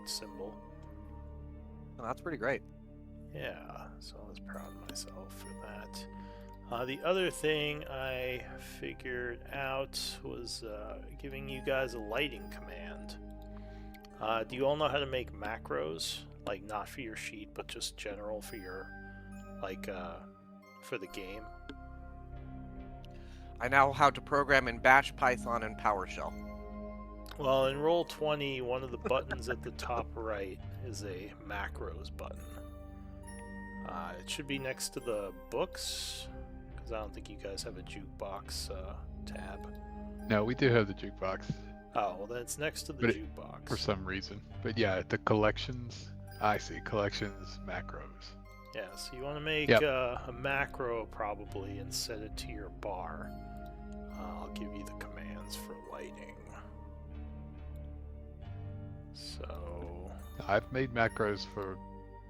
symbol. Oh, that's pretty great. Yeah, so I was proud of myself for that. The other thing I figured out was giving you guys a lighting command. Do you all know how to make macros? Like, not for your sheet, but just general for your, like, for the game? I know how to program in Bash, Python, and PowerShell. Well, in Roll20, one of the buttons at the top right is a macros button. It should be next to the books, because I don't think you guys have a jukebox tab. No, we do have the jukebox. Oh, well, then it's next to the jukebox. For some reason. But yeah, the collections, I see. Collections, macros. Yeah, so you want to make a macro probably and set it to your bar. I'll give you the commands for lighting. So... I've made macros for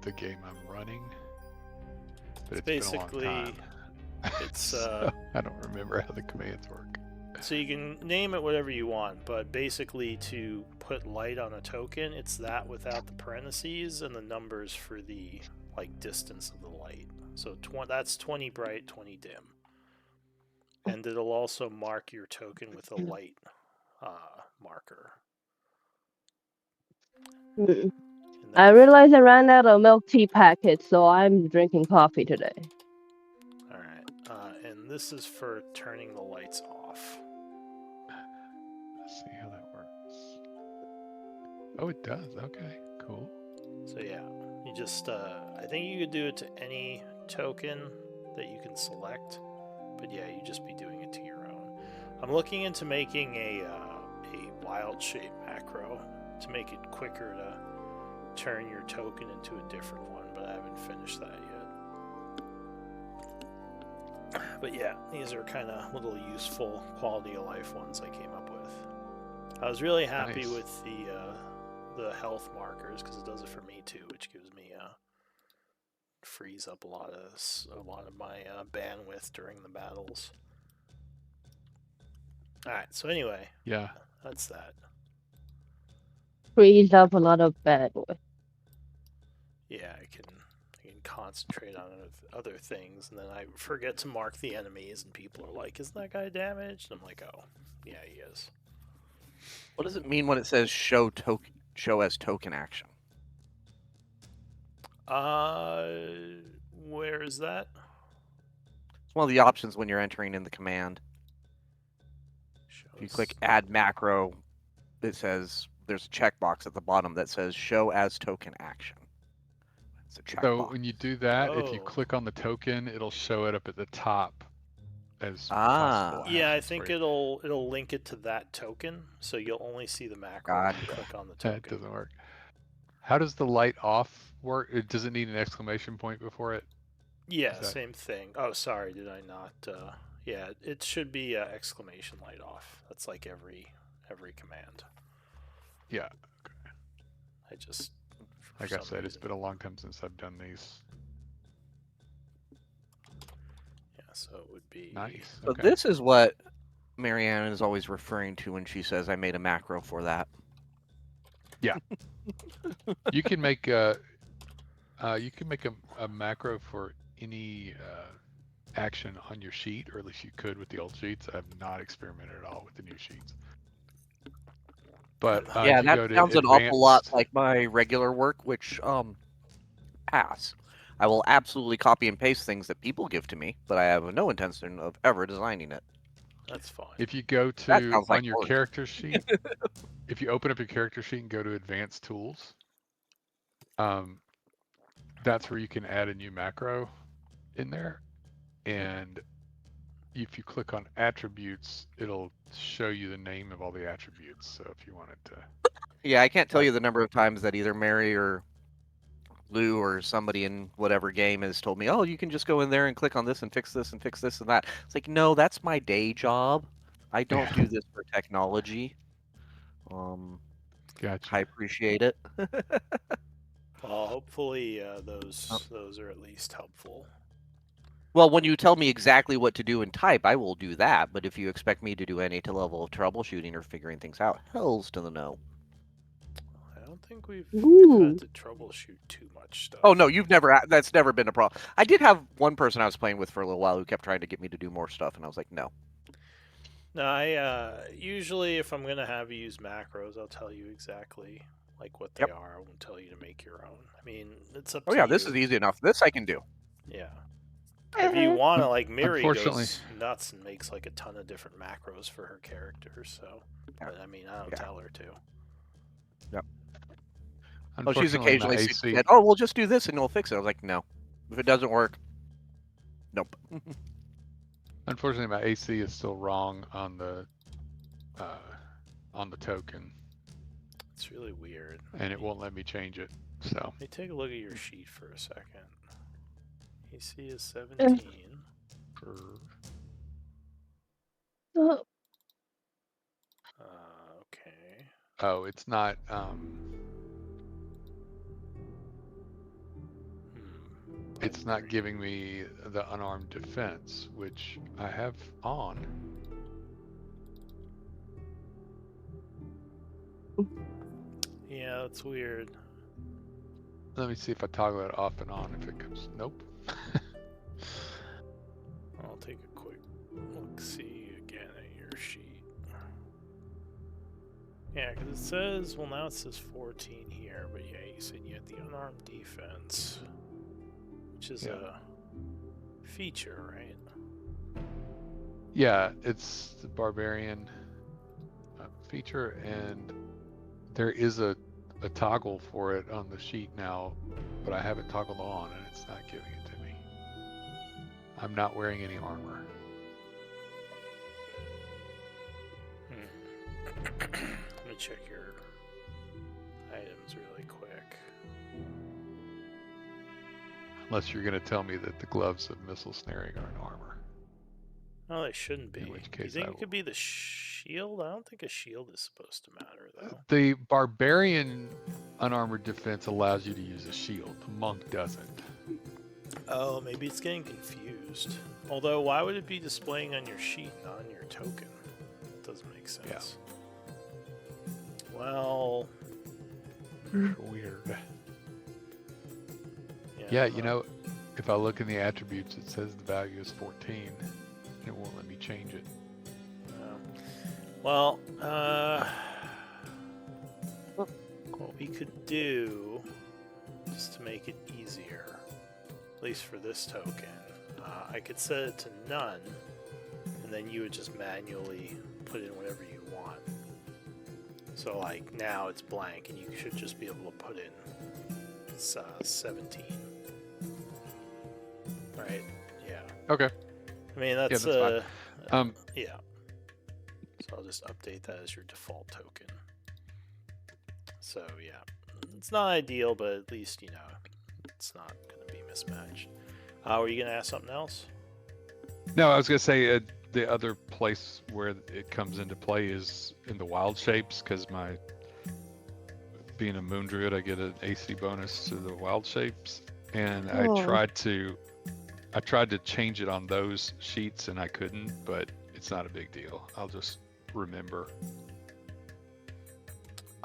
the game I'm running. But it's basically, been a long time. It's so I don't remember how the commands work. So you can name it whatever you want, but basically to put light on a token, it's that without the parentheses and the numbers for the distance of the light. So that's 20 bright, 20 dim. And it'll also mark your token with a light marker. I realized I ran out of milk tea packets, so I'm drinking coffee today. Alright, and this is for turning the lights off. Let's see how that works. Oh, it does. Okay, cool. So yeah, you just, I think you could do it to any token that you can select, but yeah, you just be doing it to your own. I'm looking into making a wild shape macro to make it quicker to turn your token into a different one, but I haven't finished that yet. But yeah, these are kind of little useful quality of life ones I came up with. I was really happy with the health markers because it does it for me too, which gives me frees up a lot of my bandwidth during the battles. All right, so anyway, yeah, that's that. Frees up a lot of bandwidth. Yeah, I can concentrate on other things, and then I forget to mark the enemies, and people are like, "Isn't that guy damaged?" And I'm like, "Oh, yeah, he is." What does it mean when it says show as token action? Where is that? It's one of the options when you're entering in the command. If you click add macro, it says there's a checkbox at the bottom that says show as token action. It's a checkbox. So when you do that, if you click on the token, it'll show it up at the top as possible. Yeah, I think it'll link it to that token, so you'll only see the macro when you click on the token. That doesn't work. How does the light off work? Does it need an exclamation point before it? Yeah, same thing. Oh, sorry, did I not? Yeah, it should be exclamation light off. That's like every command. Yeah. Okay. Like I said, it's been a long time since I've done these. Yeah, so it would be nice. So this is what Marianne is always referring to when she says I made a macro for that. Yeah. You can make a macro for any action on your sheet, or at least you could with the old sheets. I've not experimented at all with the new sheets. But yeah, that sounds an awful lot like my regular work, which pass. I will absolutely copy and paste things that people give to me, but I have no intention of ever designing it. That's fine. If you go to on your character sheet, if you open up your character sheet and go to advanced tools, that's where you can add a new macro in there. And if you click on attributes, it'll show you the name of all the attributes. So if you wanted to. Yeah, I can't tell you the number of times that either Mary or Lou or somebody in whatever game has told me, oh, you can just go in there and click on this and fix this and fix this and that. It's like, no, that's my day job. I don't do this for technology. Gotcha. I appreciate it. Well, hopefully those are at least helpful. Well, when you tell me exactly what to do and type, I will do that. But if you expect me to do any level of troubleshooting or figuring things out, hell's to the no. Well, don't think we've Ooh. had to troubleshoot too much stuff. Oh no, you've never. That's never been a problem. I did have one person I was playing with for a little while who kept trying to get me to do more stuff, and I was like, no. No, I usually if I'm gonna have you use macros, I'll tell you exactly like what they Yep. are. I won't tell you to make your own. I mean, it's up Oh to yeah, you. this is easy enough. This I can do. Yeah. If you want to, like, Miri Unfortunately- goes nuts and makes like a ton of different macros for her character. So, Yeah. but I mean, I don't Yeah. tell her to. Oh, she's Unfortunately, my occasionally AC. said, "Oh, we'll just do this and we'll fix it." I was like, "No, if it doesn't work, nope." Unfortunately, my AC is still wrong on the token, It's really weird. and it won't let me change it. So Let me take a look at your sheet for a second. AC is 17. Oh, Okay. oh, it's not. It's not giving me the unarmed defense, which I have on. Yeah, that's weird. Let me see if I toggle it off and on. If it comes, nope. I'll take a quick look-see again at your sheet. Yeah, because it says, well, now it says 14 here, but yeah, you said you had the unarmed defense, which is a feature, right? Yeah, it's the barbarian feature, and there is a toggle for it on the sheet now, but I have it toggled on, and it's not giving it to me. I'm not wearing any armor. Let me check your items really quick. Unless you're going to tell me that the gloves of missile snaring are an armor. No, they shouldn't be. In which Do you case think I it could be the shield? I don't think a shield is supposed to matter, though. The barbarian unarmored defense allows you to use a shield. The monk doesn't. Oh, maybe it's getting confused. Although, why would it be displaying on your sheet, not on your token? That doesn't make sense. Well... Weird. Yeah, you know, if I look in the attributes, it says the value is 14. It won't let me change it. Well, what we could do, just to make it easier, at least for this token, I could set it to none, and then you would just manually put in whatever you want. So, like, now it's blank, and you should just be able to put in 17. Right? Yeah. Okay. I mean, that's fine. yeah. So I'll just update that as your default token. So yeah, it's not ideal, but at least, you know, it's not going to be mismatched. Were you going to ask something else? No, I was going to say the other place where it comes into play is in the wild shapes, because being a moon druid, I get an AC bonus to the wild shapes, and I tried to change it on those sheets and I couldn't, but it's not a big deal. I'll just remember.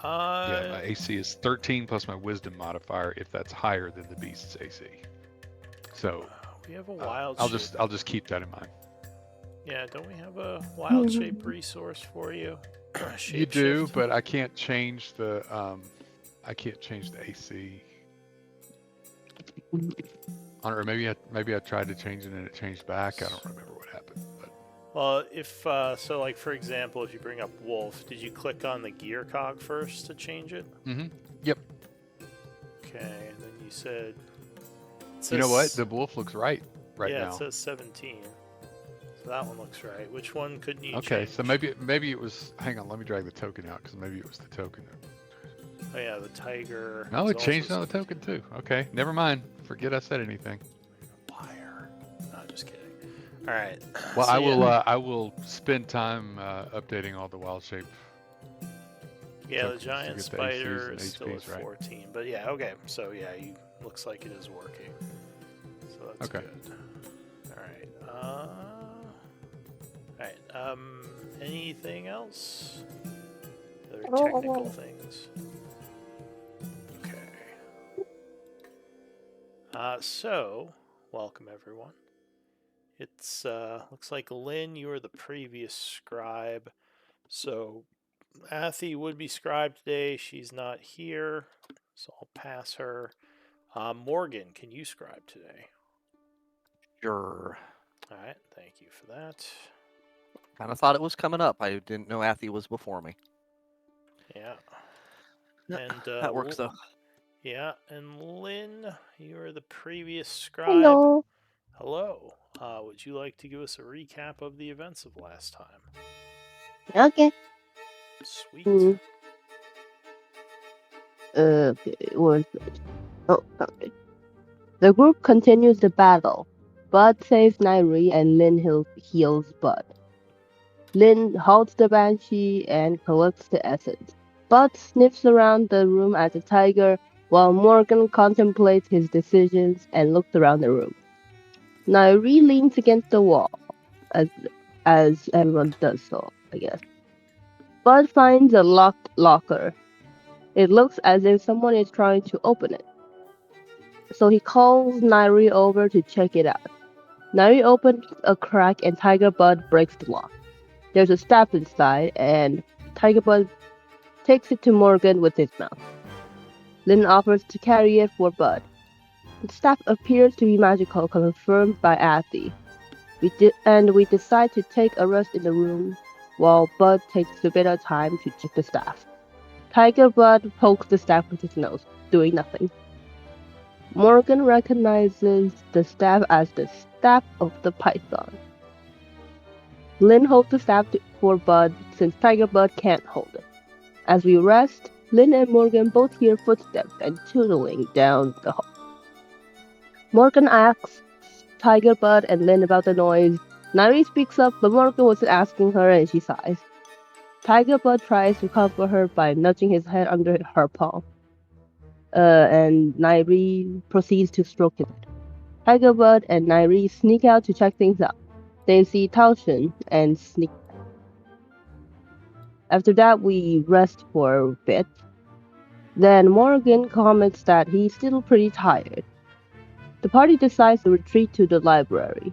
Yeah, my AC is 13 plus my wisdom modifier if that's higher than the beast's AC. So we have a wild I'll shape. just keep that in mind. Yeah, don't we have a wild shape resource for you? You do, but I can't change the AC. Or maybe I tried to change it and it changed back. I don't remember what happened. But well, if so, like for example, if you bring up wolf, did you click on the gear cog first to change it? Mm-hmm. Yep. Okay, and then you said. You know what? The wolf looks right now. Yeah, it says 17. So that one looks right. Which one couldn't you Okay, change? so maybe it was. Hang on, let me drag the token out because maybe it was the token. Oh yeah, the tiger. No, is it changed also on the token too. Okay, never mind. Forget I said anything. Liar. No, just kidding. All right. Well, so I will spend time updating all the wild shape. Yeah, the tokens to giant get the spider ACs is and still at HPs right. 14, but yeah, okay. So yeah, looks like it is working. So that's Okay. good. All right. Anything else? Other technical things? So, welcome everyone. It's looks like Lynn, you are the previous scribe. So, Athy would be scribe today. She's not here, so I'll pass her. Morgan, can you scribe today? Sure. All right, thank you for that. Kind of thought it was coming up. I didn't know Athy was before me. Yeah. And that works though. Yeah, and Lynn, you are the previous scribe. Hello. Hello. Would you like to give us a recap of the events of last time? Okay. Sweet. Okay, where's it? Oh, okay. The group continues the battle. Bud saves Nairi and Lin heals Bud. Lin halts the banshee and collects the essence. Bud sniffs around the room as a tiger, while Morgan contemplates his decisions and looks around the room. Nairi leans against the wall, as everyone does so, I guess. Bud finds a locked locker. It looks as if someone is trying to open it. So he calls Nairi over to check it out. Nairi opens a crack and Tiger Bud breaks the lock. There's a staff inside, and Tiger Bud takes it to Morgan with his mouth. Lynn offers to carry it for Bud. The staff appears to be magical, confirmed by Athy. We decide to take a rest in the room while Bud takes a bit of time to check the staff. Tiger Bud pokes the staff with his nose, doing nothing. Morgan recognizes the staff as the staff of the python. Lynn holds the staff for Bud since Tiger Bud can't hold it. As we rest, Lynn and Morgan both hear footsteps and tootling down the hall. Morgan asks Tiger Bud and Lynn about the noise. Nairi speaks up, but Morgan wasn't asking her and she sighs. Tiger Bud tries to comfort her by nudging his head under her palm. And Nairi proceeds to stroke his head. Tiger Bud and Nairi sneak out to check things out. They see Taoshin and sneak back. After that, we rest for a bit. Then Morgan comments that he's still pretty tired. The party decides to retreat to the library.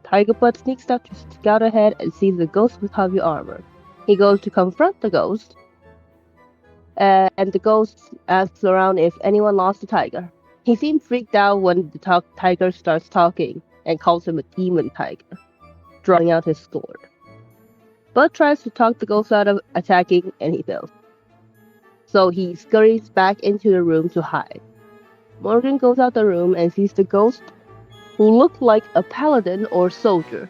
Tiger Bud sneaks out to scout ahead and sees a ghost with heavy armor. He goes to confront the ghost, and the ghost asks around if anyone lost a tiger. He seems freaked out when the tiger starts talking and calls him a demon tiger, drawing out his sword. Bud tries to talk the ghost out of attacking, and he fails. So he scurries back into the room to hide. Morgan goes out the room and sees the ghost, who looked like a paladin or soldier.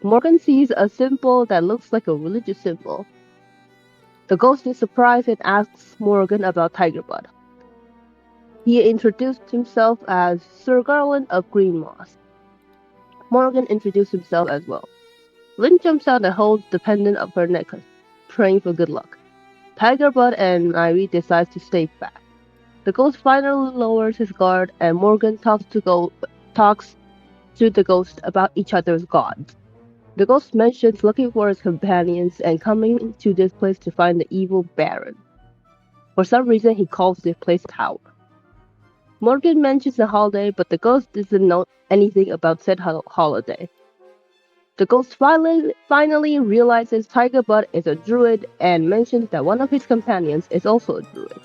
Morgan sees a symbol that looks like a religious symbol. The ghost is surprised and asks Morgan about Tiger Bud. He introduced himself as Sir Garland of Green Moss. Morgan introduced himself as well. Lynn jumps out and holds the pendant of her necklace, praying for good luck. Tiger Bud and Ivy decide to stay back. The ghost finally lowers his guard, and Morgan talks to the ghost about each other's gods. The ghost mentions looking for his companions and coming to this place to find the evil Baron. For some reason, he calls this place Tower. Morgan mentions a holiday, but the ghost doesn't know anything about said holiday. The ghost finally realizes Tiger Bud is a druid and mentions that one of his companions is also a druid.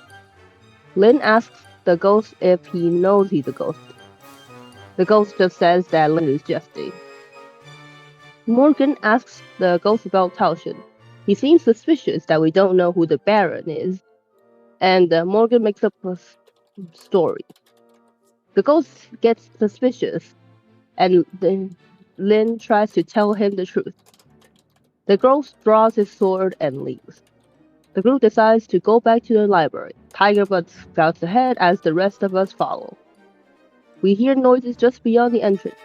Lynn asks the ghost if he knows he's a ghost. The ghost just says that Lynn is jesting. Morgan asks the ghost about Taoshin. He seems suspicious that we don't know who the Baron is, and Morgan makes up a story. The ghost gets suspicious, and Lynn tries to tell him the truth. The ghost draws his sword and leaves. The group decides to go back to the library. Tiger Bud scouts ahead as the rest of us follow. We hear noises just beyond the entrance,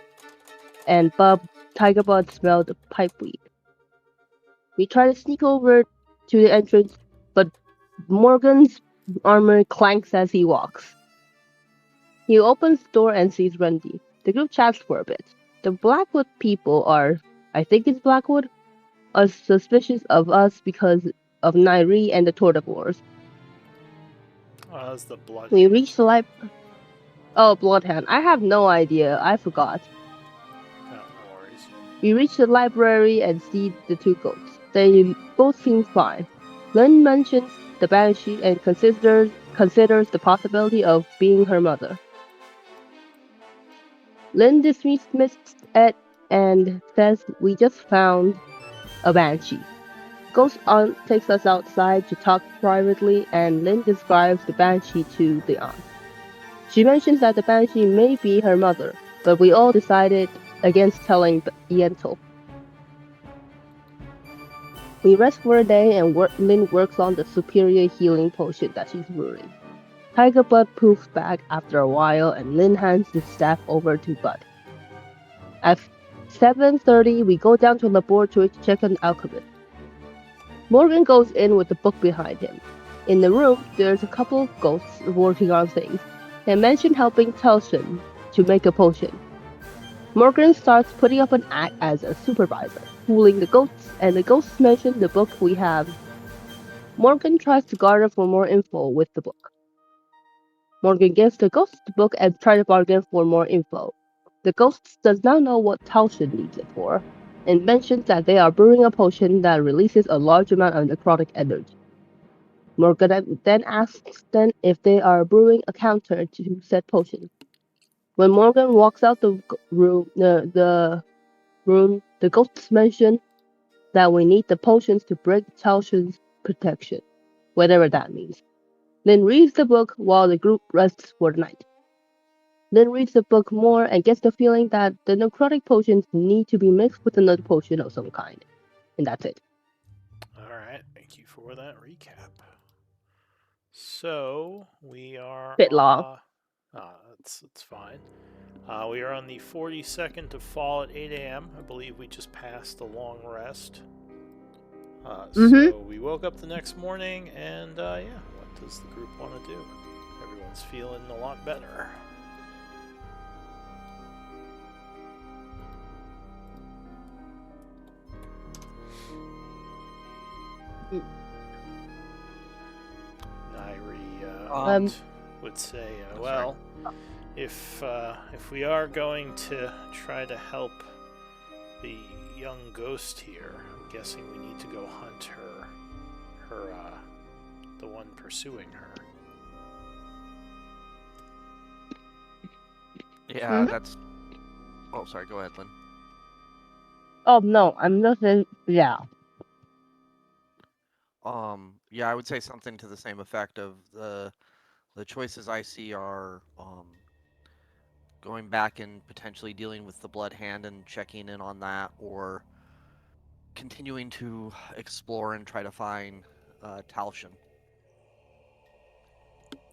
and Tiger Bud smelled the pipeweed. We try to sneak over to the entrance, but Morgan's armor clanks as he walks. He opens the door and sees Randy. The group chats for a bit. The Blackwood people I think it's Blackwood, are suspicious of us because of Nairi and the Tortivores. That's the blood. We reach the library. Oh, Bloodhound. I have no idea. I forgot. No worries. We reach the library and see the two goats. They both seem fine. Lynn mentions the banshee and considers the possibility of being her mother. Lynn dismisses it and says we just found a banshee. Ghost aunt takes us outside to talk privately, and Lynn describes the banshee to the aunt. She mentions that the banshee may be her mother, but we all decided against telling Yentl. We rest for a day, and Lynn works on the superior healing potion that she's brewing. Tiger Bud poofs back after a while, and Lynn hands the staff over to Bud. At 7:30, we go down to the laboratory to check on Alchemist. Morgan goes in with the book behind him. In the room, there's a couple of ghosts working on things. They mention helping Telshin to make a potion. Morgan starts putting up an act as a supervisor, fooling the ghosts, and the ghosts mention the book we have. Morgan tries to garner for more info with the book. Morgan gives the ghosts the book and tries to bargain for more info. The ghosts does not know what Telshin needs it for, and mentions that they are brewing a potion that releases a large amount of necrotic energy. Morgan then asks them if they are brewing a counter to said potion. When Morgan walks out the room, the ghosts mention that we need the potions to break Telshin's protection, whatever that means. Lynn reads the book while the group rests for the night. Lynn reads the book more and gets the feeling that the necrotic potions need to be mixed with another potion of some kind. And that's it. Alright, thank you for that recap. So, we are Bit long. it's fine. We are on the 42nd of fall at 8 a.m. I believe we just passed a long rest. So we woke up the next morning, and what does the group want to do? Everyone's feeling a lot better. Nairi would say, well, if we are going to try to help the young ghost here, I'm guessing we need to go hunt her the one pursuing her. Yeah, that's. Oh, sorry. Go ahead, Lynn. Oh no, I'm not saying. Yeah. Yeah, I would say something to the same effect of the choices I see are going back and potentially dealing with the Blood Hand and checking in on that, or continuing to explore and try to find Talshin.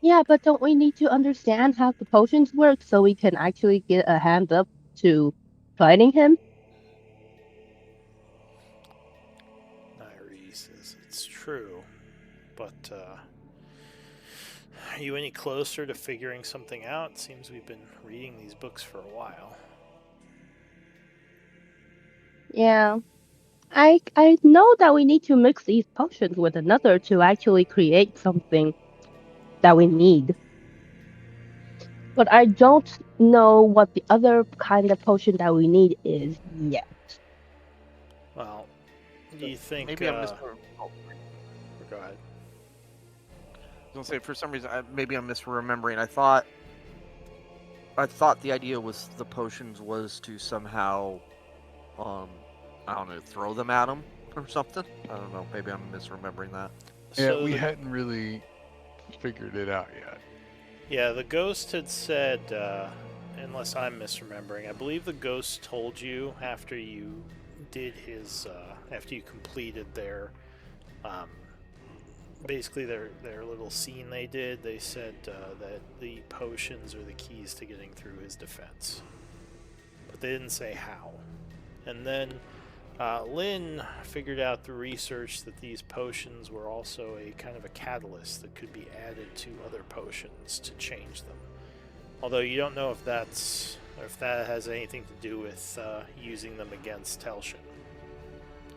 Yeah, but don't we need to understand how the potions work so we can actually get a hand up to fighting him? Nairi says it's true, but are you any closer to figuring something out? It seems we've been reading these books for a while. Yeah. I know that we need to mix these potions with another to actually create something that we need. But I don't know what the other kind of potion that we need is yet. Well, do you think... Maybe I'm Go ahead. I was gonna say, for some reason, maybe I'm misremembering. I thought the idea was the potions was to somehow, I don't know, throw them at him or something. I don't know. Maybe I'm misremembering that. Yeah, we hadn't really figured it out yet. Yeah, the ghost had said, unless I'm misremembering, I believe the ghost told you after you did his, after you completed their, basically their little scene they did, they said that the potions are the keys to getting through his defense. But they didn't say how. And then Lynn figured out through research that these potions were also a kind of a catalyst that could be added to other potions to change them. Although you don't know if that has anything to do with using them against Telshin.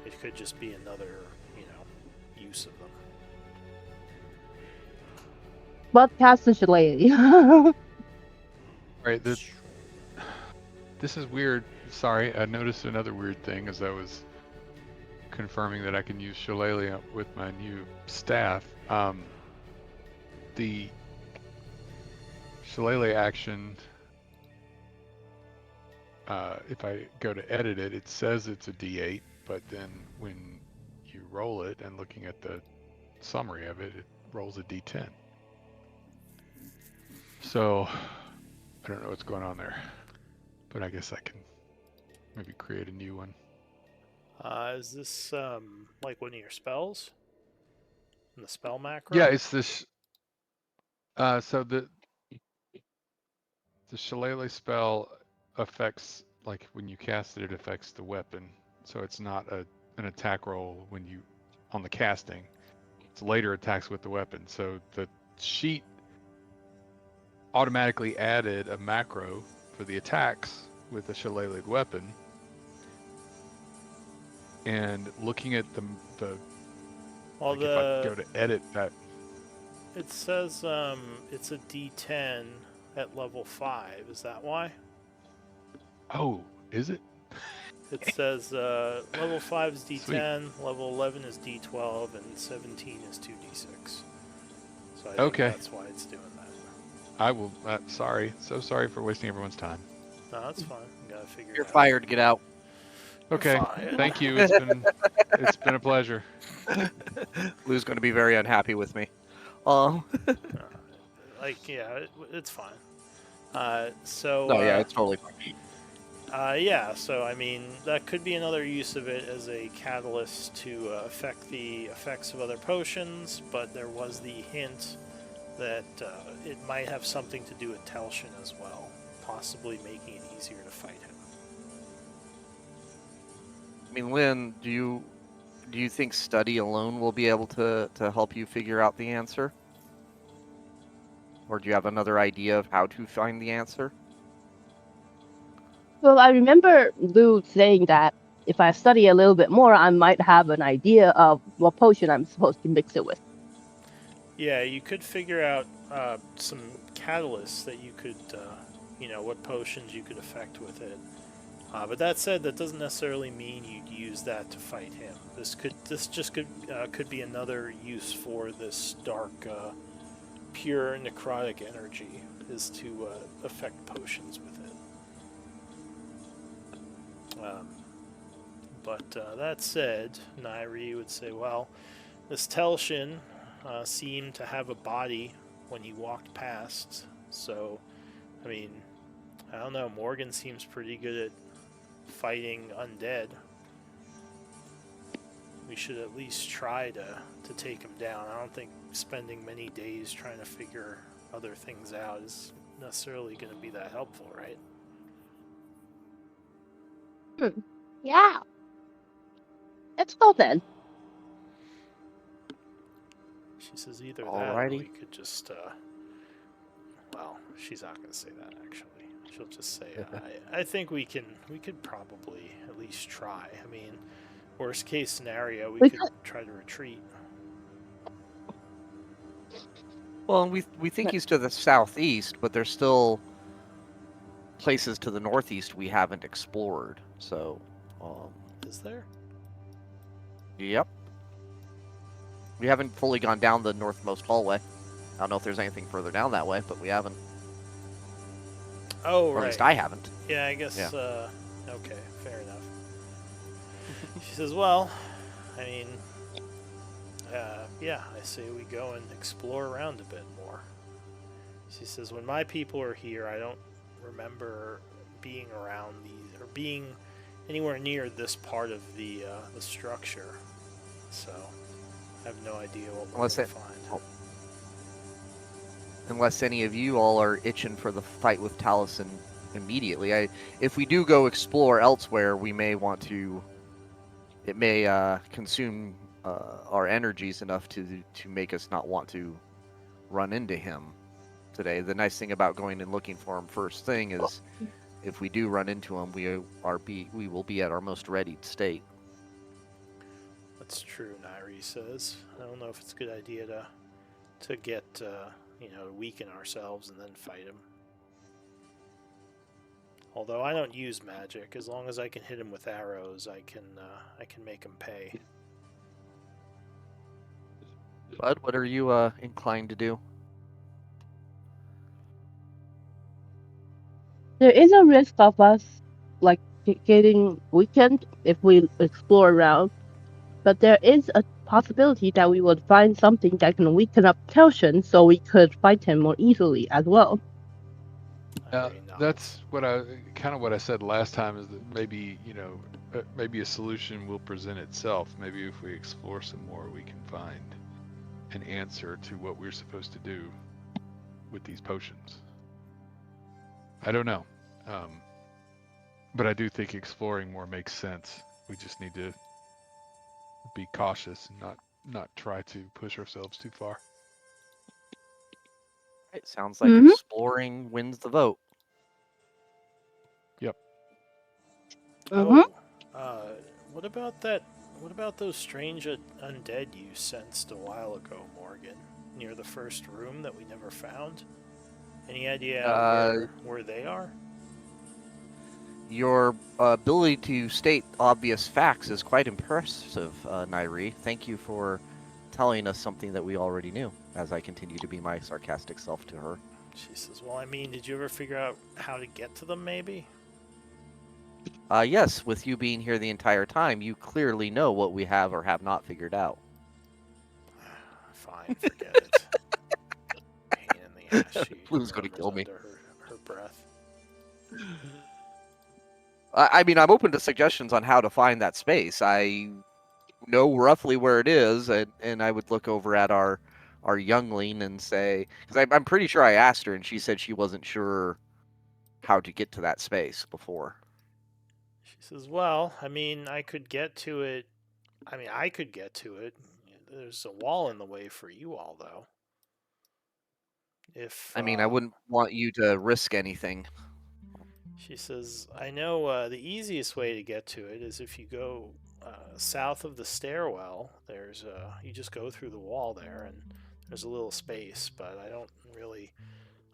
It could just be another, use of them. But passage lady. Right. This is weird. Sorry, I noticed another weird thing as I was confirming that I can use Shillelagh with my new staff. The Shillelagh action, if I go to edit it, it says it's a D8, but then when you roll it and looking at the summary of it, it rolls a D10. So I don't know what's going on there, but I guess I can maybe create a new one. Is this like one of your spells? In the spell macro? Yeah, it's this. So the Shillelagh spell affects, like when you cast it, it affects the weapon. So it's not an attack roll when you on the casting. It's later attacks with the weapon. So the sheet automatically added a macro for the attacks with the Shillelagh weapon. And looking at the Well, like if I go to edit that, it says it's a D10 at level 5. Is that why? oh, is it? It says level 5 is Sweet. D10, level 11 is D12, and 17 is 2D6. So I think Okay. that's why it's doing that. I will. Sorry, so sorry for wasting everyone's time. No, that's fine. You gotta figure You're it out. fired. Get out. Okay, Fine. thank you. It's been a pleasure. Lou's going to be very unhappy with me. Like, yeah, it's fine. So. No, yeah, it's totally fine. Yeah, so I mean, that could be another use of it as a catalyst to affect the effects of other potions, but there was the hint that it might have something to do with Telshin as well, possibly making it easier to fight him. I mean, Lynn, do you think study alone will be able to help you figure out the answer? Or do you have another idea of how to find the answer? Well, I remember Lou saying that if I study a little bit more, I might have an idea of what potion I'm supposed to mix it with. Yeah, you could figure out some catalysts that you could, what potions you could affect with it. But that said, that doesn't necessarily mean you'd use that to fight him. This could be another use for this dark, pure necrotic energy, is to affect potions with it. But that said, Nairi would say, well, this Telshin seemed to have a body when he walked past. So, I mean, I don't know. Morgan seems pretty good at fighting undead. We should at least try to take him down. I don't think spending many days trying to figure other things out is necessarily going to be that helpful, right? Yeah. Let's go then. She says either that Alrighty. or we could just, well, she's not going to say that actually. She'll just say, I think we could probably at least try. I mean, worst case scenario, we could try to retreat. Well, we think he's to the southeast, but there's still places to the northeast we haven't explored. So, Is there? yep. We haven't fully gone down the northmost hallway. I don't know if there's anything further down that way, but we haven't. Oh, Or right. at least I haven't. Yeah, I guess, Yeah. Okay, fair enough. She says, well, I mean, yeah, I say we go and explore around a bit more. She says, when my people are here, I don't remember being around these, or being anywhere near this part of the structure. So, I have no idea what we're going to find. Unless any of you all are itching for the fight with Taliesin immediately. If we do go explore elsewhere, we may want to. It may consume our energies enough to make us not want to run into him today. The nice thing about going and looking for him first thing is, if we do run into him, we will be at our most readied state. That's true, Nairi says. I don't know if it's a good idea to get, weaken ourselves and then fight him. Although I don't use magic, as long as I can hit him with arrows, I can make him pay. Bud, what are you inclined to do? There is a risk of us, like, getting weakened if we explore around, but there is a possibility that we would find something that can weaken up Kelshin so we could fight him more easily as well. I agree, no. That's what I said last time, is that maybe, maybe a solution will present itself. Maybe if we explore some more, we can find an answer to what we're supposed to do with these potions. I don't know. But I do think exploring more makes sense. We just need to be cautious and not try to push ourselves too far. It sounds like Mhm. exploring wins the vote. Yep. Mhm. What about that? What about those strange undead you sensed a while ago, Morgan, near the first room that we never found? Any idea where they are? Your ability to state obvious facts is quite impressive, Nairi. Thank you for telling us something that we already knew, as I continue to be my sarcastic self to her. She says, well, I mean, did you ever figure out how to get to them, maybe? Yes, with you being here the entire time, you clearly know what we have or have not figured out. Fine, forget it. Pain in the ass, she Blue's gonna murmurs kill me. under her breath. I mean, I'm open to suggestions on how to find that space. I know roughly where it is, and I would look over at our youngling and say, because I'm pretty sure I asked her, and she said she wasn't sure how to get to that space before. She says, well, I mean, I could get to it. I mean, I could get to it. There's a wall in the way for you all, though. If I mean, I wouldn't want you to risk anything. She says, I know the easiest way to get to it is if you go south of the stairwell. There's you just go through the wall there, and there's a little space. But I don't really,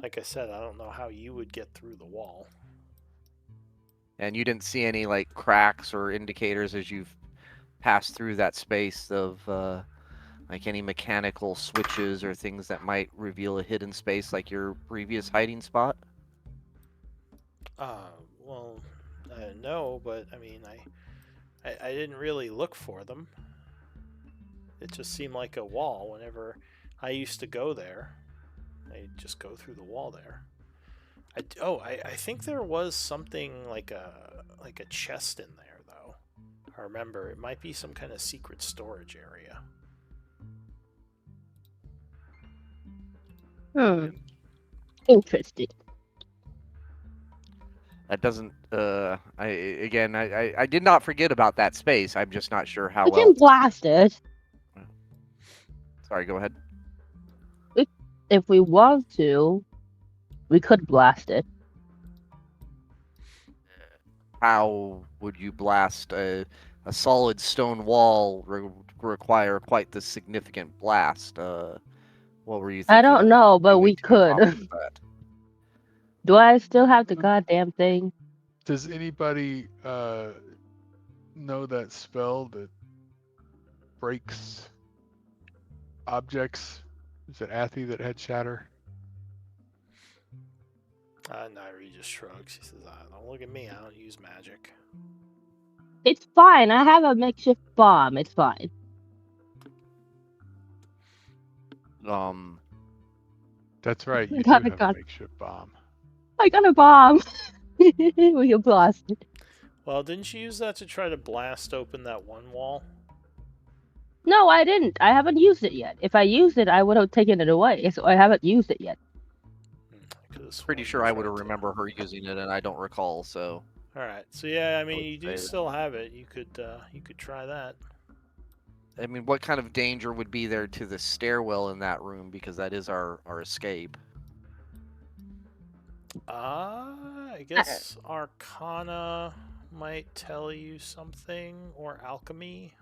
like I said, I don't know how you would get through the wall. And you didn't see any like cracks or indicators as you've passed through that space of like any mechanical switches or things that might reveal a hidden space like your previous hiding spot? Well, no, but I mean, I didn't really look for them. It just seemed like a wall whenever I used to go there. I just go through the wall there. I think there was something like a chest in there though. I remember it might be some kind of secret storage area. Interesting. That doesn't. I did not forget about that space. I'm just not sure how We well. can blast it Sorry, go ahead. if we want to. We could blast it. How would you blast a solid stone wall? Require quite the significant blast. What were you thinking? I don't know, but we could. That? Do I still have the goddamn thing? Does anybody know that spell that breaks objects? Is it Athy that had shatter? Nairi just shrugs. She says, "Don't look at me. I don't use magic." It's fine. I have a makeshift bomb. It's fine. That's right. You I do have got- a makeshift bomb. I got a bomb. We can blast it. Well, didn't you use that to try to blast open that one wall? No, I didn't. I haven't used it yet. If I used it, I would have taken it away. So I haven't used it yet. Pretty sure I would have remember her using it, and I don't recall. So. All right. So yeah, I mean, you do say still have it. You could try that. I mean, what kind of danger would be there to the stairwell in that room? Because that is our escape. I guess Arcana might tell you something, or Alchemy.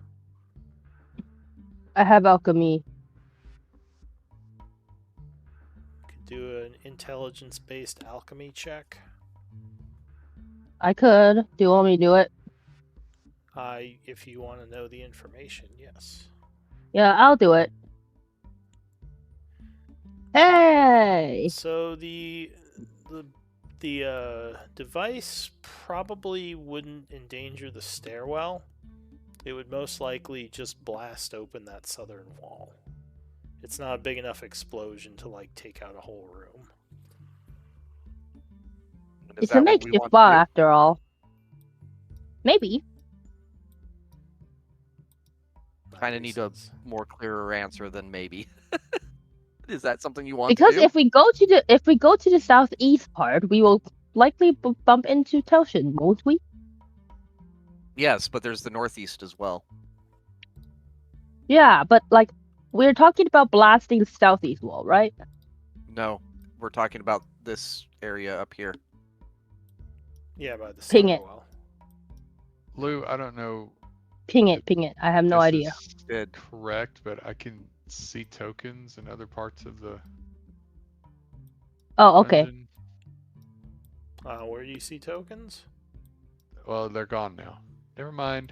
I have alchemy. Could do an intelligence-based alchemy check. I could. Do you want me to do it? If you want to know the information, yes. Yeah, I'll do it. Hey! So the device probably wouldn't endanger the stairwell. It would most likely just blast open that southern wall. It's not a big enough explosion to like take out a whole room. Is It's a that what we makeshift want to bomb do? after all. Maybe. Kind of need a Reasons. more clearer answer than maybe. Is that something you want Because to do? if we go to the southeast part, we will likely bump into Telshin, won't we? Yes, but there's the northeast as well. Yeah, but like we're talking about blasting the southeast wall, right? No, we're talking about this area up here. Yeah, by the Ping it. stairwell. Lou, I don't know Ping it. I have no this idea. is Good. correct, but I can see tokens in other parts of the Oh, okay. dungeon. Where do you see tokens? Well, they're gone now. Never mind.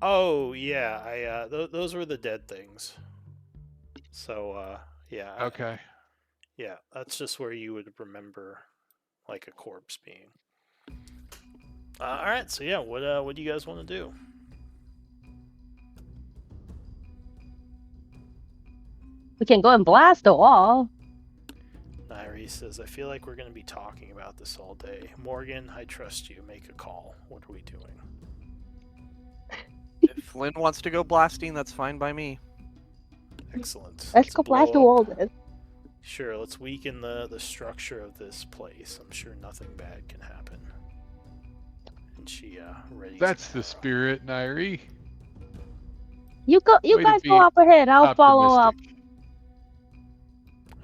Oh yeah, those were the dead things. So yeah. Okay. Yeah, that's just where you would remember like a corpse being. All right, so yeah, what do you guys want to do? We can go and blast the wall. Nairi says, I feel like we're going to be talking about this all day. Morgan, I trust you. Make a call. What are we doing? If Lynn wants to go blasting, that's fine by me. Excellent. Let's go blast the blow wall up- then. Sure, let's weaken the structure of this place. I'm sure nothing bad can happen. And she readies That's an the arrow. spirit, Nairi. You go. You Way to guys be go up ahead. I'll follow up. Optimistic.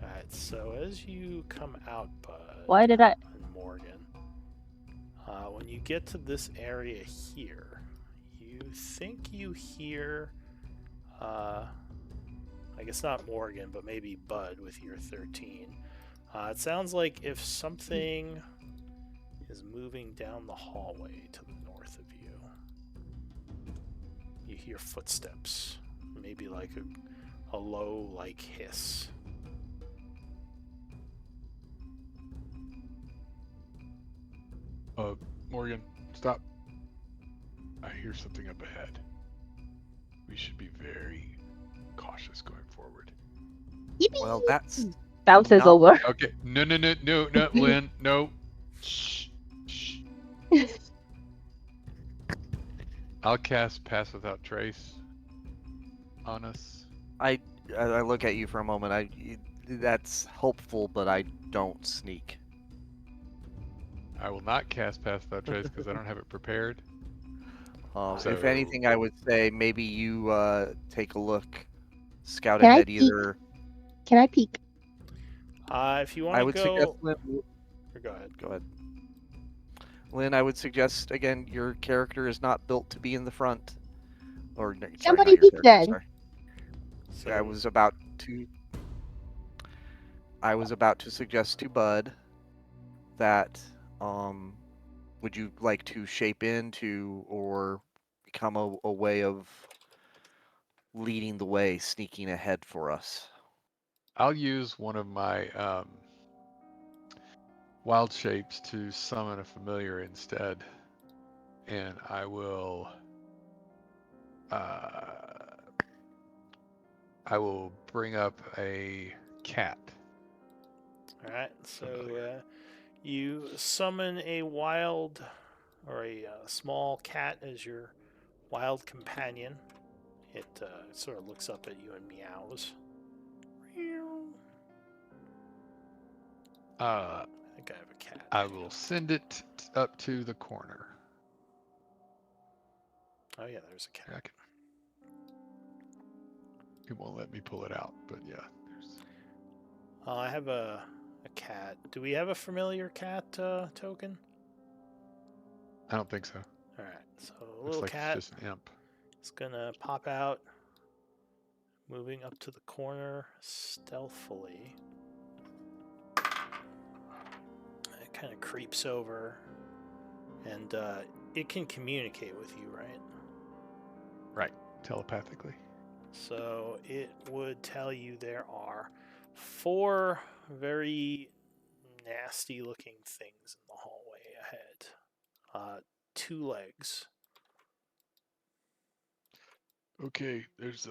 Alright, so as you come out, Bud Why did I? and Morgan, when you get to this area here, you think you hear, I guess not Morgan, but maybe Bud with your 13. It sounds like if something is moving down the hallway to the north of you. You hear footsteps, maybe like a low, like hiss. Morgan, stop. I hear something up ahead. We should be very cautious going forward. Yippee! Well, that's Bounces not- over. Okay. No, Lynn. No. Shh. Shh. I'll cast Pass Without Trace on us. I look at you for a moment. That's hopeful, but I don't sneak. I will not cast Pass Without Trace because I don't have it prepared. If So- anything, I would say maybe you take a look, scout Can I ahead peek? either. Can I peek? If you want I to would go, suggest Lynn. or go ahead. Go ahead. Lynn, I would suggest again, your character is not built to be in the front. Or sorry, Somebody not your peek character, then. sorry. So I was about to suggest to Bud that would you like to shape into or become a way of leading the way, sneaking ahead for us? I'll use one of my wild shapes to summon a familiar instead. And I will bring up a cat. all right, so Familiar. you summon a wild or a small cat as your wild companion. It sort of looks up at you and meows. I think I have a cat. I will send it up to the corner. Oh yeah, there's a cat. It won't let me pull it out, but yeah. I have a cat. Do we have a familiar cat token? I don't think so. All right, so a Looks little like cat it's just an imp. is gonna pop out, moving up to the corner stealthily. It kind of creeps over And it can communicate with you, right? Right. Telepathically. So it would tell you there are 4 very nasty looking things in the hallway ahead. 2 legs. Okay, there's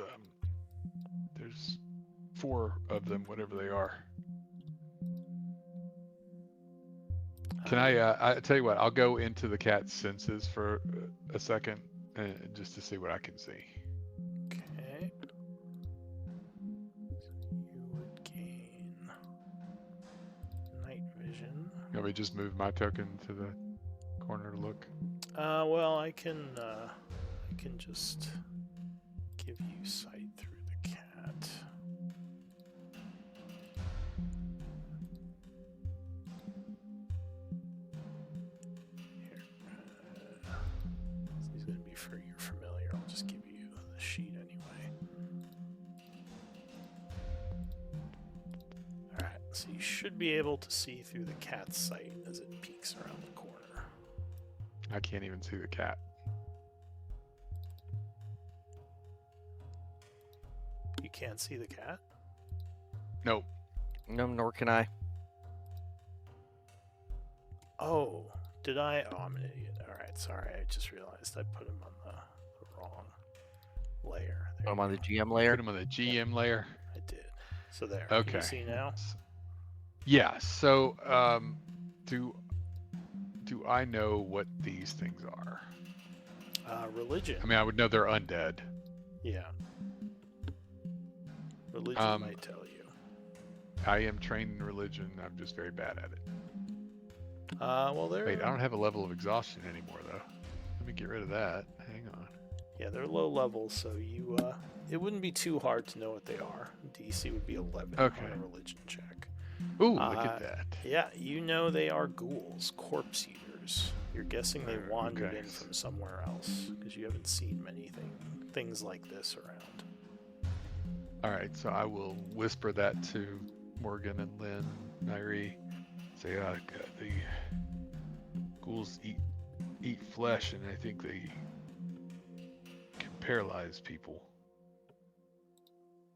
4 of them, whatever they are. Can I tell you what, I'll go into the cat's senses for a second just to see what I can see. Okay. You would gain night vision. Let me just move my token to the corner to look. Well, I can just give you sight through the cat. Here. This is going to be for your familiar. I'll just give you the sheet anyway. Alright, so you should be able to see through the cat's sight as it peeks around the corner. I can't even see the cat. You can't see the cat? Nope. No, nor can I. Oh, did I? Oh, I'm an idiot. Alright, sorry. I just realized I put him on the wrong layer. There I'm you on the go. GM layer. Put him on the GM layer. I did. So there. Can Okay. you see now? Yeah. So, do I know what these things are? Religion. I mean, I would know they're undead. Yeah. Religion might tell you. I am trained in religion. I'm just very bad at it. Well, they're... Wait, I don't have a level of exhaustion anymore, though. Let me get rid of that. Hang on. Yeah, they're low level, so you, it wouldn't be too hard to know what they are. DC would be 11 Okay. on a religion check. Ooh, look at that. Yeah, you know they are ghouls, corpse eaters. You're guessing they wandered Okay. in from somewhere else, because you haven't seen many things like this around. All right, so I will whisper that to Morgan and Lynn, Nairi. Say, the ghouls eat flesh, and I think they can paralyze people.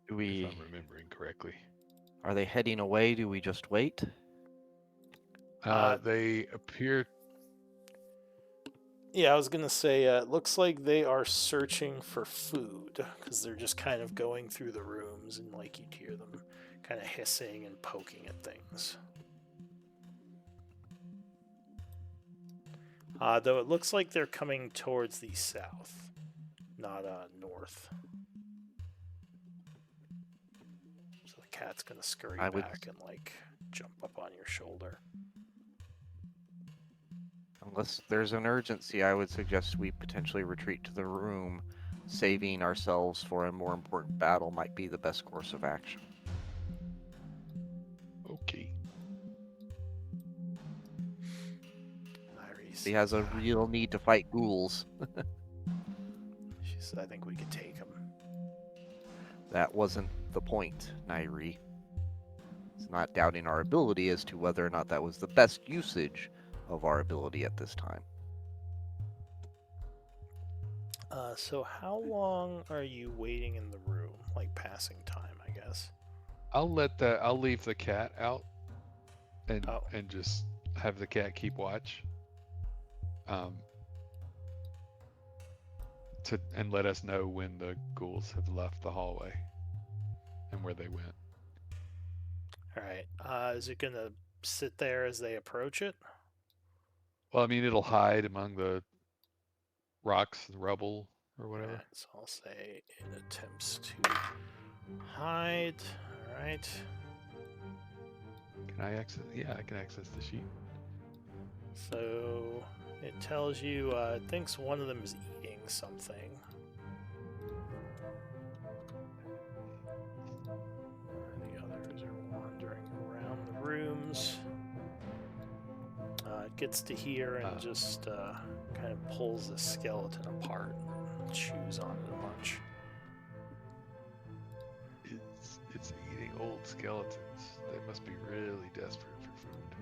Do we? If I'm remembering correctly. Are they heading away? Do we just wait? They appear. Yeah, I was gonna say, it looks like they are searching for food, because they're just kind of going through the rooms, and like you'd hear them kind of hissing and poking at things. Though it looks like they're coming towards the south, not north. So the cat's gonna scurry back and like jump up on your shoulder. Unless there's an urgency, I would suggest we potentially retreat to the room. Saving ourselves for a more important battle might be the best course of action. Okay. Iris, He has a real need to fight ghouls. she said, I think we could take him. That wasn't the point, Nairi. It's not doubting our ability as to whether or not that was the best usage of our ability at this time. So how long are you waiting in the room? Like passing time, I guess. I'll leave the cat out and just have the cat keep watch. And let us know when the ghouls have left the hallway and where they went. Alright. Is it gonna sit there as they approach it? Well, I mean, it'll hide among the rocks, the rubble, or whatever. Alright, so I'll say it attempts to hide. Alright. Can I access? Yeah, I can access the sheet. So it tells you it thinks one of them is eating something. The others are wandering around the rooms. It gets to here and just kind of pulls the skeleton apart and chews on it a bunch. It's eating old skeletons. They must be really desperate for food.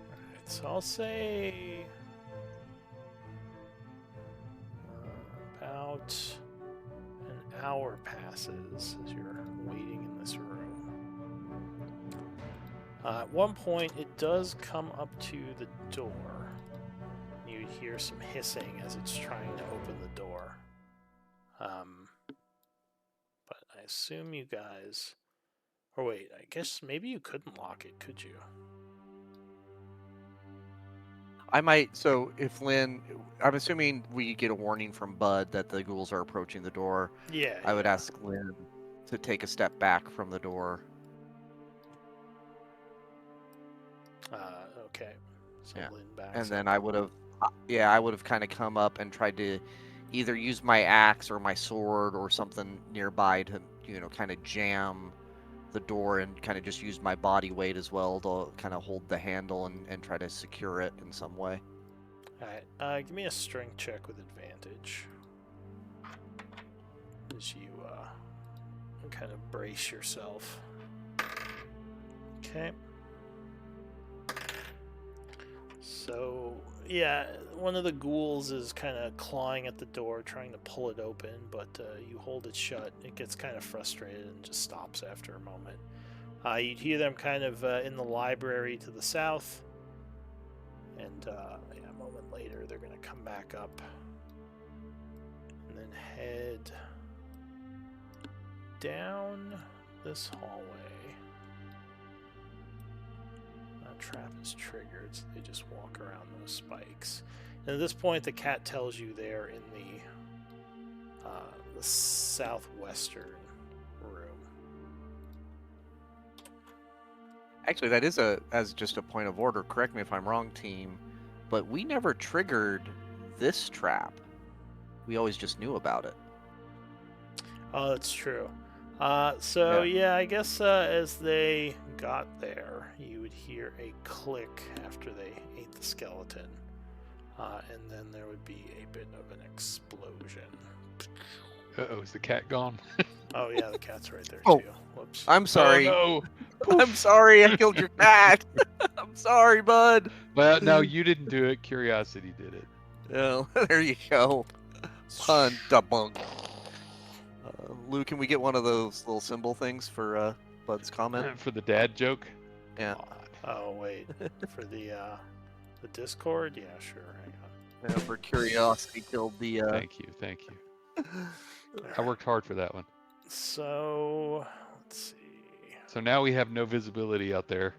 Alright, so So I'll say about an hour passes as you're waiting in this room. At one point, it does come up to the door. You hear some hissing as it's trying to open the door. But I assume you guys... Or wait, I guess maybe you couldn't lock it, could you? I might. So if Lynn, I'm assuming we get a warning from Bud that the ghouls are approaching the door. Yeah. I would ask Lynn to take a step back from the door. Okay. So Yeah. Lynn backs And then up. I would have kind of come up and tried to either use my axe or my sword or something nearby to, kind of jam the door and kind of just use my body weight as well to kind of hold the handle and try to secure it in some way. Alright, give me a strength check with advantage. As you kind of brace yourself. Okay. So, yeah, one of the ghouls is kind of clawing at the door, trying to pull it open, but you hold it shut. It gets kind of frustrated and just stops after a moment. You'd hear them kind of in the library to the south, and a moment later they're going to come back up and then head down this hallway. Trap is triggered, so they just walk around those spikes. And at this point, the cat tells you they're in the southwestern room. Actually, that is as just a point of order. Correct me if I'm wrong, team, but we never triggered this trap. We always just knew about it. Oh, that's true. Yeah, I guess as they got there, you would hear a click after they ate the skeleton. And then there would be a bit of an explosion. Uh-oh, is the cat gone? Oh, yeah, the cat's right there, Oh, too. Whoops. I'm sorry. Oh, no. I'm sorry I killed your cat. I'm sorry, Bud. Well, no, you didn't do it. Curiosity did it. Oh, there you go. Pun da bunk. Lou, can we get one of those little symbol things for Bud's comment? For the dad joke? Yeah. Oh, wait. For the Discord? Yeah, sure. Hang on. Yeah, for curiosity killed the... Thank you. I worked hard for that one. So, let's see. So now we have no visibility out there.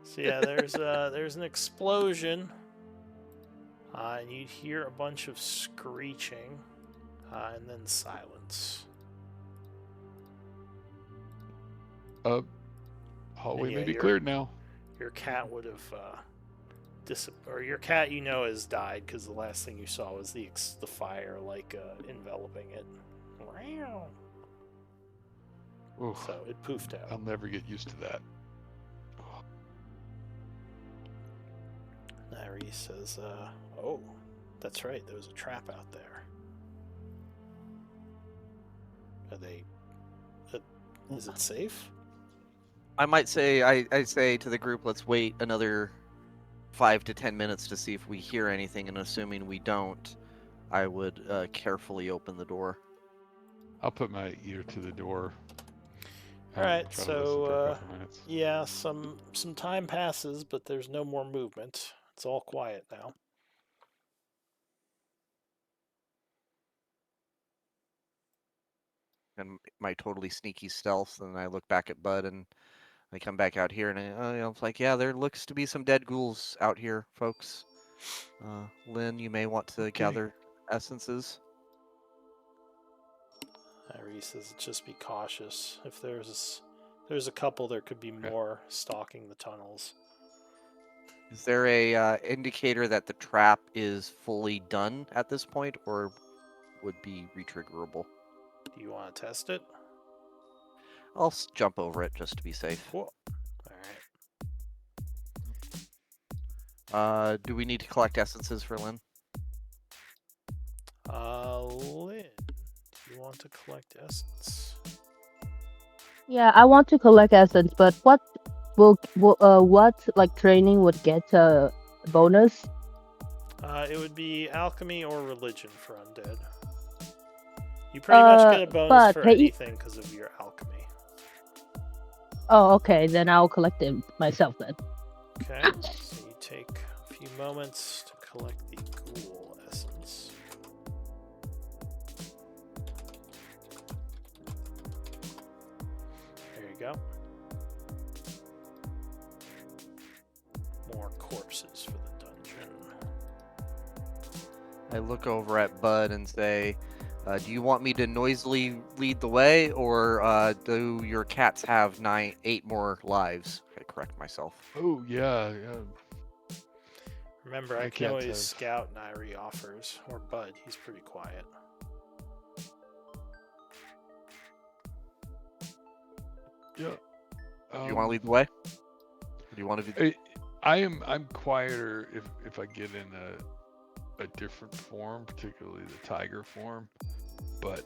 So yeah, there's an explosion, and you'd hear a bunch of screeching, and then silence. Hallway Yeah, may be you're- cleared now. Your cat would have or your cat, has died because the last thing you saw was the fire enveloping it. Oof, So it poofed out. I'll never get used to that. Nairi says, "Oh, that's right. There was a trap out there. Are they? Is it safe?" I might say, I say to the group, let's wait another 5 to 10 minutes to see if we hear anything, and assuming we don't, I would carefully open the door. I'll put my ear to the door. All right, try to listen for a so couple minutes. yeah, some time passes, but there's no more movement. It's all quiet now. And my totally sneaky stealth, and I look back at Bud, and I come back out here, and I was like, yeah, there looks to be some dead ghouls out here, folks. Lynn, you may want to gather essences. Nairi says, "Just be cautious. If there's a couple, there could be more stalking the tunnels." Is there a indicator that the trap is fully done at this point, or would be retriggerable? Do you want to test it? I'll jump over it just to be safe. Cool. All right. Do we need to collect essences for Lynn? Lynn, do you want to collect essence? Yeah, I want to collect essence, but what training would get bonus? It would be alchemy or religion for undead. You pretty much get a bonus but for they- anything because of your alchemy. Oh, okay. Then I'll collect it myself then. Okay, so you take a few moments to collect the ghoul essence. There you go. More corpses for the dungeon. I look over at Bud and say, do you want me to noisily lead the way, or do your cats have 8 more lives? I correct myself. Oh yeah. Remember, My I can cats always have- scout Nairi offers, or Bud, he's pretty quiet. Yeah. Do you want to lead the way? Or do you want to? I'm quieter if I get in a different form, particularly the tiger form. But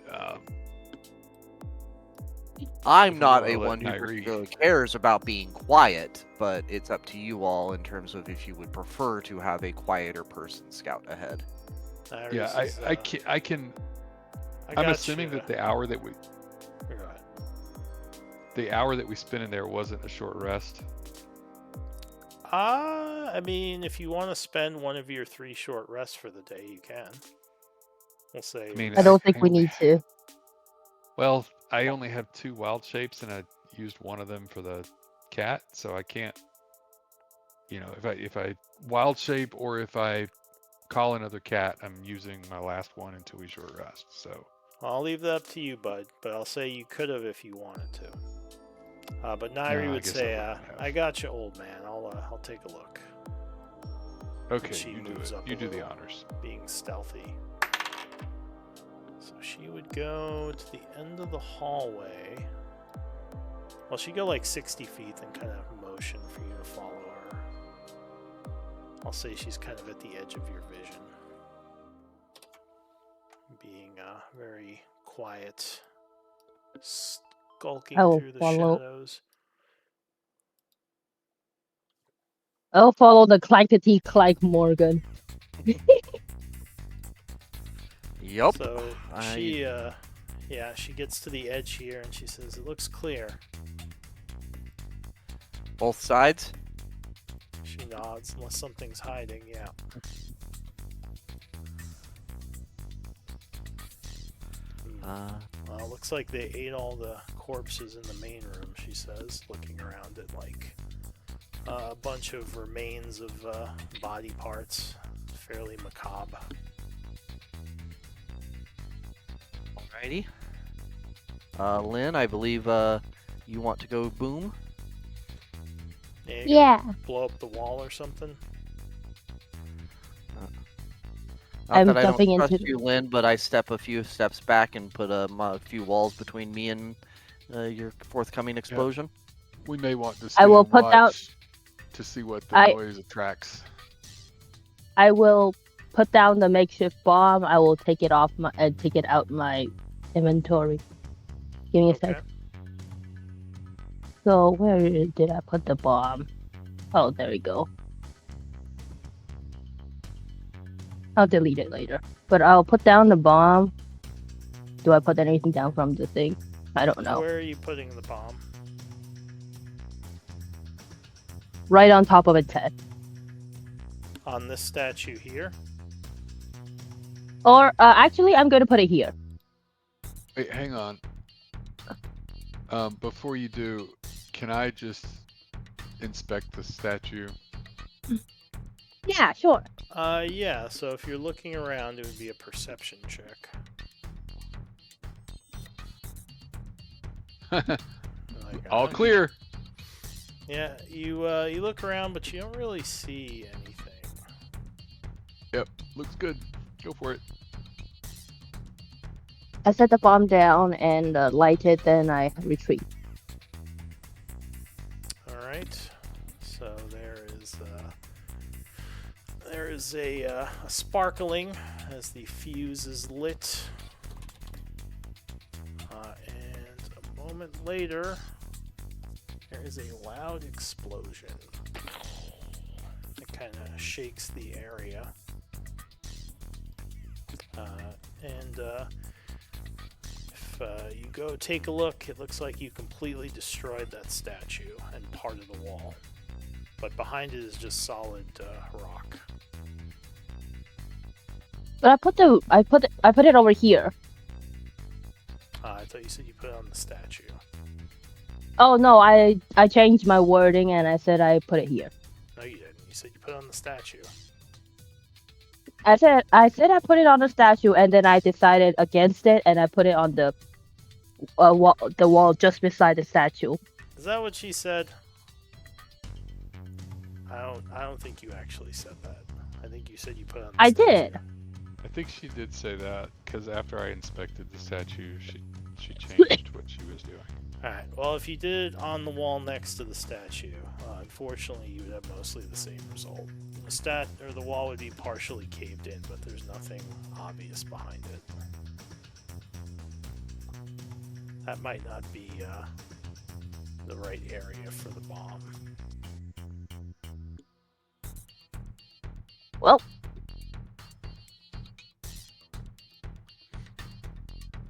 I'm if not you a wanna let one who Nairi- particularly cares about being quiet, but it's up to you all in terms of if you would prefer to have a quieter person scout ahead. Nairi's yeah, is, I can. I I'm got assuming you. that the hour that Go ahead. we spent in there wasn't a short rest. I mean, if you want to spend one of your 3 short rests for the day, you can. We'll say. I mean, I don't think we need to. Well, I only have 2 wild shapes, and I used one of them for the cat, so I can't. If I wild shape or if I call another cat, I'm using my last one until we short rest. So I'll leave that up to you, Bud, but I'll say you could have if you wanted to. But Nairi No, I would guess I say, wouldn't have. I got you, old man. I'll take a look. okay, She you do moves it. up You a do the little. honors. Being stealthy. So she would go to the end of the hallway. Well, she'd go like 60 feet and kind of motion for you to follow her. I'll say she's kind of at the edge of your vision. Being very quiet, skulking I will through the follow. shadows. I'll follow the clankety clank Morgan. Yup. So she gets to the edge here and she says, "It looks clear." Both sides. She nods, unless something's hiding. Yeah. Well, looks like they ate all the corpses in the main room. She says, looking around at like a bunch of remains of body parts. Fairly macabre. Alrighty. Lynn, I believe you want to go boom. You Yeah. blow up the wall or something. Not I'm that I don't jumping trust into- you, Lynn, but I step a few steps back and put a few walls between me and your forthcoming explosion. We may want to I stay will and put down- watch to see what the I- noise attracts. I will put down the makeshift bomb. I will take it off take it out my inventory. Give me a Okay. sec. So where did I put the bomb? Oh, there we go. I'll delete it later. But I'll put down the bomb. Do I put anything down from the thing? I don't know. Where are you putting the bomb? Right on top of its head. On this statue here? Or actually, I'm going to put it here. Wait, hang on. Before you do, can I just inspect the statue? Yeah, sure. Yeah, so if you're looking around, it would be a perception check. Like, All clear. Yeah, you look around, but you don't really see anything. Yep, looks good. Go for it. I set the bomb down and light it, then I retreat. Alright, so there is a sparkling as the fuse is lit. And a moment later, there is a loud explosion. It kind of shakes the area. If you go take a look, it looks like you completely destroyed that statue and part of the wall. But behind it is just solid rock. But I put it over here. I thought you said you put it on the statue. Oh no, I changed my wording and I said I put it here. No, you didn't. You said you put it on the statue. I said I put it on the statue, and then I decided against it, and I put it on the wall just beside the statue. Is that what she said? I don't think you actually said that. I think you said you put it on the statue. did. I think she did say that because after I inspected the statue, she changed what she was doing. Alright, well, if you did it on the wall next to the statue, unfortunately you would have mostly the same result. The wall would be partially caved in, but there's nothing obvious behind it. That might not be the right area for the bomb. Well,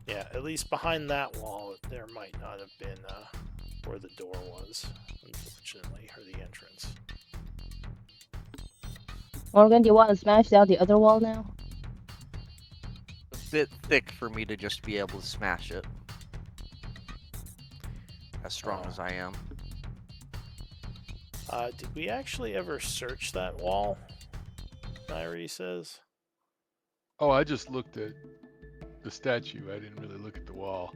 Yeah, at least behind that wall, there might not have been where the door was, unfortunately, or the entrance. Morgan, do you want to smash down the other wall now? A bit thick for me to just be able to smash it. As strong as I am. Did we actually ever search that wall? Nairi says. Oh, I just looked at the statue. I didn't really look at the wall.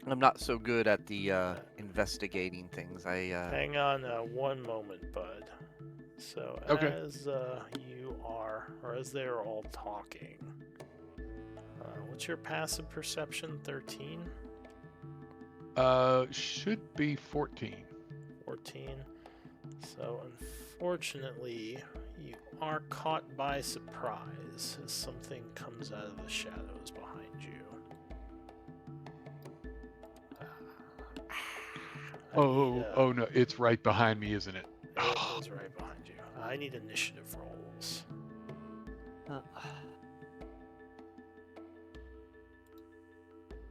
I'm not so good at the investigating things. Hang on one moment, bud. So Okay. as you are, or as they're all talking, what's your passive perception? 13? Should be 14. 14. So unfortunately, you are caught by surprise as something comes out of the shadows behind you. Oh no, it's right behind me, isn't it? It is right behind you. I need initiative rolls.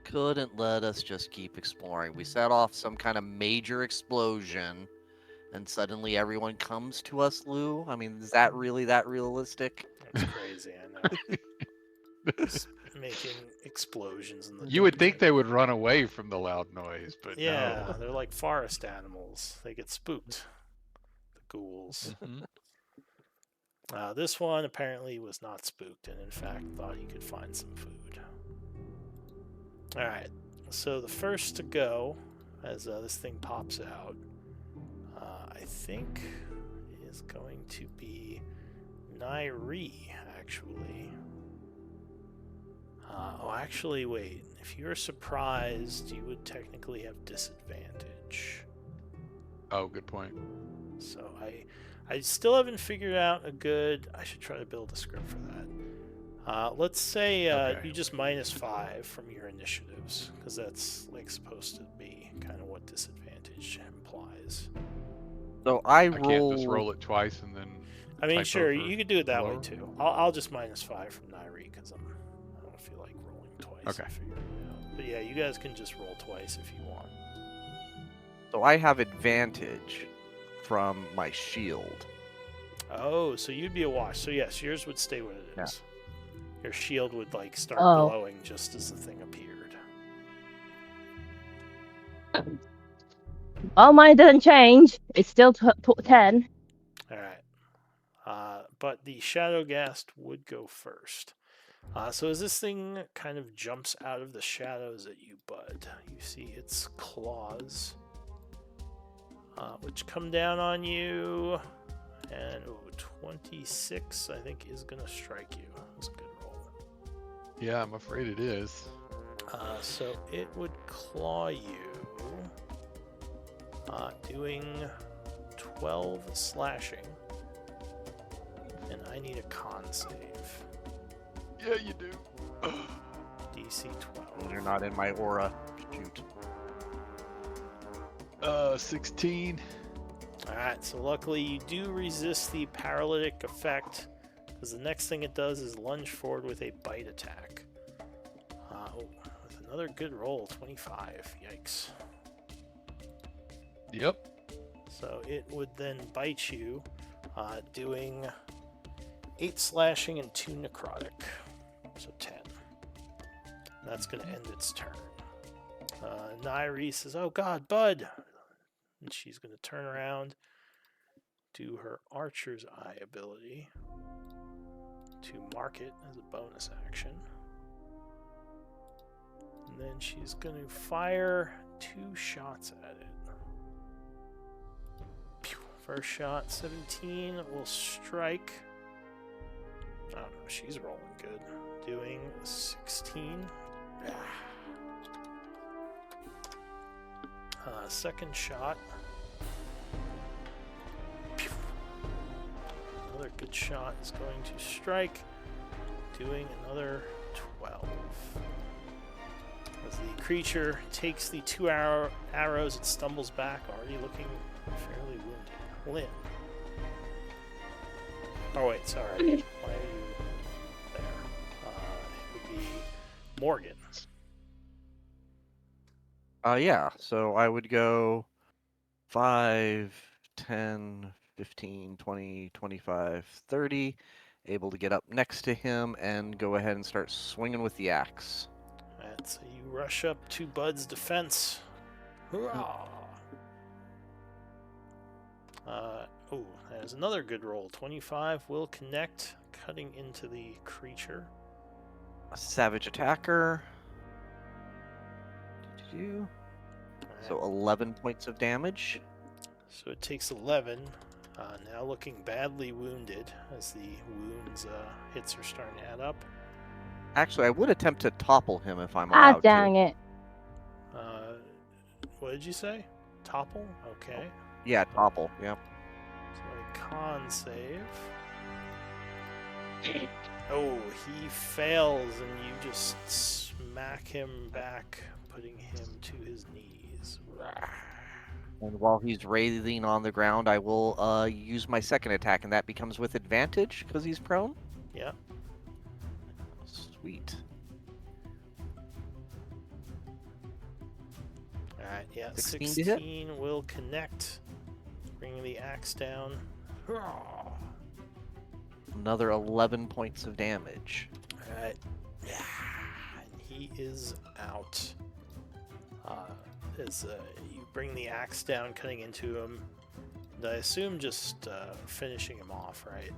Couldn't let us just keep exploring. We set off some kind of major explosion, and suddenly everyone comes to us, Lou? I mean, is that really that realistic? That's crazy, I know. Just making explosions in the You would think dark. they would run away from the loud noise, but Yeah, no. they're like forest animals. They get spooked. The ghouls. Mhm. This one apparently was not spooked and in fact thought he could find some food. Alright, so the first to go, as this thing pops out, I think is going to be Nairi, actually. Actually, wait. If you're surprised, you would technically have disadvantage. Oh, good point. So I still haven't figured out a good... I should try to build a script for that. Let's say Okay. you just -5 from your initiatives, because that's like supposed to be kind of what disadvantage implies. So I I can't just roll it twice and then. I mean, typo sure, for you could do it that way lower? too. I'll just -5 from Nairi because I don't feel like rolling twice. Okay. I figured it out. But yeah, you guys can just roll twice if you want. So I have advantage from my shield. Oh, so you'd be a wash. So yes, yours would stay what it Yeah. is. Your shield would like start Oh. glowing just as the thing appeared. Oh, mine doesn't change. It's still 10. All right. But the Shadow Ghast would go first. So as this thing kind of jumps out of the shadows at you, bud, you see its claws, which come down on you, and 26, I think, is going to strike you. That's a good roll. Yeah, I'm afraid it is. So it would claw you, doing 12 slashing, and I need a con save. Yeah, you do. DC 12. You're not in my aura. Shoot. 16. Alright, so luckily you do resist the paralytic effect, because the next thing it does is lunge forward with a bite attack. With another good roll, 25. Yikes. Yep. So it would then bite you, doing 8 slashing and 2 necrotic. So 10. And that's going to end its turn. Nairi says, "Oh god, Bud!" And she's going to turn around, do her Archer's Eye ability to mark it as a bonus action. And then she's going to fire 2 shots at it. First shot, 17, will strike. I don't know, she's rolling good. Doing 16. Second shot. Another good shot is going to strike. Doing another 12. As the creature takes the 2 arrows, it stumbles back, already looking fairly wounded. Lynn. Oh wait, sorry. Why are you there? It would be Morgan. Yeah, so I would go 5, 10, 15, 20, 25, 30. Able to get up next to him and go ahead and start swinging with the axe. Alright, so you rush up to Bud's defense. Hurrah! There's another good roll. 25 will connect, cutting into the creature. A savage attacker. So 11 points of damage. So it takes 11. Now looking badly wounded as the wounds hits are starting to add up. Actually, I would attempt to topple him if I'm allowed dang it. What did you say? Topple? Okay. Yeah, topple. Yeah. So a con save. Oh, he fails, and you just smack him back, putting him to his knees. And while he's writhing on the ground, I will use my second attack, and that becomes with advantage because he's prone. Yeah. Sweet. Alright, yeah, 16 to hit? 16 will connect, bringing the axe down. Another 11 points of damage. Alright. Yeah. And he is out. As you bring the axe down, cutting into him, and I assume just finishing him off, right?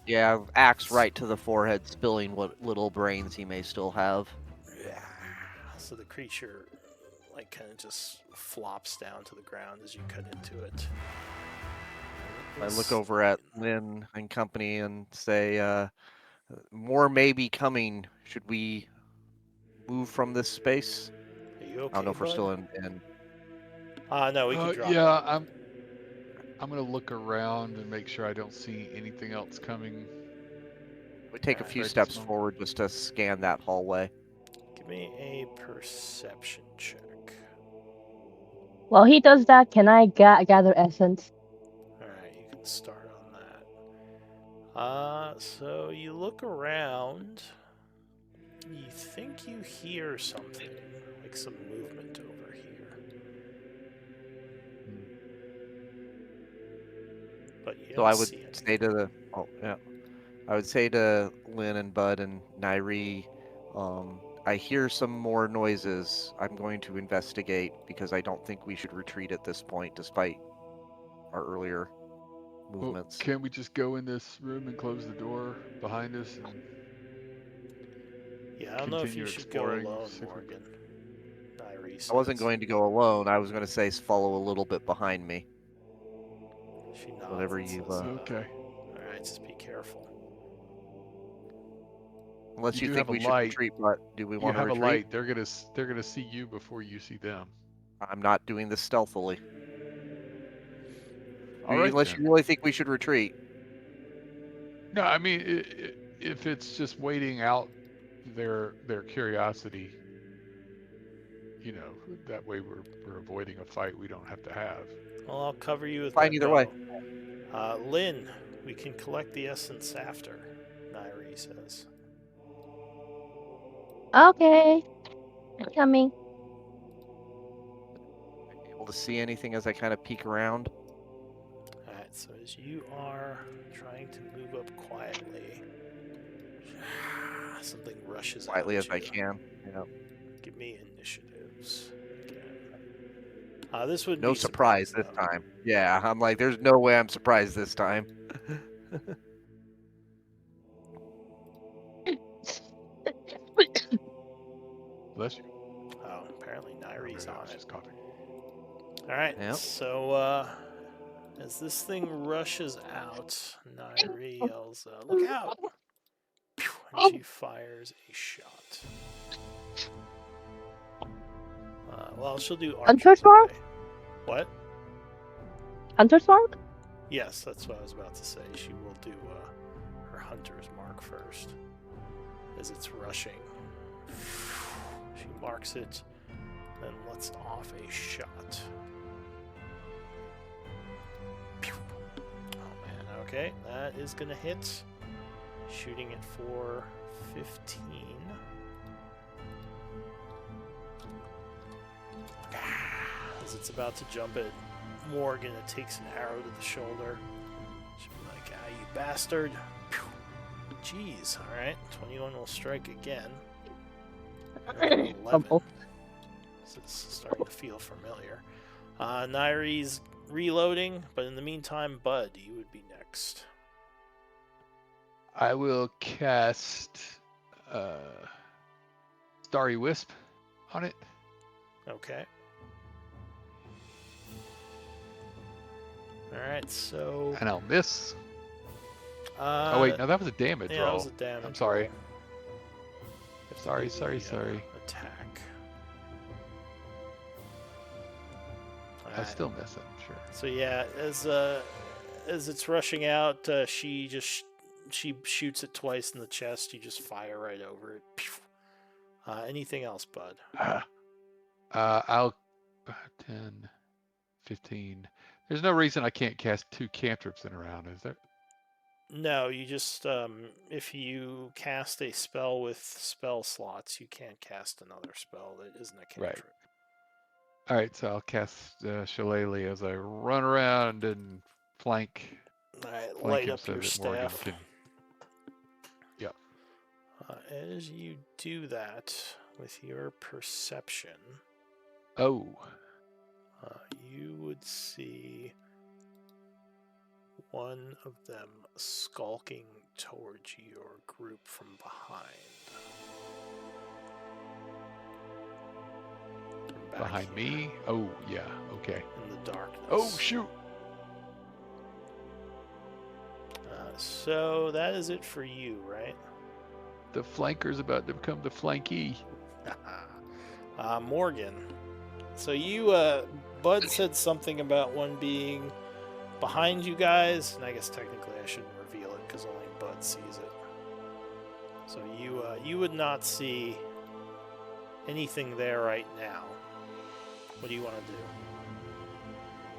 Yeah, axe right to the forehead, spilling what little brains he may still have. Yeah. So the creature, like, kind of just flops down to the ground as you cut into it. I look over at Lynn and company and say, more may be coming. Should we move from this space? Are you okay, I don't know if we're bud? still in. No, we can drop. Yeah, I'm gonna look around and make sure I don't see anything else coming. We take a few Right, steps this moment. forward just to scan that hallway. Give me a perception check. While he does that, can I gather essence? Alright, you can start on that. So you look around. You think you hear something, like some movement over here. But you So don't I would see anything. say to the I would say to Lynn and Bud and Nairi, I hear some more noises. I'm going to investigate because I don't think we should retreat at this point, despite our earlier Well, movements. can't we just go in this room and close the door behind us and Yeah, I don't know if you continue should go exploring? alone, see if we- Morgan. Nairi I wasn't says. going to go alone. I was going to say follow a little bit behind me. She nods Whatever and you, says, Okay. Alright, just be careful. Unless You you do think have a we should light. retreat, but do we You want to have a retreat? light. They're gonna see you before you see them. I'm not doing this stealthily. All right Unless then. you really think we should retreat. No, I mean if it's just waiting out their curiosity. you know, that way we're avoiding a fight we don't have to have. Well, I'll cover you with Fine my either bow. way. Lynn, we can collect the essence after, Nairi says. Okay. Coming. Able to see anything as I kind of peek around? Alright, so as you are trying to move up quietly, something rushes Quietly out as at I you. can. Yeah. Give me initiatives again. This would No be surprise this though. time. Yeah, I'm like, there's no way I'm surprised this time. Bless you. Oh, apparently Or Nairi's maybe I on was it. just coughing. Alright, Yep. so as this thing rushes out, Nairi yells, "Look out!" Pew, and she fires a shot. Well, she'll do Hunter's archer mark? die. What? Hunter's mark? Yes, that's what I was about to say. She will do her hunter's mark first, as it's rushing. She marks it, then lets off a shot. Pew. Oh man, okay, that is gonna hit. Shooting it for 15. As it's about to jump at Morgan, it takes an arrow to the shoulder. She'll be like, you bastard. Pew. Jeez, alright. 21 will strike again. And 11. Fumble. So it's starting to feel familiar. Nairi's reloading, but in the meantime, Bud, you would be next. I will cast Starry Wisp on it. Okay. Alright, so... And I'll miss. Oh wait, no, that was a damage yeah, roll. that was a damage I'm sorry. roll. Sorry. Attack. I Alright. still miss it, I'm sure. So yeah, as it's rushing out, she shoots it twice in the chest. You just fire right over it. Pew. Anything else, Bud? I'll 10, 15. There's no reason I can't cast 2 cantrips in a round, is there? No, you just if you cast a spell with spell slots, you can't cast another spell that isn't a cantrip. Right. All right, so I'll cast Shillelagh as I run around and flank All right, flank light him up so your that Morgan staff. can. Yep. As you do that with your perception, Oh. you would see one of them skulking towards your group from behind. From back Behind here me? Oh, yeah. Okay. in the darkness. Oh, shoot. So that is it for you, right? The flanker's about to become the flanky. Morgan. So you, Bud said something about one being behind you guys, and I guess technically I shouldn't reveal it because only Bud sees it. So you would not see anything there right now. What do you want to do?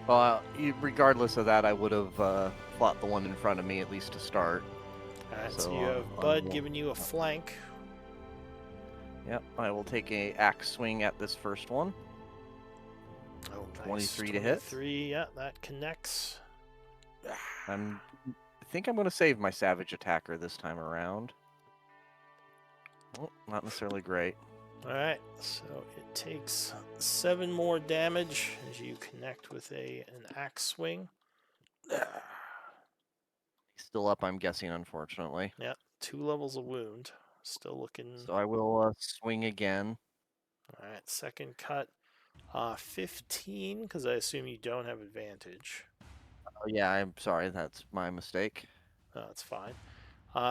Well, regardless of that, I would have fought the one in front of me at least to start. Alright, so So, you have Bud giving you a flank. Yep, I will take a axe swing at this first one. Oh, nice. 23 to hit. 23, yeah, that connects. I think I'm going to save my savage attacker this time around. Well, not necessarily great. Alright, so it takes 7 more damage as you connect with an axe swing. Still up, I'm guessing, unfortunately. Yeah, 2 levels of wound. Still looking. So I will swing again. Alright, second cut. 15, because I assume you don't have advantage. Oh, yeah, I'm sorry, that's my mistake. That's fine.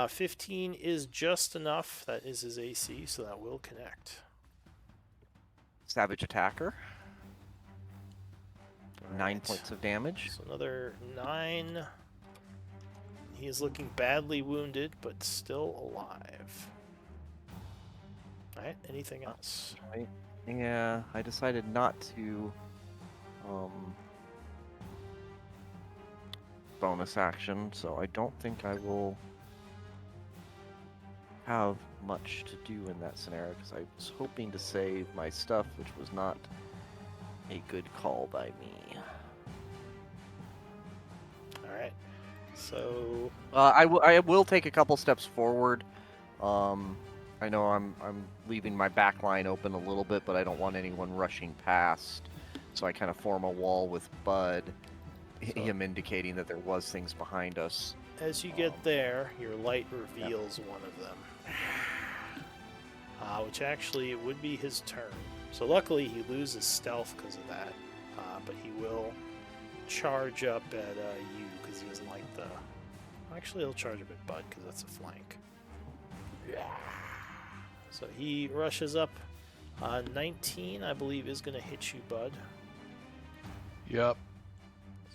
15 is just enough. That is his AC, so that will connect. Savage attacker. All 9 right. points of damage. So another 9. He is looking badly wounded, but still alive. Alright, anything else? Right. Yeah, I decided not to bonus action, so I don't think I will have much to do in that scenario because I was hoping to save my stuff, which was not a good call by me. Alright. So I will take a couple steps forward. I know I'm leaving my back line open a little bit, but I don't want anyone rushing past. So I kind of form a wall with Bud, So- him indicating that there was things behind us. as you get there, your light reveals one of them. Which actually it would be his turn. So luckily he loses stealth because of that. But he will charge up at you because he doesn't like the... Actually, he'll charge up at Bud because that's a flank. So he rushes up. 19, I believe, is going to hit you, Bud. Yep.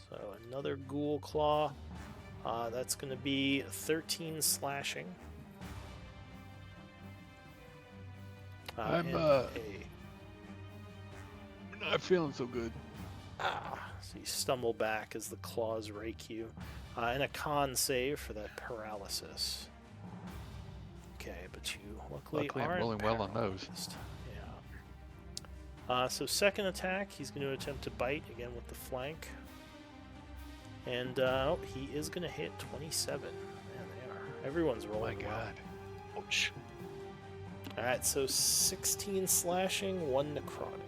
So another ghoul claw. That's going to be 13 slashing. I'm and not feeling so good. So you stumble back as the claws rake you. And a con save for that paralysis. Okay, but you luckily I'm aren't rolling well on those. paralyzed. Yeah. So second attack, he's going to attempt to bite again with the flank. And he is going to hit 27. Man, they are. Everyone's Oh my rolling well. god. Ouch. Alright, so 16 slashing, 1 necrotic.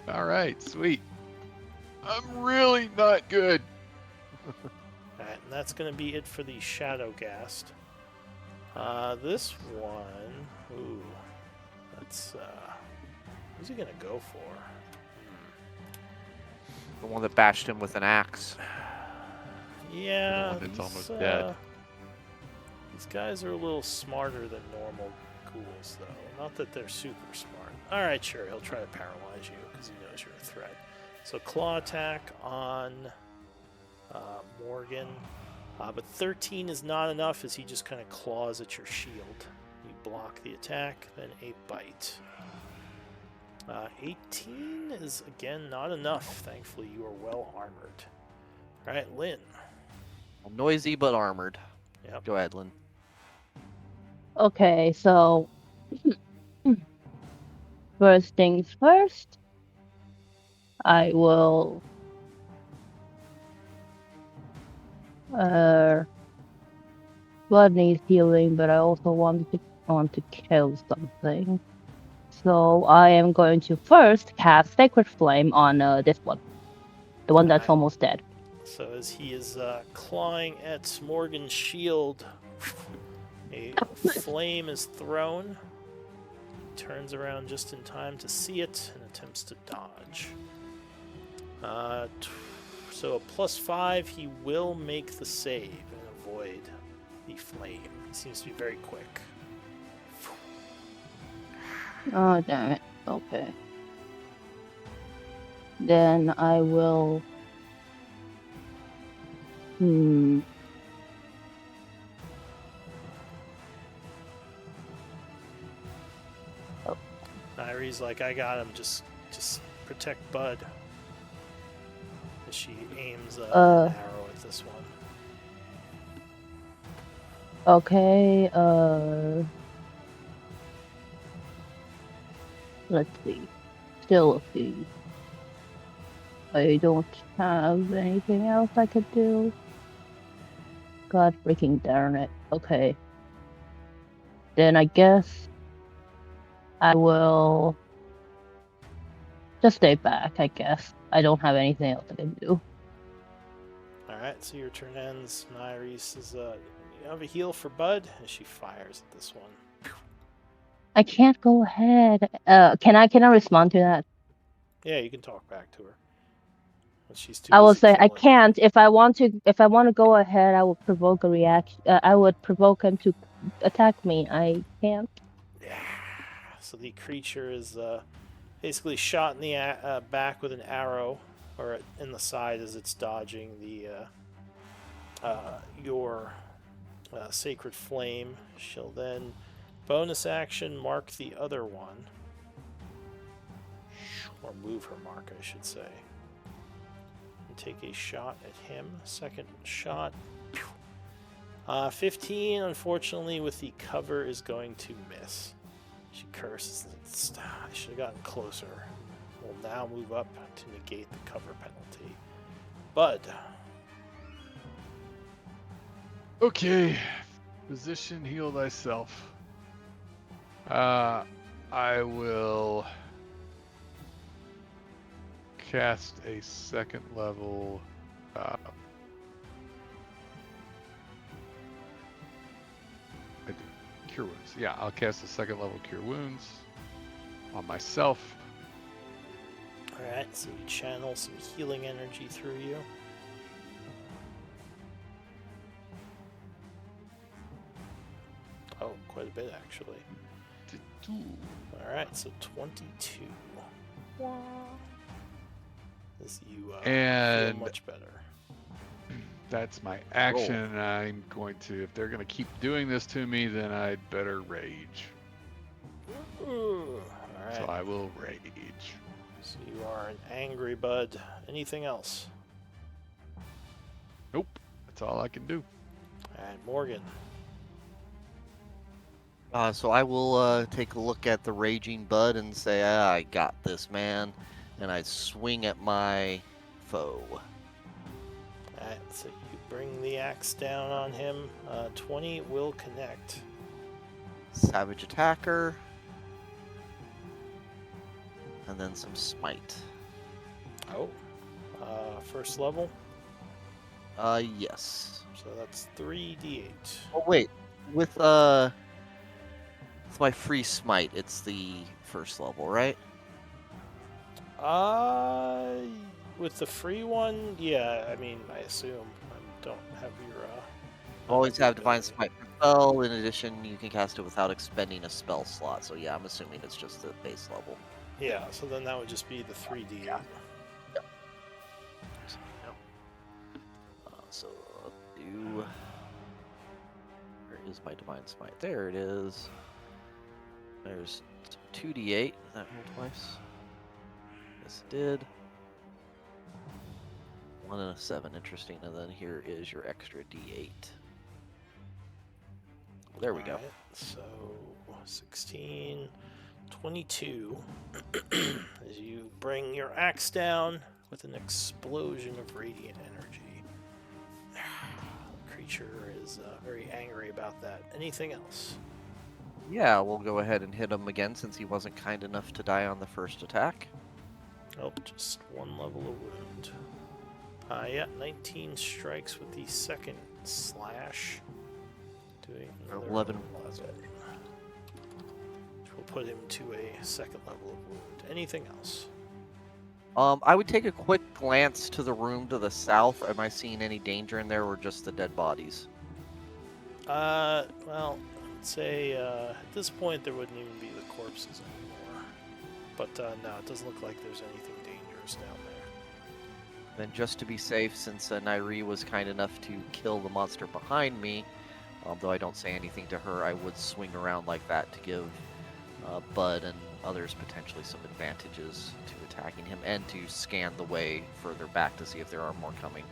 All right, sweet. I'm really not good. Alright, and that's going to be it for the Shadow Ghast. This one... Ooh. That's... who's he going to go for? The one that bashed him with an axe. Yeah, one that's almost these, dead. These guys are a little smarter than normal ghouls, though. Not that they're super smart. Alright, sure, he'll try to paralyze you because he knows you're a threat. So claw attack on Morgan. But 13 is not enough as he just kind of claws at your shield. You block the attack, then a bite. 18 is, again, not enough. Thankfully, you are well armored. Alright, Lynn. Noisy but armored. Yep. Go ahead, Lynn. Okay, so first things first, I will blood needs healing, but I also want to kill something. So I am going to first cast Sacred Flame on this one, the one that's Alright. almost dead. So as he is clawing at Morgan's shield, a flame is thrown. He turns around just in time to see it and attempts to dodge. So a +5, he will make the save and avoid the flame. He seems to be very quick. Oh, damn it. Okay. Then I will... Nairi's like, I got him. Just protect Bud. As she aims an arrow at this one. Okay, let's see. Still a few. I don't have anything else I could do. God freaking darn it. Okay. Then I guess I will just stay back, I guess. I don't have anything else I can do. Alright, so your turn ends. Nairi says, you have a heal for Bud, as she fires at this one. I can't go ahead. Can I respond to that? Yeah, you can talk back to her. But she's too I will busy say I killing. can't. If I want to go ahead, I will provoke a reaction. I would provoke him to attack me. I can't. Yeah. So the creature is basically shot in the back with an arrow, or in the side as it's dodging the your sacred flame. She'll then Bonus action, mark the other one. Or move her mark, I should say. And take a shot at him. Second shot. 15, unfortunately, with the cover, is going to miss. She curses. I should have gotten closer. We'll now move up to negate the cover penalty. Bud. Okay. Position, heal thyself. I will cast a second level. I do. Cure wounds. Yeah, I'll cast a second level cure wounds on myself. Alright, so you channel some healing energy through you. Oh, quite a bit actually. Alright, so 22. As you And feel much better. That's my action. I'm going to, if they're going to keep doing this to me, then I'd better rage. Alright. So I will rage. So you are an angry bud. Anything else? Nope. That's all I can do. Alright, Morgan. So I will take a look at the raging bud and say, I got this, man. And I swing at my foe. Alright, so you bring the axe down on him. 20 will connect. Savage attacker. And then some smite. Oh. First level. Yes. So that's 3d8. Oh wait, with my free smite, it's the first level, right? With the free one, yeah, I mean, I assume. I don't have your, Always have divine ability. smite per spell. In addition, you can cast it without expending a spell slot. So yeah, I'm assuming it's just the base level. Yeah, so then that would just be the 3d8. Yep. So I'll do. Where is my divine smite? There it is. There's 2d8. Did that roll twice? Yes, it did. 1 and a 7. Interesting. And then here is your extra d8. There we go. Alright, so 16, 22. As you bring your axe down with an explosion of radiant energy. The creature is very angry about that. Anything else? Yeah, we'll go ahead and hit him again since he wasn't kind enough to die on the first attack. Oh, just one level of wound. Yeah, 19 strikes with the second slash. Doing another 11. Which will put him to a second level of wound. Anything else? I would take a quick glance to the room to the south. Am I seeing any danger in there or just the dead bodies? Well, I'd say at this point there wouldn't even be the corpses anymore. But no, it doesn't look like there's anything dangerous down there. Then just to be safe, since Nairi was kind enough to kill the monster behind me, although I don't say anything to her, I would swing around like that to give Bud and others potentially some advantages to attacking him and to scan the way further back to see if there are more coming.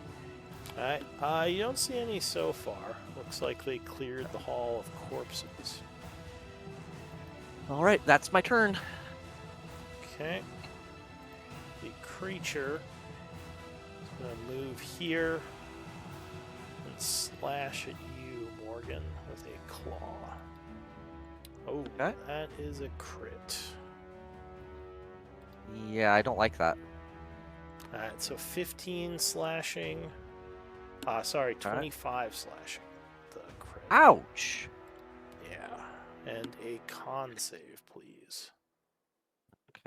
Alright, you don't see any so far. Looks like they cleared the hall of corpses. Alright, that's my turn. Okay. The creature is going to move here and slash at you, Morgan, with a claw. Oh, Okay. that is a crit. Yeah, I don't like that. Alright, so 15 slashing. Sorry, 25 slashing. The crit. Ouch! Yeah. And a con save, please.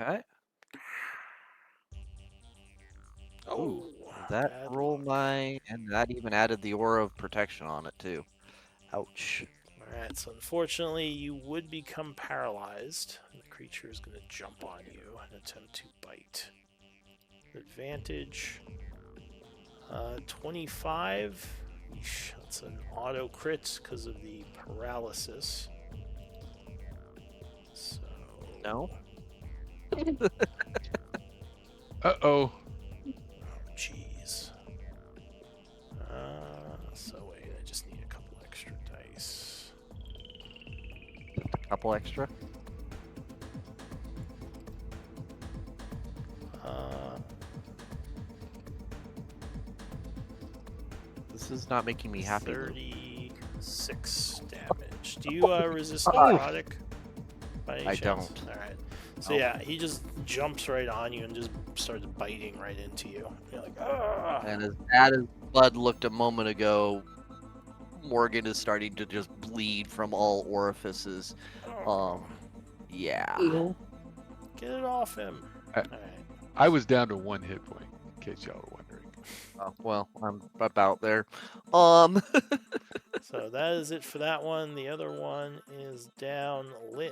Okay. Oh, That bad roll luck. and that even added the aura of protection on it too. Ouch. Alright, so unfortunately you would become paralyzed. And the creature is going to jump on you and attempt to bite. Advantage. 25. Eesh, that's an auto crit because of the paralysis. No. Uh-oh. Jeez. So wait, I just need a couple extra dice. Couple extra. This is not making me happy. Lou. 36 damage. Do you resist Oh. necrotic? By any I chance? don't. All right. So Nope. yeah, he just jumps right on you and just starts biting right into you. You're like, ah. And as bad as Bud looked a moment ago, Morgan is starting to just bleed from all orifices. Yeah. Ew. Get it off him. I- All right. I was down to 1 hit point, in case y'all were wondering. Oh, well, I'm about there. So that is it for that one. The other one is down Lynn.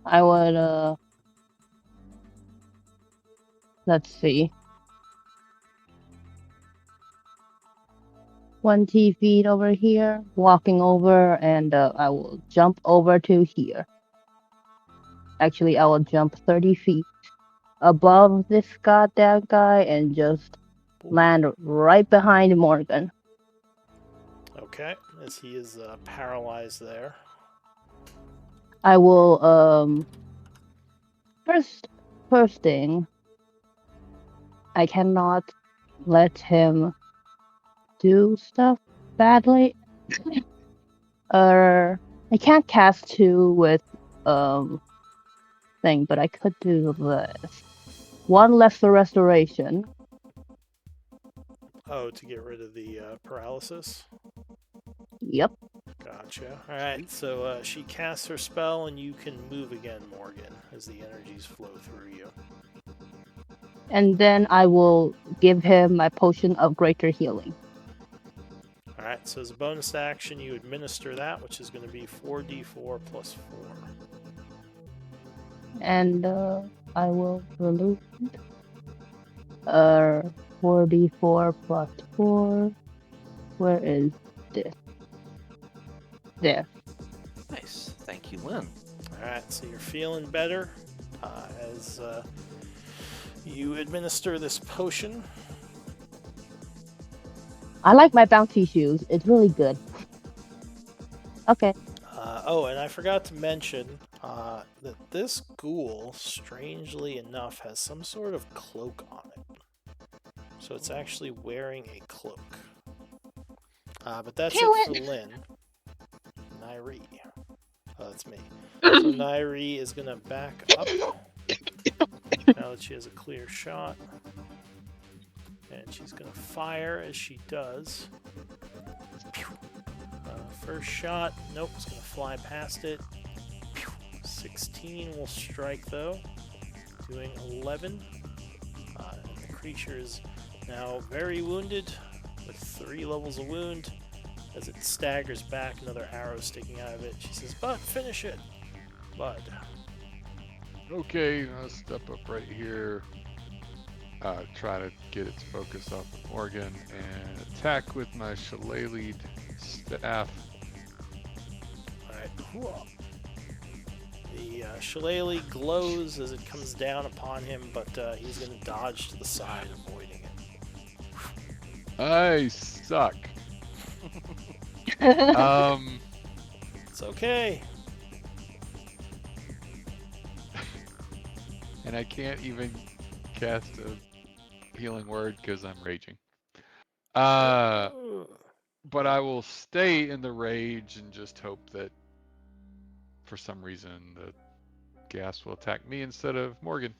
I would, let's see. 20 feet over here, walking over, and I will jump over to here. Actually, I will jump 30 feet above this goddamn guy and just land right behind Morgan. Okay, as he is paralyzed there. I will, first thing, I cannot let him do stuff badly. I can't cast 2 with, thing, but I could do this. 1 lesser restoration. Oh, to get rid of the paralysis? Yep. Gotcha. Alright, so she casts her spell and you can move again, Morgan, as the energies flow through you. And then I will give him my potion of greater healing. Alright, so as a bonus action, you administer that, which is going to be 4d4 plus 4. And I will remove 4d4 plus 4. Where is this? There. Nice. Thank you, Lynn. Alright, so you're feeling better as you administer this potion. I like my bouncy shoes. It's really good. Okay. Oh, and I forgot to mention that this ghoul, strangely enough, has some sort of cloak on it. So it's actually wearing a cloak. But that's it for Lynn. Nairi. Oh, that's me. So Nairi is going to back up now that she has a clear shot. And she's going to fire as she does. First shot, nope, it's going to fly past it. 16 will strike though, doing 11. And the creature is now very wounded with 3 levels of wound. As it staggers back, another arrow sticking out of it. She says, "Bud, finish it." Bud. Okay, I'll step up right here. Try to get its focus off of Morgan and attack with my shillelagh'd staff. Alright. The shillelagh glows as it comes down upon him, but he's going to dodge to the side, avoiding it. I suck. It's okay. And I can't even cast a healing word because I'm raging. But I will stay in the rage and just hope that for some reason the gas will attack me instead of Morgan.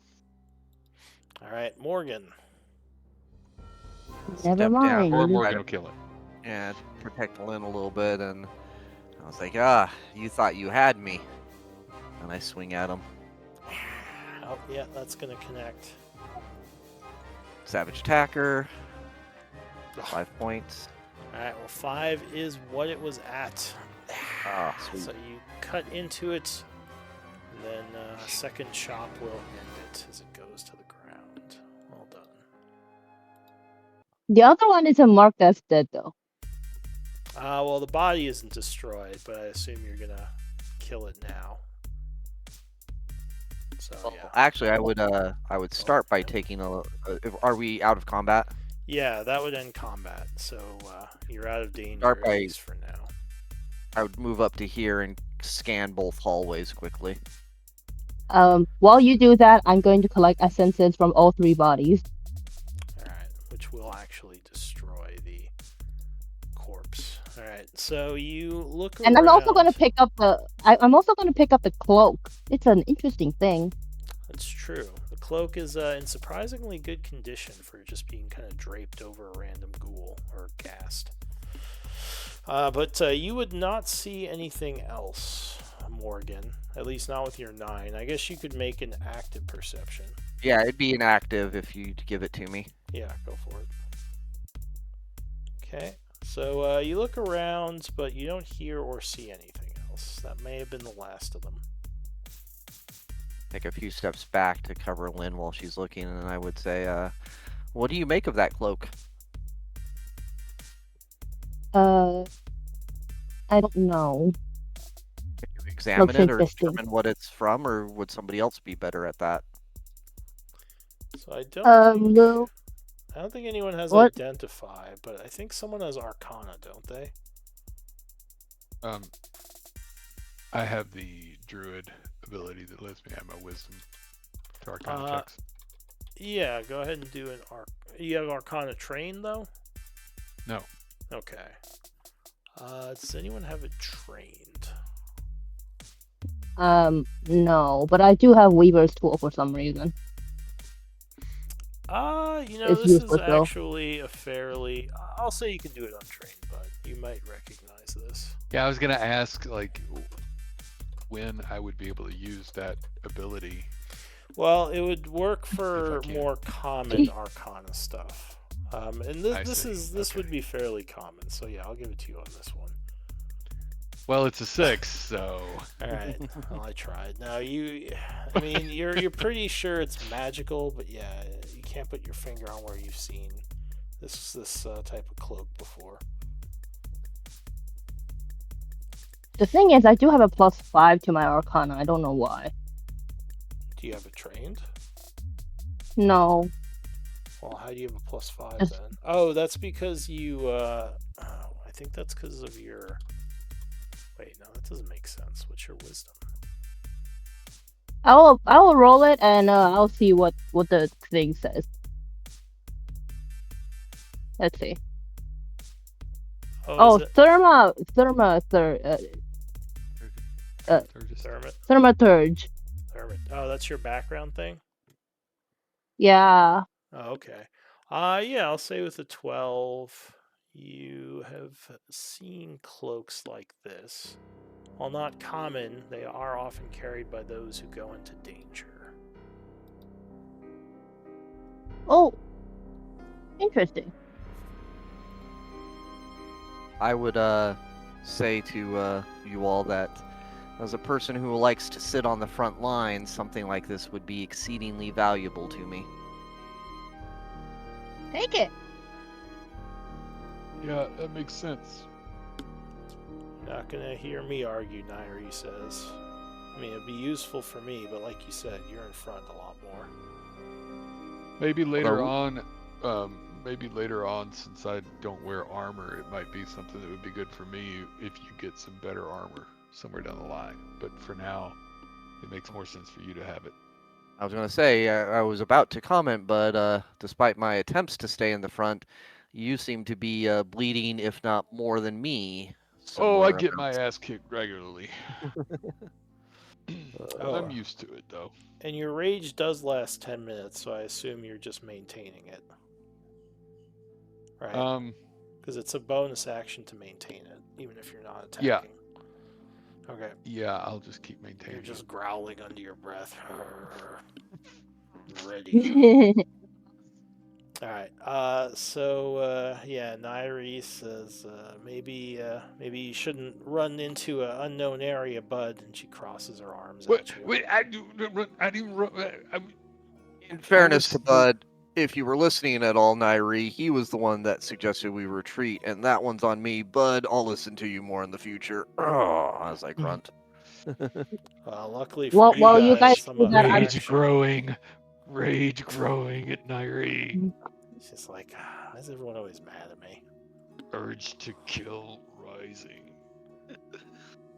Alright, Morgan. Never Step mind. down. Or Morgan will kill it. And protect Lynn a little bit, and I was like, you thought you had me. And I swing at him. Oh, yeah, that's going to connect. Savage attacker. 5 points. Alright, well, 5 is what it was at. Ah, sweet. So you cut into it, and then a second chop will end it as it goes to the ground. Well done. The other one isn't marked as dead, though. Well, the body isn't destroyed, but I assume you're going to kill it now. So Well, yeah. actually, I would start by taking a. Are we out of combat? Yeah, that would end combat. So you're out of danger Start at by- least for now. I would move up to here and scan both hallways quickly. While you do that, I'm going to collect essences from all 3 bodies. Alright, which will actually destroy the corpse. Alright, so you look around. And I'm also going to pick up I'm also going to pick up the cloak. It's an interesting thing. That's true. The cloak is in surprisingly good condition for just being kind of draped over a random ghoul or ghast. But you would not see anything else, Morgan. At least not with your 9. I guess you could make an active perception. Yeah, it'd be inactive if you'd give it to me. Yeah, go for it. Okay. So you look around, but you don't hear or see anything else. That may have been the last of them. Take a few steps back to cover Lynn while she's looking, and I would say, what do you make of that cloak? I don't know. Can you examine Looks it or interesting. determine what it's from, or would somebody else be better at that? So I don't. No. I don't think anyone has What? identify, but I think someone has Arcana, don't they? I have the druid ability that lets me add my wisdom to Arcana checks. Yeah, go ahead and do an You have Arcana trained though? No. Okay. Does anyone have it trained? No, but I do have Weaver's tool for some reason. This is useless, though. actually a fairly. I'll say you can do it untrained, but you might recognize this. Yeah, I was gonna ask like when I would be able to use that ability. Well, it would work for can. more common Arcana stuff. And I see. this would Okay. be fairly common. So yeah, I'll give it to you on this one. Well, it's a 6, so All right. Well, I tried. Now I mean, you're pretty sure it's magical, but yeah, you can't put your finger on where you've seen this type of cloak before. The thing is, I do have a +5 to my Arcana. I don't know why. Do you have it trained? No. Well, how do you have a +5 Just- then? Oh, that's because you. I think that's because of your. Wait, no, that doesn't make sense. What's your wisdom? I will roll it and I'll see what the thing says. Let's see. Oh, is it Thaumaturge. Hermit. Oh, that's your background thing? Yeah. Oh, okay. Yeah, I'll say with a 12, you have seen cloaks like this. While not common, they are often carried by those who go into danger. Oh. Interesting. I would say to you all that as a person who likes to sit on the front lines, something like this would be exceedingly valuable to me. Take it. yeah, that makes sense. Not gonna hear me argue, Nairi says. I mean, it'd be useful for me, but like you said, you're in front a lot more. Maybe later Although- on, since I don't wear armor, it might be something that would be good for me if you get some better armor somewhere down the line. But for now, it makes more sense for you to have it. I was going to say, I was about to comment, but despite my attempts to stay in the front, you seem to be bleeding, if not more than me. Oh, I somewhere get around. my ass kicked regularly. Oh. I'm used to it, though. And your rage does last 10 minutes, so I assume you're just maintaining it. Right? Because it's a bonus action to maintain it, even if you're not attacking. Yeah. Okay. Yeah, I'll just keep maintaining You're just it. growling under your breath. Ready. Alright. Yeah, Nairi says maybe you shouldn't run into an unknown area, bud, and she crosses her arms at you. Wait, I didn't run. In fairness to was- Bud, if you were listening at all, Nairi, he was the one that suggested we retreat, and that one's on me. Bud, I'll listen to you more in the future. As I grunt. Luckily for you Well, you guys guys, some do of that. it Rage growing at Nairi. It's just like, why is everyone always mad at me? Urge to kill rising.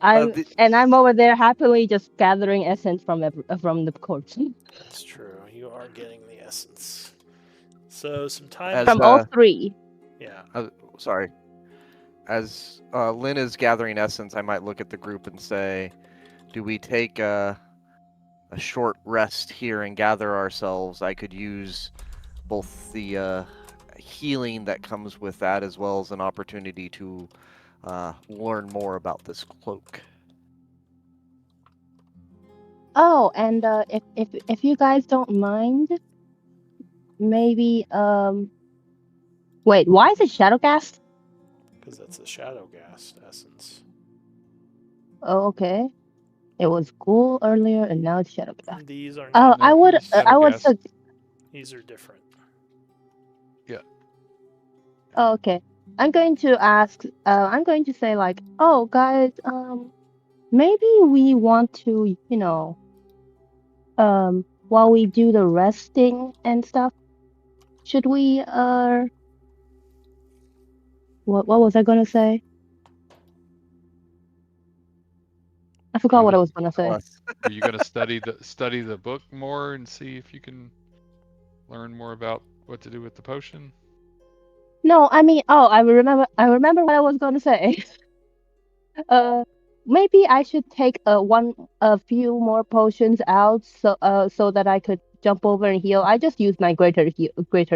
I'm over there happily just gathering essence from the corpse. That's true. You are getting the essence. So some time As From all three. yeah. sorry. As Lynn is gathering essence, I might look at the group and say, do we take a short rest here and gather ourselves? I could use both the healing that comes with that as well as an opportunity to learn more about this cloak. Oh, and if you guys don't mind, maybe wait, why is it Shadowcast? Because that's a shadow gas essence. Oh, okay. It was cool earlier, and now it's Shadowcast. These are Oh, not. No, I would. Shadowcast. These are different. Oh, okay. I'm going to ask. I'm going to say like, oh, guys, maybe we want to, while we do the resting and stuff, should we what was I gonna say? I forgot what I was gonna say. Are you going to study the book more and see if you can learn more about what to do with the potion? No, I mean, oh, I remember what I was gonna say. Maybe I should take a few more potions out so that I could jump over and heal. I just used my greater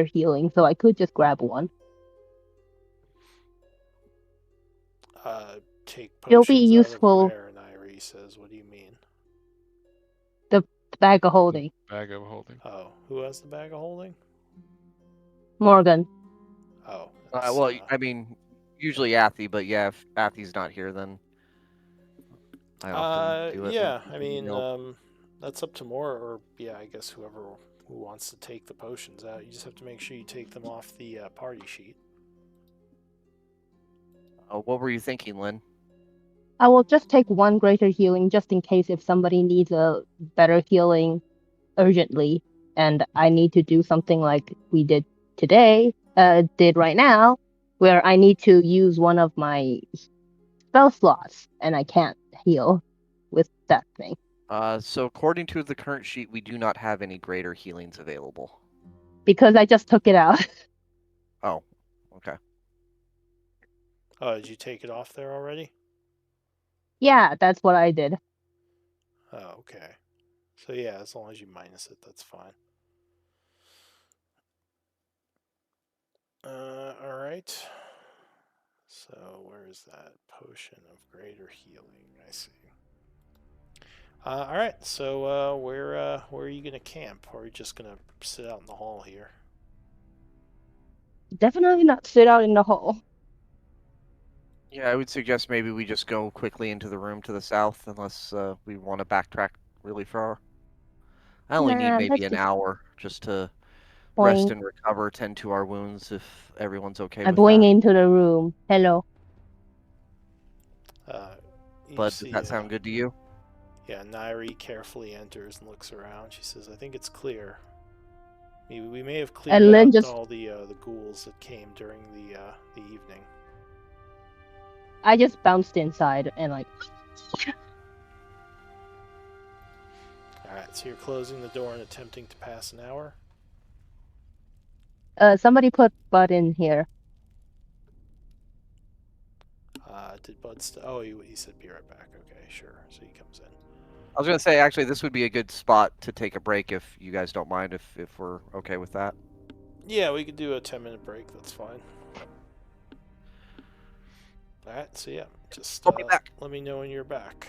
healing, so I could just grab one. Take It'll be potions useful. out of where? Nairi says. What do you mean? The bag of holding. Bag of holding. Oh, who has the bag of holding? Morgan. Oh. Well, I mean, usually Athy, but yeah, if Athy's not here, then I often do it. Yeah, I mean, that's up to more, or yeah, I guess who wants to take the potions out. You just have to make sure you take them off the party sheet. What were you thinking, Lynn? I will just take one greater healing just in case if somebody needs a better healing urgently, and I need to do something like we did right now, where I need to use one of my spell slots, and I can't heal with that thing. So according to the current sheet, we do not have any greater healings available. Because I just took it out. Oh, okay. Oh, did you take it off there already? Yeah, that's what I did. Oh, okay. So yeah, as long as you minus it, that's fine. All right. So where is that potion of greater healing? I see. All right. So where are you gonna camp, or are you just gonna sit out in the hall here? Definitely not sit out in the hall. Yeah, I would suggest maybe we just go quickly into the room to the south, unless we want to backtrack really far. I only need maybe an hour just to rest and recover, tend to our wounds, if everyone's okay I'm with going that. into the room. Hello. Bud, does that sound good to you? Yeah, Nairi carefully enters and looks around. She says, "I think it's clear. We may have cleared out all the ghouls that came during the evening." I just bounced inside and like. Alright, so you're closing the door and attempting to pass an hour? Somebody put Bud in here. Did Bud oh, he said be right back. Okay, sure. So he comes in. I was going to say, actually, this would be a good spot to take a break if you guys don't mind, if we're okay with that. Yeah, we could do a 10-minute break. That's fine. Alright, so yeah, just I'll be back. Let me know when you're back.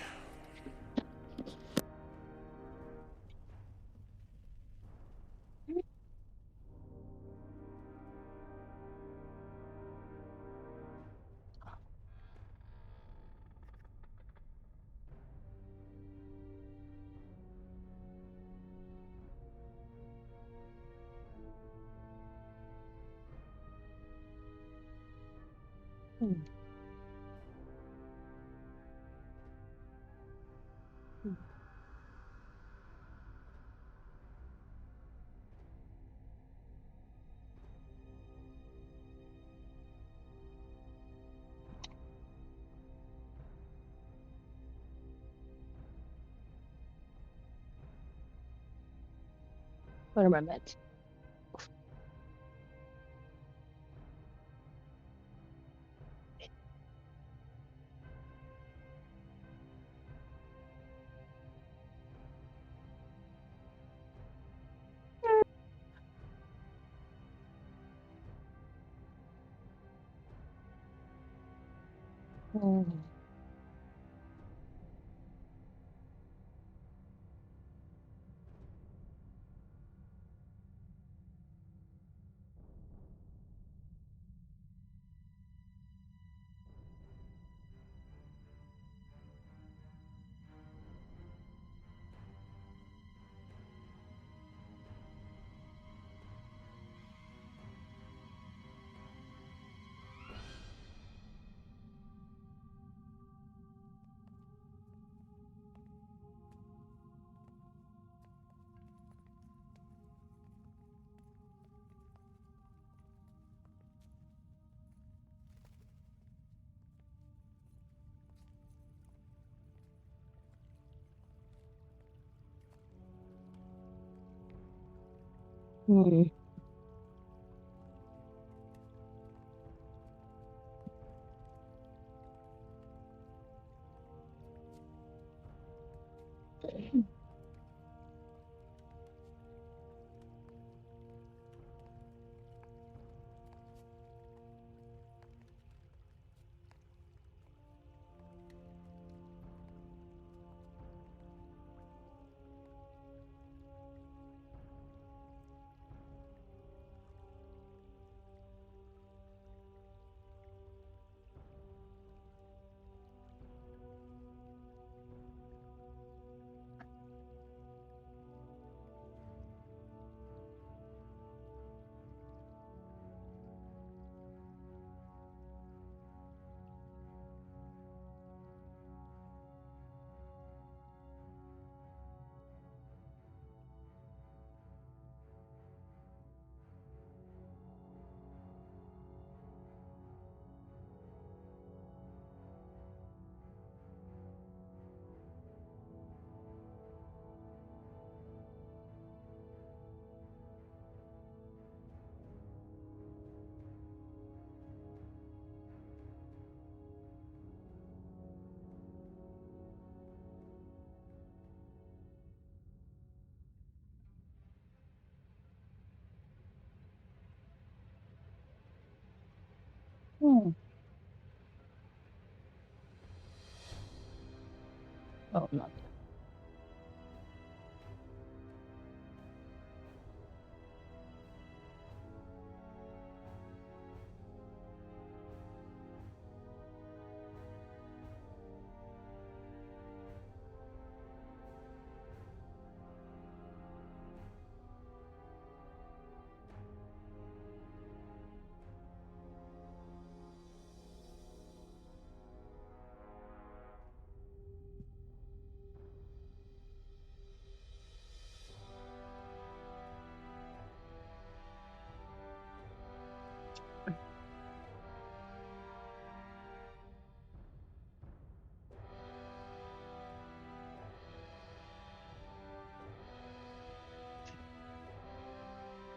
What am I meant? Hmm. Hmm. Hmm. Oh, not.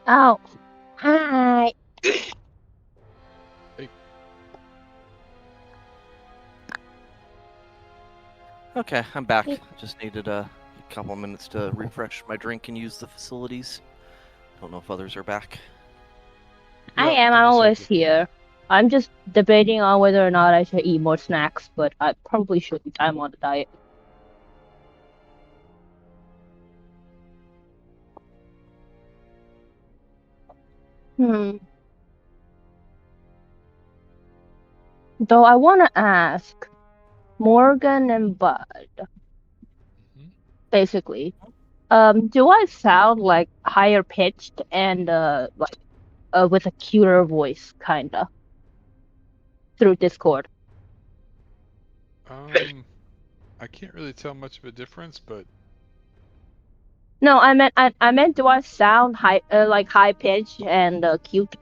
Oh, hi. Okay, I'm back. Hey. Just needed a couple minutes to refresh my drink and use the facilities. Don't know if others are back. I Yep, am. I I'm just had always to. here. I'm just debating on whether or not I should eat more snacks, but I probably shouldn't. I'm on a diet. Hmm. Though I want to ask Morgan and Bud, Mhm. basically. Do I sound like higher pitched and like with a cuter voice, kinda, through Discord? I can't really tell much of a difference, but No, I meant do I sound like high pitched and cute?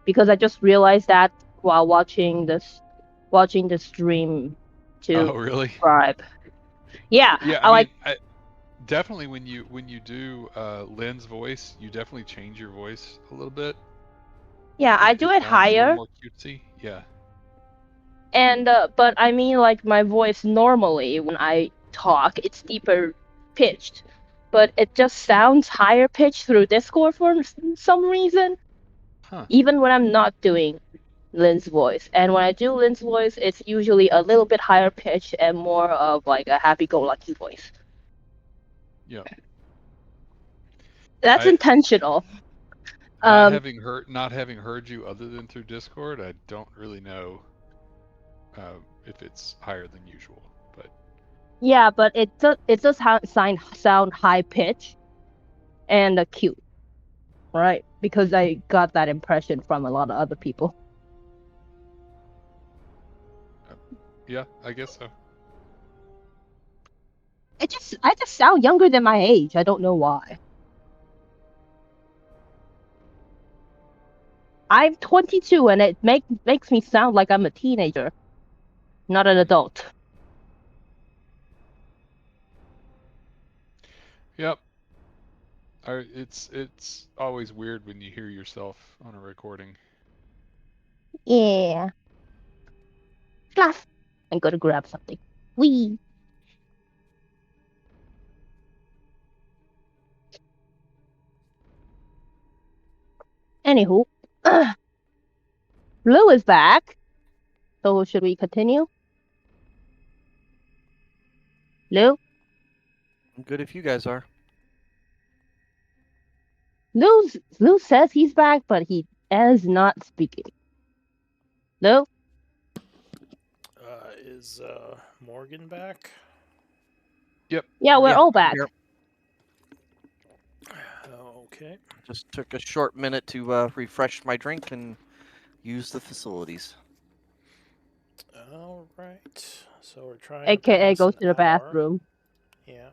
Because I just realized that while watching the stream to oh really? subscribe. Yeah, Yeah, I I like. mean, definitely when you do Lynn's voice, you definitely change your voice a little bit. Yeah, I do it Sounds a little higher, more cutesy. Yeah. and but I mean like my voice normally when I talk, it's deeper pitched, but it just sounds higher pitched through Discord for some reason, Huh. even when I'm not doing Lynn's voice. And when I do Lynn's voice, it's usually a little bit higher pitched and more of like a happy-go-lucky voice. Yeah. That's I intentional. not Um, having heard you other than through Discord, I don't really know if it's higher than usual. But yeah, but it does sound high pitched and cute, right? Because I got that impression from a lot of other people. yeah, I guess so. I just sound younger than my age. I don't know why. I'm 22 and it makes me sound like I'm a teenager, not an adult. Yep. It's always weird when you hear yourself on a recording. Yeah. Fluff. I'm gonna grab something. Wee. Anywho, Lou is back. So should we continue? Lou? I'm good if you guys are. Lou says he's back, but he is not speaking. Lou? Is Morgan back? Yep. Yeah, we're all back. Here. Okay. Just took a short minute to refresh my drink and use the facilities. All right. So we're trying AKA to go pass to the an hour. bathroom. Yeah.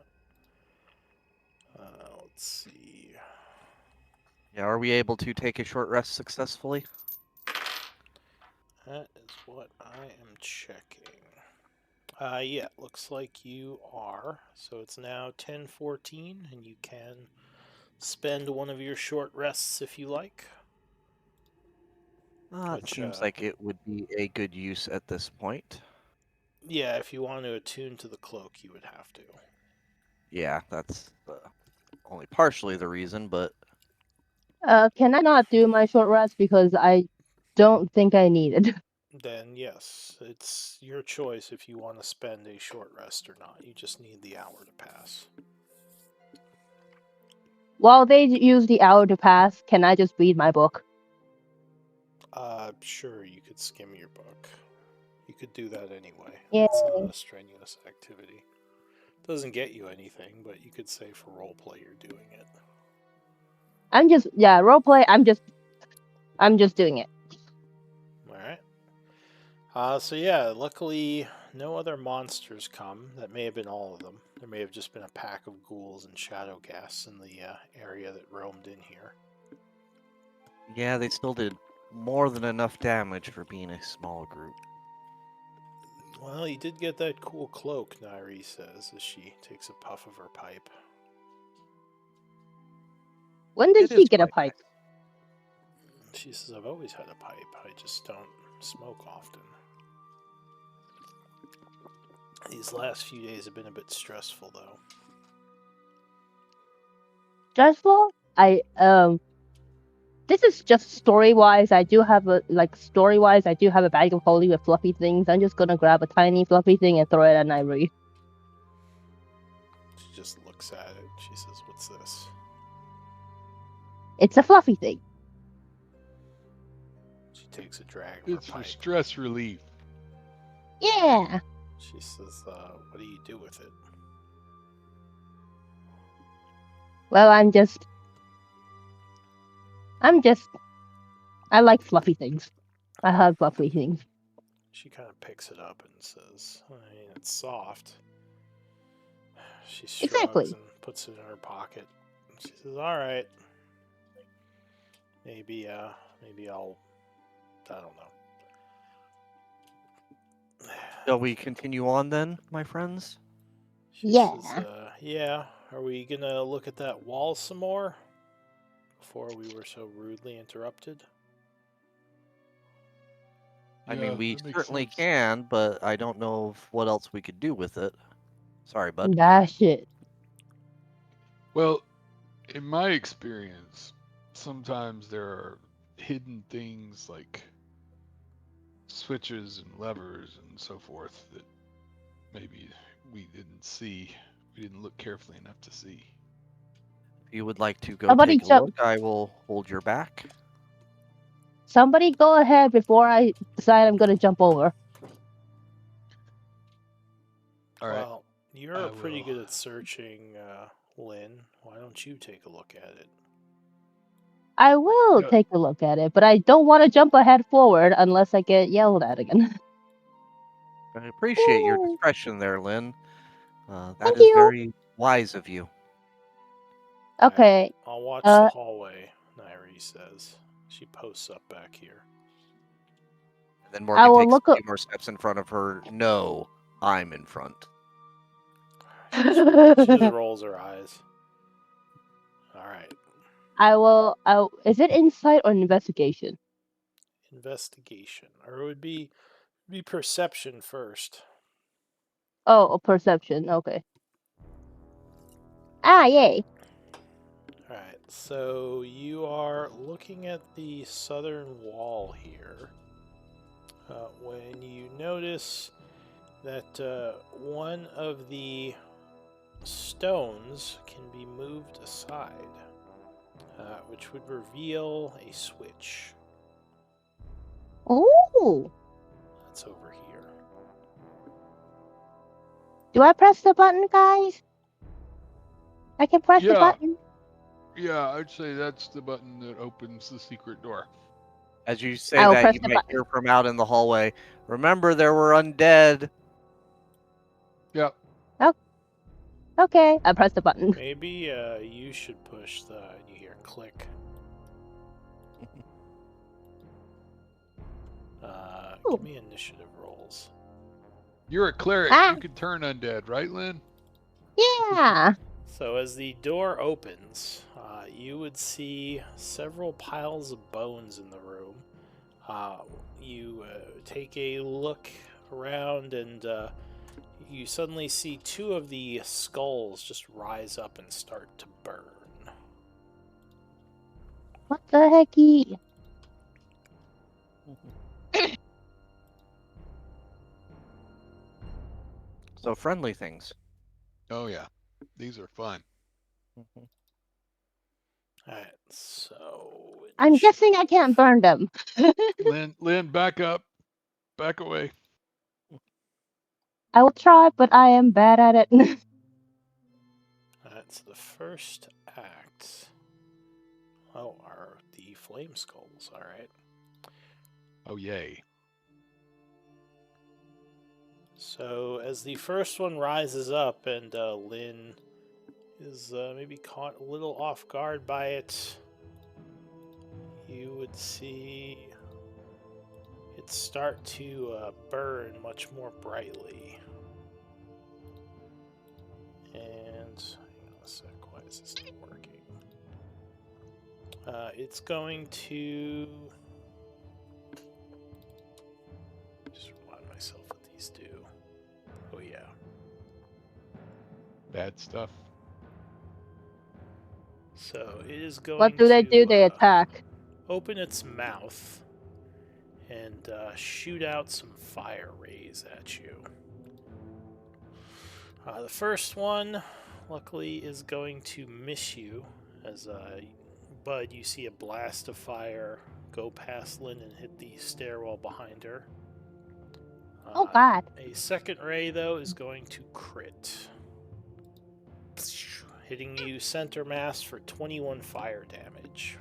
Let's see. Yeah, are we able to take a short rest successfully? That is what I am checking. Yeah, looks like you are. So it's now 10:14, and you can spend one of your short rests if you like. It seems like it would be a good use at this point. Yeah, if you want to attune to the cloak, you would have to. Yeah, that's only partially the reason, but Can I not do my short rest because I don't think I need it. Then yes, it's your choice if you want to spend a short rest or not. You just need the hour to pass. While they use the hour to pass, can I just read my book? Sure, you could skim your book. You could do that anyway. Yay. It's not a strenuous activity. Doesn't get you anything, but you could say for roleplay you're doing it. Roleplay, I'm just doing it. Alright. So yeah, luckily no other monsters come. That may have been all of them. There may have just been a pack of ghouls and shadow gas in the area that roamed in here. yeah, they still did more than enough damage for being a small group. Well, you did get that cool cloak, Nairi says as she takes a puff of her pipe. When did It she is get a quite pipe? She says, I've always had a pipe. I just don't smoke often. These last few days have been a bit stressful, though. Stressful? This is just story-wise. I do have a bag of holding with fluffy things. I'm just gonna grab a tiny fluffy thing and throw it at Nairi. She just looks at it. She says, what's this? It's a fluffy thing. She takes a drag of her It's for pipe. stress relief. Yeah. She says, what do you do with it? Well, I like fluffy things. I have fluffy things. She kind of picks it up and says, I mean, it's soft. She shrugs Exactly. and puts it in her pocket. She says, all right. Maybe I'll, I don't know. Shall we continue on then, my friends? She Yeah. says, yeah, are we gonna look at that wall some more before we were so rudely interrupted? I mean, Yeah, we that makes certainly sense. can, but I don't know what else we could do with it. Sorry, bud. Dash it. Well, in my experience, sometimes there are hidden things like switches and levers and so forth that maybe we didn't see. We didn't look carefully enough to see. If you would like to go Somebody take a jump. look, I will hold your back. Somebody go ahead before I decide I'm gonna jump over. All right. Well, you're I pretty will. good at searching, Lynn. Why don't you take a look at it? I will Yeah. take a look at it, but I don't want to jump ahead forward unless I get yelled at again. I appreciate your discretion there, Lynn. That Thank is you. very wise of you. Okay. I'll watch Uh, the hallway, Nairi says. She posts up back here. And then I Morgan will takes look a up. few more steps in front of her. No, I'm in front. She just rolls her eyes. Alright. I will. Is it insight or investigation? Investigation. Or it would be perception first. Oh, a perception. Okay. Ah, yay. Alright, so you are looking at the southern wall here. When you notice that one of the stones can be moved aside, which would reveal a switch. Oh. That's over here. Do I press the button, guys? I can press the Yeah. button. Yeah, I'd say that's the button that opens the secret door. As you say I will that, press you the might button. hear from out in the hallway. Remember, there were undead. Yep. Okay. I press the button. Maybe you should push the. You hear click. Give me initiative rolls. You're a cleric. Ah. You can turn undead, right, Lynn? Yeah. So as the door opens, you would see several piles of bones in the room. You take a look around and you suddenly see two of the skulls just rise up and start to burn. What the hecky? So friendly things. Oh yeah, these are fun. Alright, so. I'm guessing I can't burn them. Lynn, back up, back away. I will try, but I am bad at it. That's the first act. Oh, are the flame skulls, alright. Oh yay. So as the first one rises up and Lynn is maybe caught a little off guard by it, you would see it start to burn much more brightly. And hang on a sec, why is this not working? It's going to just remind myself what these do. Oh yeah. Bad stuff. So it is going What do they to do? They attack. open its mouth and shoot out some fire rays at you. The first one, luckily, is going to miss you as Bud, you see a blast of fire go past Lynn and hit the stairwell behind her. Oh god. A second ray, though, is going to crit, hitting you center mass for 21 fire damage.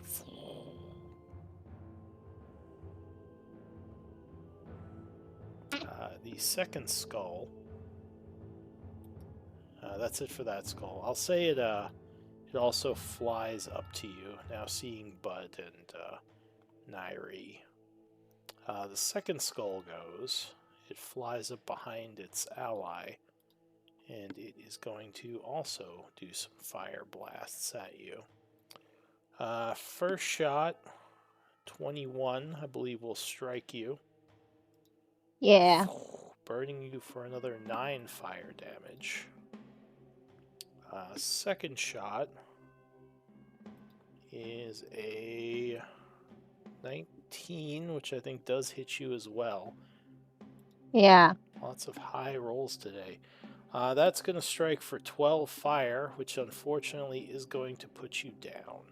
The second skull. That's it for that skull. I'll say it. It also flies up to you now, seeing Bud and Nairi. The second skull goes. It flies up behind its ally And it is going to also do some fire blasts at you. First shot, 21, I believe, will strike you. Yeah. Burning you for another 9 fire damage. Second shot is a 19, which I think does hit you as well. Yeah. Lots of high rolls today. That's going to strike for 12 fire, which unfortunately is going to put you down.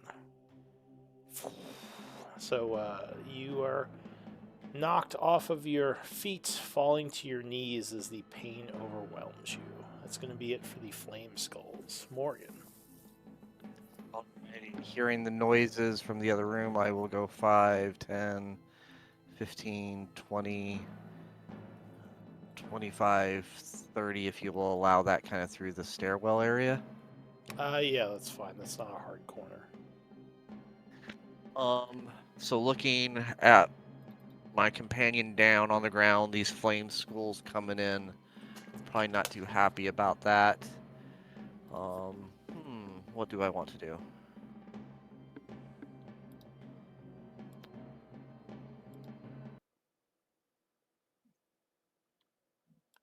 So you are knocked off of your feet, falling to your knees as the pain overwhelms you. That's going to be it for the Flame Skulls. Morgan. Alrighty. Hearing the noises from the other room, I will go 5, 10, 15, 20, 25, 30, if you will allow that kind of through the stairwell area. Yeah, that's fine. That's not a hard corner. So looking at my companion down on the ground, these flame schools coming in, probably not too happy about that. What do I want to do?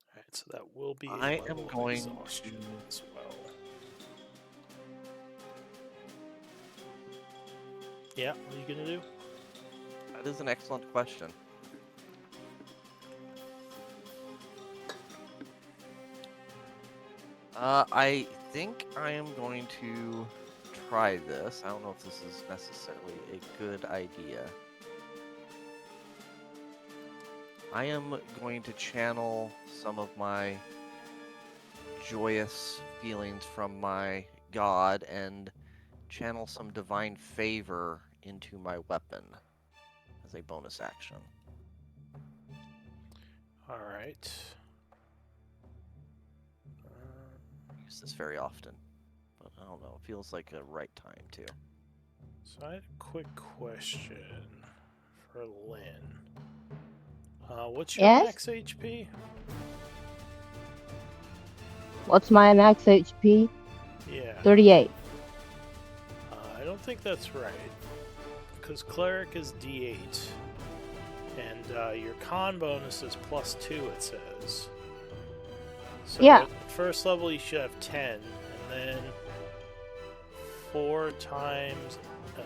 Alright, so that will be a I am level of going exhaustion to- as well. Yeah, what are you going to do? That is an excellent question. I think I am going to try this. I don't know if this is necessarily a good idea. I am going to channel some of my joyous feelings from my god and channel some divine favor into my weapon as a bonus action. Alright. Use this very often, but I don't know. It feels like a right time too. So I had a quick question for Lynn. What's your Yes? max HP? What's my max HP? Yeah. 38. I don't think that's right. Because Cleric is D8. And your con bonus is +2, it says. So Yeah. at first level you should have 10. And then 4 times... 10.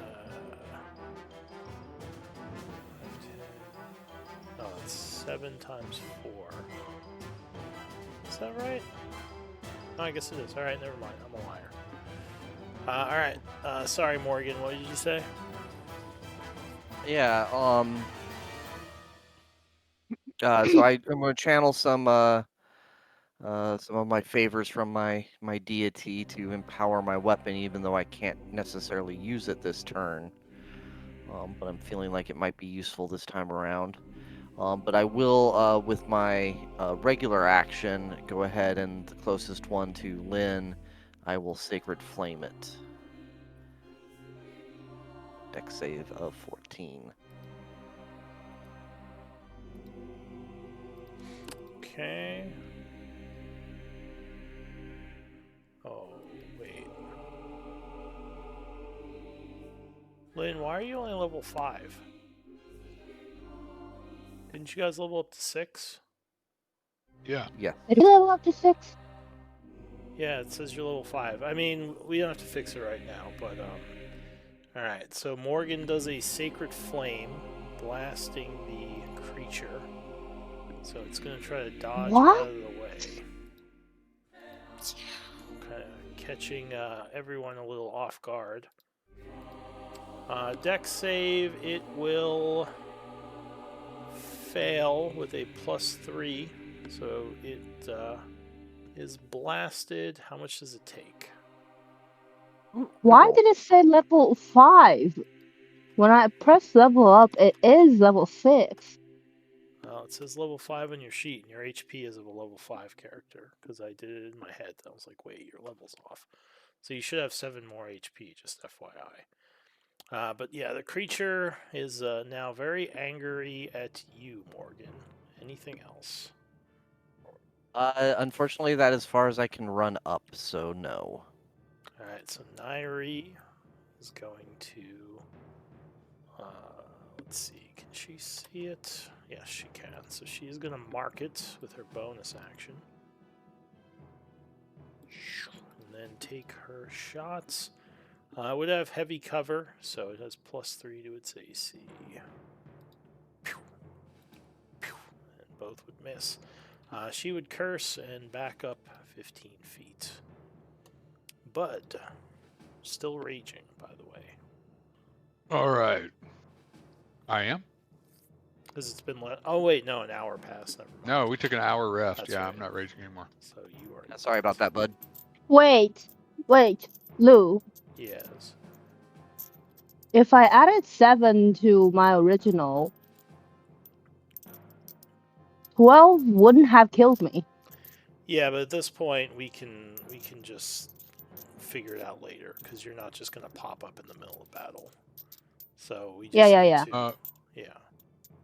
Oh, it's 7 times 4. Is that right? No, I guess it is. Alright, never mind. I'm a liar. Alright. Sorry, Morgan. What did you say? Yeah, so I'm going to channel some of my favors from my deity to empower my weapon, even though I can't necessarily use it this turn. But I'm feeling like it might be useful this time around. But I will, with my regular action, go ahead and the closest one to Lynn, I will Sacred Flame it. Dex save of 14. Okay. Oh, wait. Lynn, why are you only level 5? Didn't you guys level up to 6? Yeah. Yeah. Did you level up to 6? Yeah, it says you're level 5. I mean, we don't have to fix it right now, but, Alright, so Morgan does a Sacred Flame, blasting the creature. So it's going to try to dodge What? out of the way. Kind of catching everyone a little off guard. Dex save, it will fail with a +3. So it is blasted. How much does it take? Why did it say level 5? When I press level up, it is level 6. Well, it says level 5 on your sheet, and your HP is of a level 5 character, because I did it in my head. I was like, wait, your level's off. So you should have 7 more HP, just FYI. But yeah, the creature is now very angry at you, Morgan. Anything else? Unfortunately, that is as far as I can run up, so no. Alright, so Nairi is going to... let's see, can she see it? Yes, she can. So she's going to mark it with her bonus action. And then take her shots. It would have heavy cover, so it has +3 to its AC. And both would miss. She would curse and back up 15 feet. Bud, still raging, by the way. All right. I am? Because it's been oh wait, no, an hour passed. Never mind. No, we took an hour rest. That's yeah, right. I'm not raging anymore. So you are. Sorry about that, bud. Wait, Lou. Yes. If I added 7 to my original, 12 wouldn't have killed me. Yeah, but at this point we can just figure it out later because you're not just gonna pop up in the middle of battle. So we just Yeah. need to, yeah.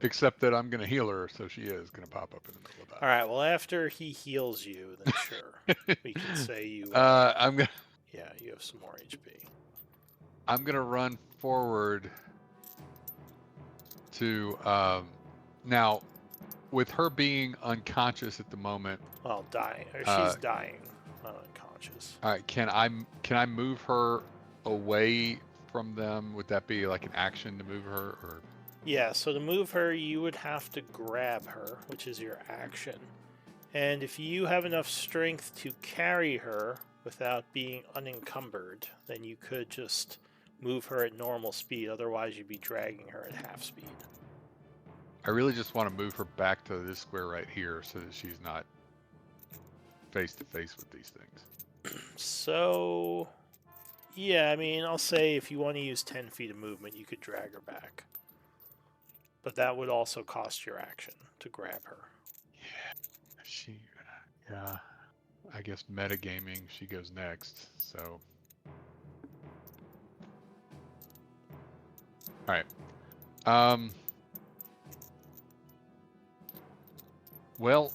Except that I'm going to heal her, so she is going to pop up in the middle of that. All right. Well, after he heals you, then sure, we can say you. I'm gonna. Yeah, you have some more HP. I'm gonna run forward to now, with her being unconscious at the moment. Well, dying, or she's dying, not unconscious. All right, can I move her away from them? Would that be like an action to move her, or? Yeah. So to move her, you would have to grab her, which is your action. And if you have enough strength to carry her without being unencumbered, then you could just move her at normal speed. Otherwise, you'd be dragging her at half speed. I really just want to move her back to this square right here so that she's not face to face with these things. So, yeah, I mean, I'll say if you want to use 10 feet of movement, you could drag her back. But that would also cost your action to grab her. Yeah. I guess metagaming, she goes next, so. Alright. Well,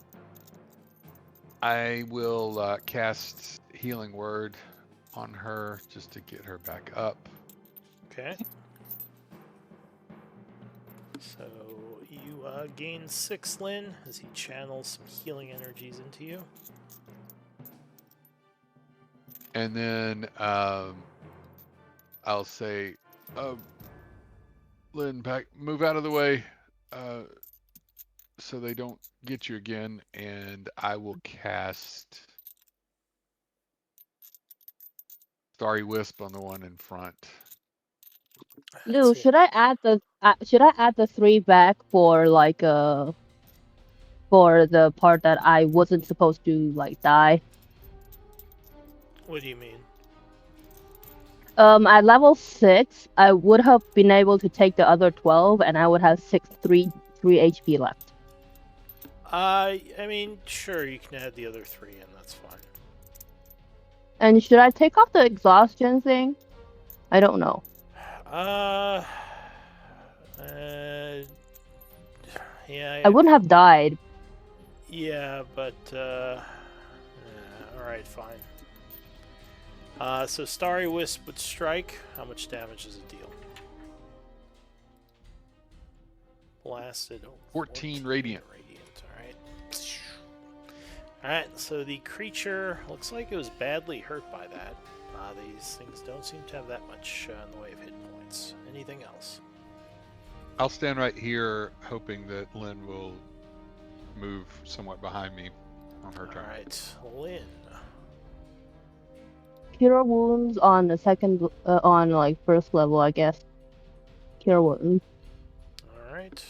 I will cast Healing Word on her just to get her back up. Okay. So you gain 6, Lynn, as he channels some healing energies into you. And then I'll say, Lynn, move out of the way so they don't get you again, and I will cast Starry Wisp on the one in front. Lou, should I add the 3 back for like for the part that I wasn't supposed to like die? What do you mean? At level 6, I would have been able to take the other 12, and I would have 3 HP left. I mean, sure, you can add the other 3 in, that's fine. And should I take off the exhaustion thing? I don't know. Yeah. I wouldn't have died. Yeah, but, alright, fine. So Starry Wisp would strike. How much damage does it deal? Blasted. 14 radiant. Alright, so the creature looks like it was badly hurt by that. These things don't seem to have that much in the way of hit points. Anything else? I'll stand right here, hoping that Lynn will move somewhat behind me on her turn. Alright, Lynn. Cure wounds on the second, on like first level, I guess. Cure wounds. Alright.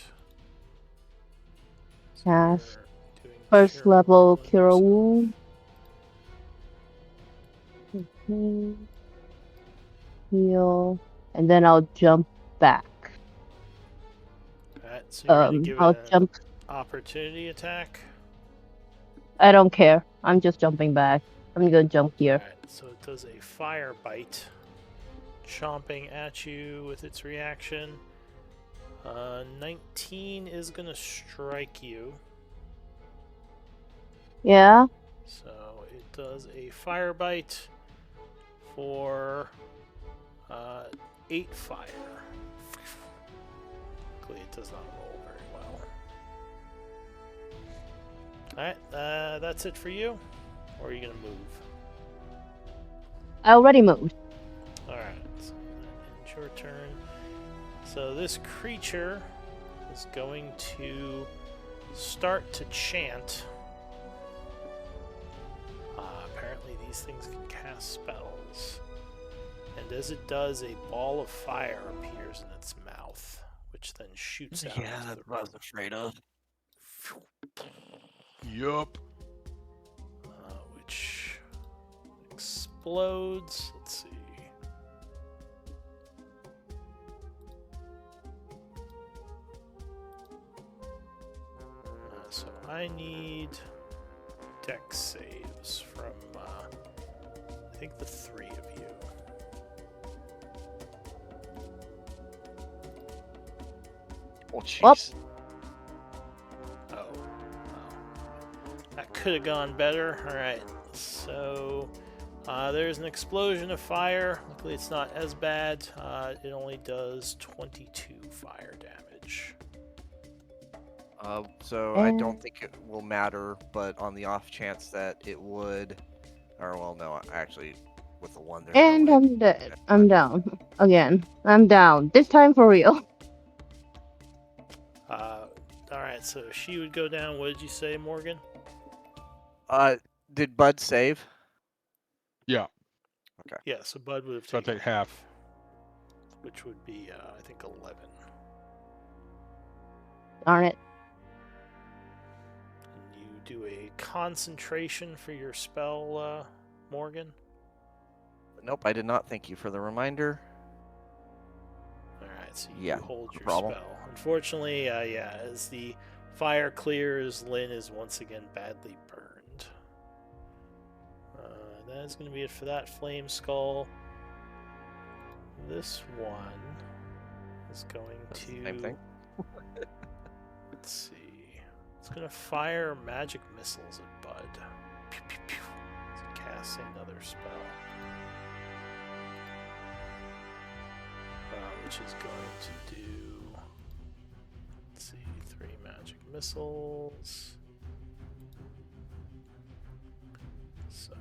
Cast. First level cure wound. Heal. And then I'll jump back. Alright, so you're gonna give I'll it jump. Opportunity attack. I don't care. I'm just jumping back. I'm gonna jump here. Alright, so it does a fire bite, chomping at you with its reaction. 19 is gonna strike you. Yeah. So it does a fire bite for 8 fire. Luckily, it does not roll very well. Alright, that's it for you? Or are you going to move? I already moved. Alright, so that ends your turn. So this creature is going to start to chant. Apparently these things can cast spells. And as it does, a ball of fire appears in its mouth, which then shoots out Yeah, into that's the what I room. was afraid of. Yup. Which explodes. Let's see. So I need dex saves from, I think, the 3 of you. Oh, jeez. Oh. That could have gone better. Alright, so there's an explosion of fire. Luckily, it's not as bad. It only does 22 fire damage. So I don't think it will matter, but on the off chance that it would, or well, no, actually, with the one, there's And no way. I'm dead. I'm down. Again. I'm down. This time for real. Alright, so she would go down. What did you say, Morgan? Did Bud save? Yeah. Yeah, so Bud would have So I'll taken take half. which would be, I think, 11. Darn it. And you do a concentration for your spell, Morgan. Nope, I did not. Thank you for the reminder. Alright, so you Yeah, hold no your problem. spell. Unfortunately, yeah, as the fire clears, Lynn is once again badly burned. That is going to be it for that flame skull. This one is going That's to... the same thing. Let's see. It's going to fire magic missiles at Bud. Pew, pew, pew. So cast another spell. Which is going to do... Let's see, 3 magic missiles. So,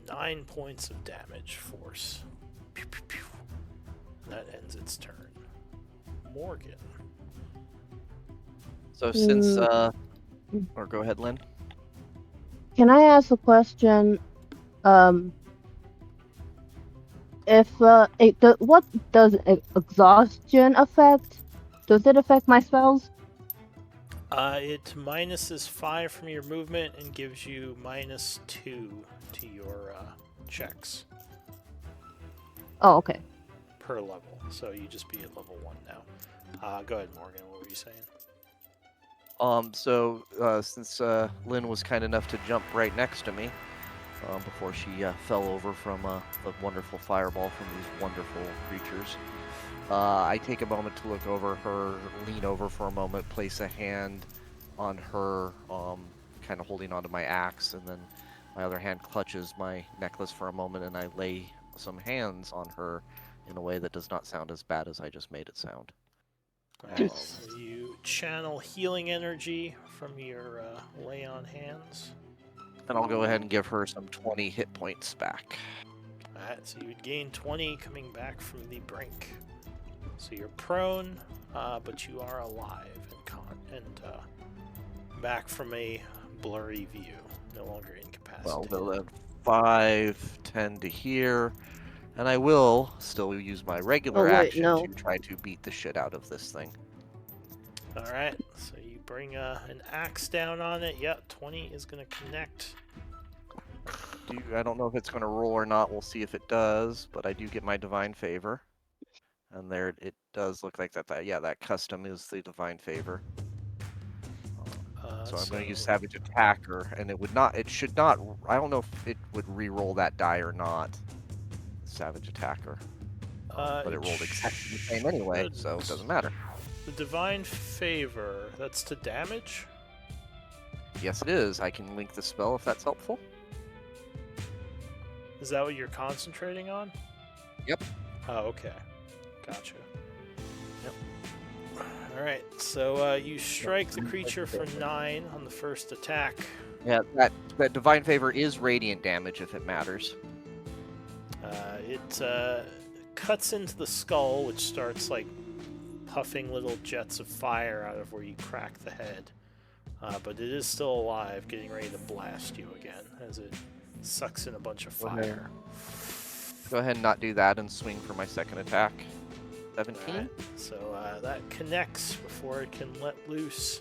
9 points of damage force. Pew, pew, pew. That ends its turn. Morgan. So since or go ahead, Lynn. Can I ask a question? What does exhaustion affect? Does it affect my spells? It minuses 5 from your movement and gives you -2 to your checks Oh, okay. per level. So you just be at level 1 now. Go ahead, Morgan. What were you saying? Since Lynn was kind enough to jump right next to me before she fell over from the wonderful fireball from these wonderful creatures, I take a moment to look over her, lean over for a moment, place a hand on her, kind of holding onto my axe, and then my other hand clutches my necklace for a moment, and I lay some hands on her in a way that does not sound as bad as I just made it sound. So you channel healing energy from your lay on hands. And I'll go ahead and give her some 20 hit points back. Alright, so you would gain 20 coming back from the brink. So you're prone, but you are alive and back from a blurry view, no longer incapacitated. Well, then 5, 10 to here, and I will still use my regular Oh, wait, action no. to try to beat the shit out of this thing. Alright, so you bring an axe down on it. Yep, 20 is going to connect. I don't know if it's going to roll or not. We'll see if it does, but I do get my divine favor. And there it does look like that. Yeah, that custom is the divine favor. So I'm going to use Savage Attacker, and it should not, I don't know if it would re-roll that die or not. Savage Attacker. But it rolled exactly the same anyway, so it doesn't matter. The divine favor, that's to damage? Yes, it is. I can link the spell if that's helpful. Is that what you're concentrating on? Yep. Oh, okay. Gotcha. Yep. Alright, so you strike the creature for 9 on the first attack. Yeah, that divine favor is radiant damage if it matters. It cuts into the skull, which starts like puffing little jets of fire out of where you crack the head. But it is still alive, getting ready to blast you again as it sucks in a bunch of fire. Go ahead and not do that and swing for my second attack. 17. Alright, so that connects before it can let loose.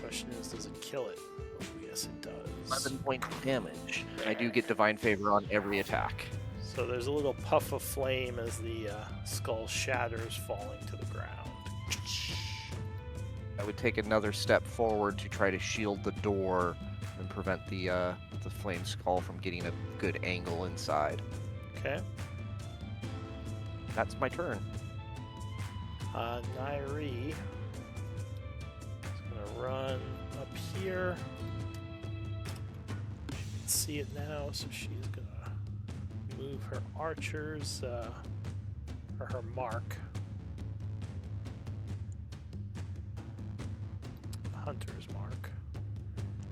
Question is, does it kill it? Oh, yes, it does. 11 points of damage. I do get divine favor on every attack. So there's a little puff of flame as the skull shatters, falling to the ground. I would take another step forward to try to shield the door and prevent the flame skull from getting a good angle inside. Okay. That's my turn. Nairi is gonna run up here. She can see it now, so she's gonna move her archers, or her mark. Hunter's mark.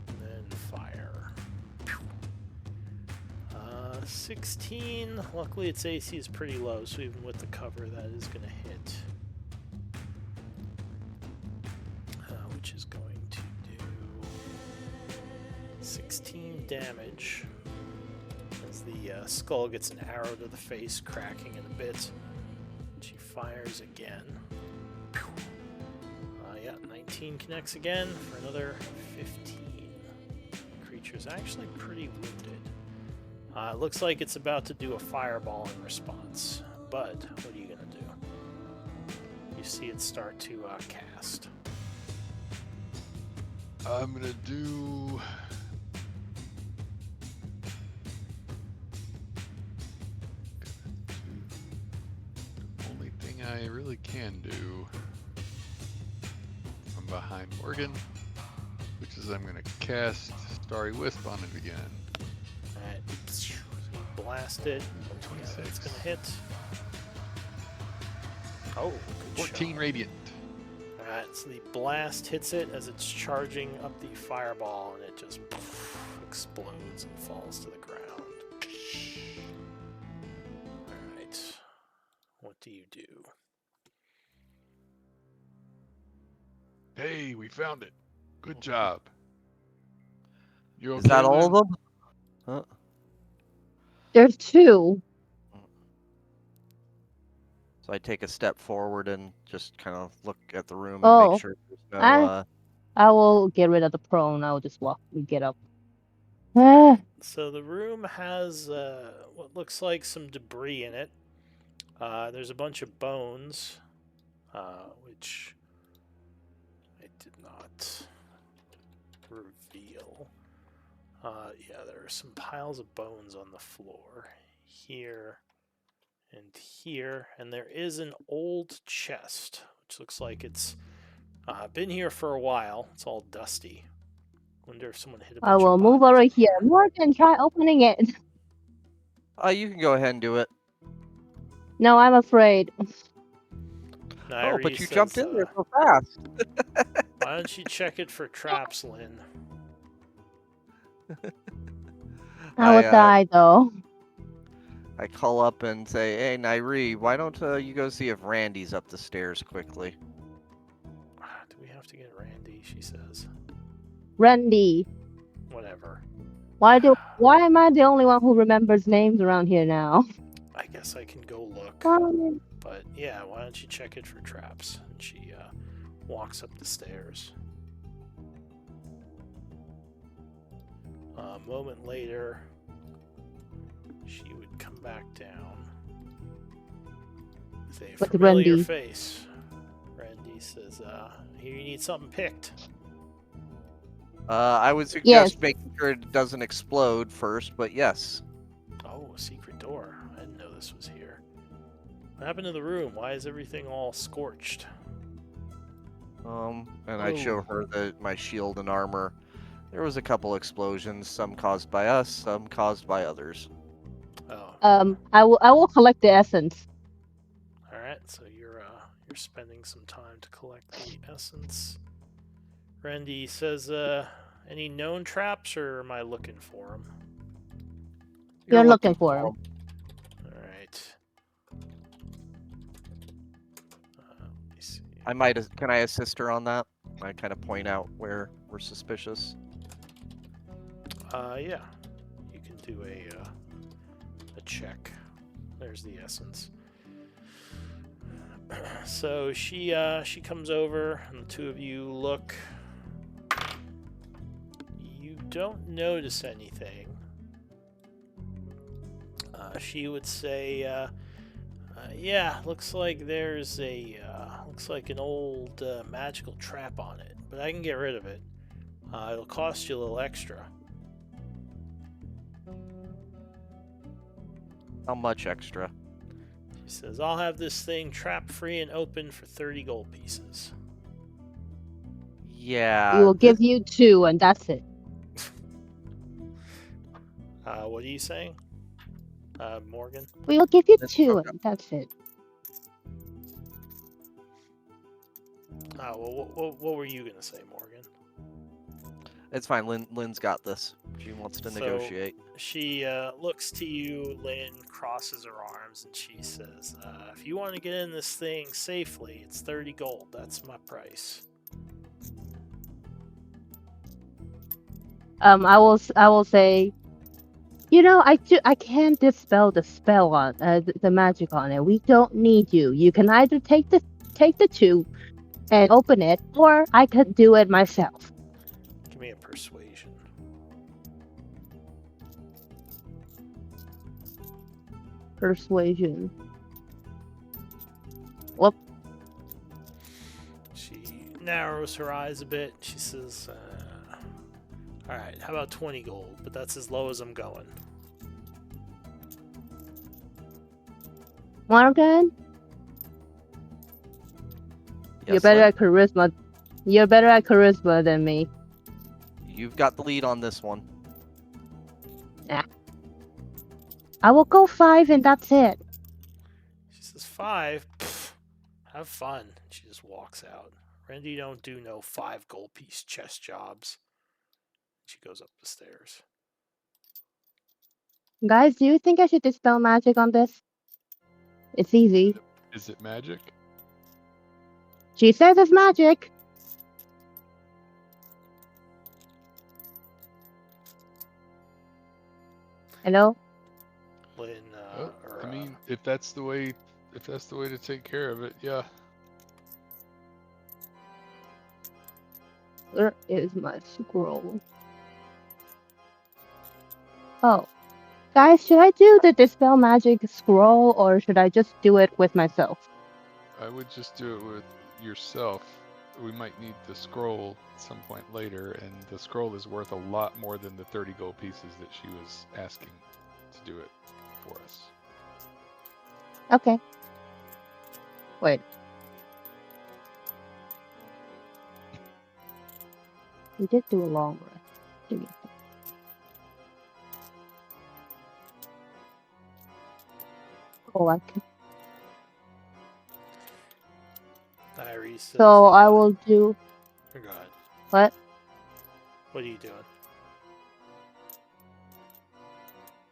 And then fire. 16. Luckily its AC is pretty low, so even with the cover that is going to hit. Which is going to do 16 damage as the skull gets an arrow to the face, cracking it a bit. She fires again. Yeah, 19 connects again for another 15. The creature's actually pretty wounded. It looks like it's about to do a fireball in response, but what are you gonna do? You see it start to cast. I'm gonna do. The only thing I really can do from behind Morgan, which is I'm gonna cast Starry Wisp on it again. Alright, blast it. 26. Yeah, it's gonna hit. Oh, good 14 shot. radiant. Alright, so the blast hits it as it's charging up the fireball, and it just explodes and falls to the ground. Alright, what do you do? Hey, we found it. Good job. You okay? Is that all of Lou? them? Huh? There's 2. So I take a step forward and just kind of look at the room and Oh, make sure there's no. I will get rid of the prone. I will just walk and get up. Ah, So the room has what looks like some debris in it. There's a bunch of bones, which I did not reveal. Yeah, there are some piles of bones on the floor here and here, and there is an old chest, which looks like it's been here for a while. It's all dusty. Wonder if someone hit a bunch I will of move bodies. over here. Morgan, try opening it. You can go ahead and do it. No, I'm afraid. Oh, but Nairi you says, jumped in there so fast. why don't you check it for traps, Lynn? I will die though. I call up and say, "Hey, Nairi, why don't you go see if Randy's up the stairs quickly?" Do we have to get Randy? She says. Randy. Whatever. Why am I the only one who remembers names around here now? I guess I can go look. Um, But yeah, why don't you check it for traps? And she walks up the stairs. A moment later, she would come back down with a With familiar Randy. face. Randy says, here you need something picked. I would suggest Yes. making sure it doesn't explode first, but yes. Oh, a secret door. I didn't know this was here. What happened to the room? Why is everything all scorched? And I show her my shield and armor. There was a couple explosions, some caused by us, some caused by others. Oh. I will collect the essence. All right. So you're spending some time to collect the essence. Randy says, any known traps, or am I looking for them? You're looking for him. All right. Let me see. Can I assist her on that? I kind of point out where we're suspicious. Yeah. You can do a check. There's the essence. So she comes over, and the two of you look. You don't notice anything. She would say, yeah, looks like there's looks like an old magical trap on it, but I can get rid of it. It'll cost you a little extra. How much extra? She says, I'll have this thing trap free and open for 30 gold pieces. Yeah. We will give you 2, and that's it. What are you saying? Morgan? We will give you That's 2, okay. and that's it. Well, what were you going to say, Morgan? It's fine. Lynn's got this. She wants to So- negotiate. She looks to you, Lynn, crosses her arms, and she says, if you want to get in this thing safely, it's 30 gold. That's my price. I will say, I can't dispel the spell on the magic on it. We don't need you. You can either take the 2 and open it, or I could do it myself. Give me a persuasion. Persuasion. Whoop. She narrows her eyes a bit. She says, all right, how about 20 gold? But that's as low as I'm going. Morgan, you're Yes, better Lynn? at charisma. You're better at charisma than me. You've got the lead on this one. I will go 5, and that's it. She says, 5? Pfft, have fun. She just walks out. Randy don't do no 5 gold piece chest jobs. She goes up the stairs. Guys, do you think I should dispel magic on this? It's easy. Is it magic? She says it's magic. Hello? Lynn, I mean, if that's the way to take care of it, yeah. Where is my scroll? Oh. Guys, should I do the dispel magic scroll, or should I just do it with myself? I would just do it with yourself. We might need the scroll at some point later, and the scroll is worth a lot more than the 30 gold pieces that she was asking to do it for us. Okay. Wait. We did do a long rest. Give me a second. Oh, I can. Diary says, So I will do Go ahead. what? What are you doing?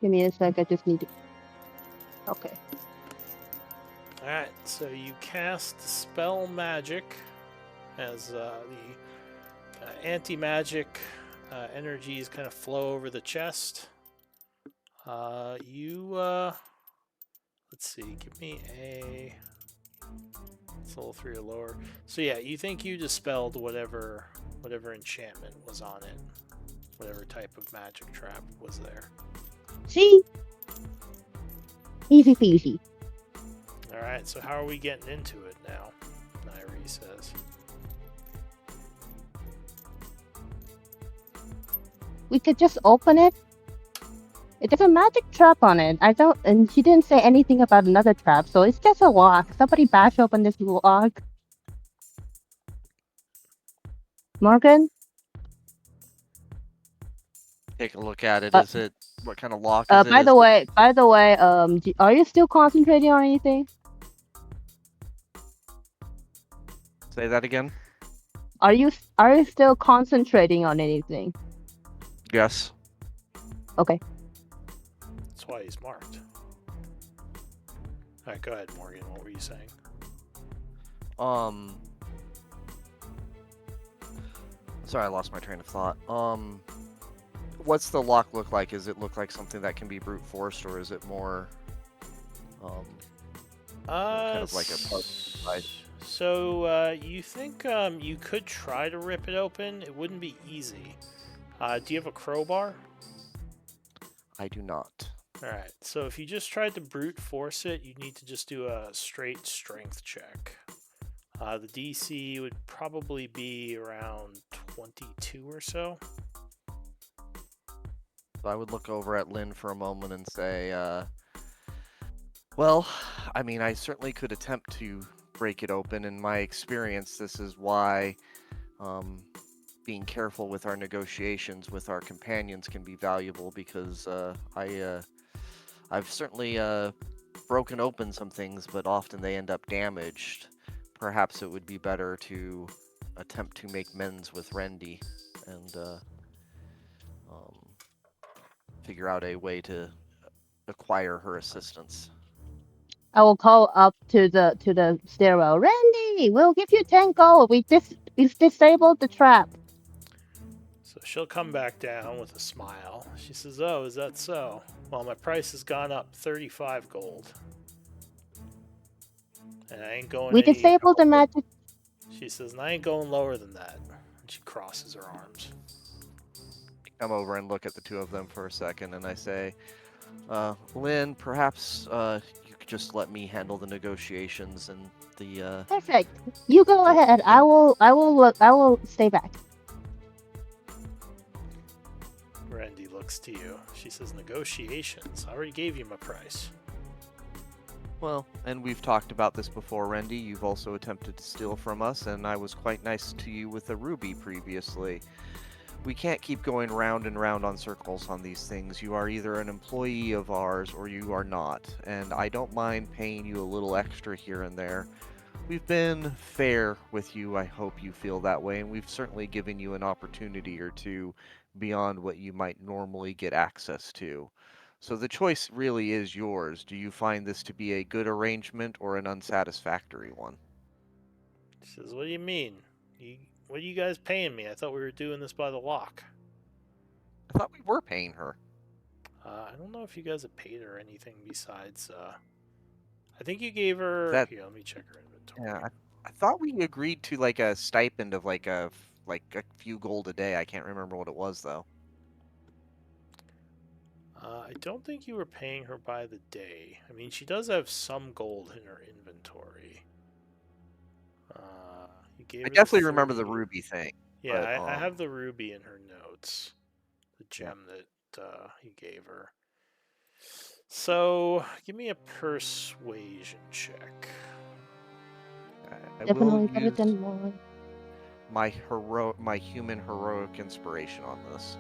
Give me a sec. I just need to. Okay. Alright, so you cast Spell Magic as the anti-magic energies kind of flow over the chest. Let's see, give me a... It's level 3 or lower. So yeah, you think you dispelled whatever enchantment was on it. Whatever type of magic trap was there. See? Easy peasy. Alright, so how are we getting into it now? Nairi says. We could just open it. There's a magic trap on it. And she didn't say anything about another trap, so it's just a lock. Somebody bash open this lock. Morgan? Take a look at it. Uh, Is it what kind of lock is it? by the way, are you still concentrating on anything? Say that again. Are you still concentrating on anything? Yes. Okay. That's why he's marked. Alright, go ahead, Morgan. What were you saying? Sorry, I lost my train of thought. What's the lock look like? Does it look like something that can be brute forced, or is it more, kind of like a part device? So, you think you could try to rip it open? It wouldn't be easy. Do you have a crowbar? I do not. Alright, so if you just tried to brute force it, you'd need to just do a straight strength check. The DC would probably be around 22 or so. So I would look over at Lynn for a moment and say, well, I mean, I certainly could attempt to break it open. In my experience, this is why being careful with our negotiations with our companions can be valuable, because I've certainly broken open some things, but often they end up damaged. Perhaps it would be better to attempt to make amends with Rendy and figure out a way to acquire her assistance. I will call up to the stairwell. Randy, we'll give you 10 gold. We disabled the trap. So she'll come back down with a smile. She says, "Oh, is that so? Well, my price has gone up 35 gold. And I ain't going We any... disabled the magic. She says, and I ain't going lower than that." And she crosses her arms. Come over and look at the two of them for a second, and I say, Lynn, perhaps you could just let me handle the negotiations and the. Perfect. You go ahead. I will stay back. Randy looks to you. She says, "Negotiations? I already gave you my price." Well, and we've talked about this before, Rendy. You've also attempted to steal from us, and I was quite nice to you with a ruby previously. We can't keep going round and round on circles on these things. You are either an employee of ours or you are not, and I don't mind paying you a little extra here and there. We've been fair with you, I hope you feel that way, and we've certainly given you an opportunity or two beyond what you might normally get access to. So the choice really is yours. Do you find this to be a good arrangement or an unsatisfactory one? She says, "What do you mean? What are you guys paying me? I thought we were doing this by the lock." I thought we were paying her. I don't know if you guys have paid her anything besides... I think you gave her... That- Here, let me check her inventory. Yeah, I thought we agreed to like a stipend of like a few gold a day. I can't remember what it was though. I don't think you were paying her by the day. I mean, she does have some gold in her inventory. You gave I her definitely remember the 30 ruby thing. Yeah, but, I have the ruby in her notes. The gem that you gave her. So, give me a persuasion check. I Definitely will better use than mine. my human heroic inspiration on this.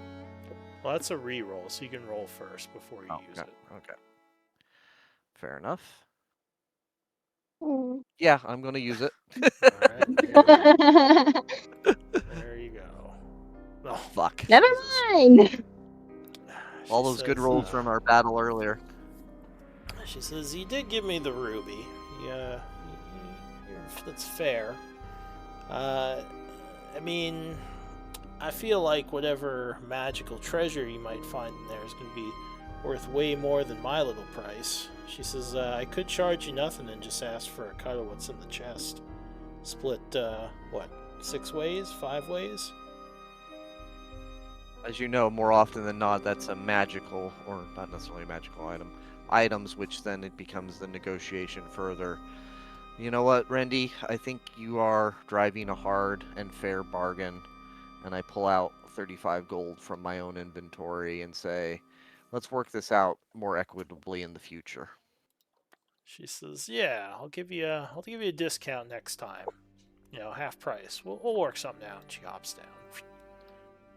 Well, that's a reroll, so you can roll first before you use Okay. it. Okay. Fair enough. Mm. Yeah, I'm gonna use it. Alright, there you go. Oh, Fuck. Never mind. She All those good says, rolls from our battle earlier. She says, "You did give me the ruby. Yeah, that's fair. I mean, I feel like whatever magical treasure you might find in there is going to be worth way more than my little price." She says, "I could charge you nothing and just ask for a cut of what's in the chest. Split, 6 ways? 5 ways?" As you know, more often than not, that's a magical, or not necessarily a magical item. Items, which then it becomes the negotiation further. You know what, Rendy? I think you are driving a hard and fair bargain. And I pull out 35 gold from my own inventory and say, let's work this out more equitably in the future. She says, "Yeah, I'll give you a discount next time." half price. We'll work something out. She hops down.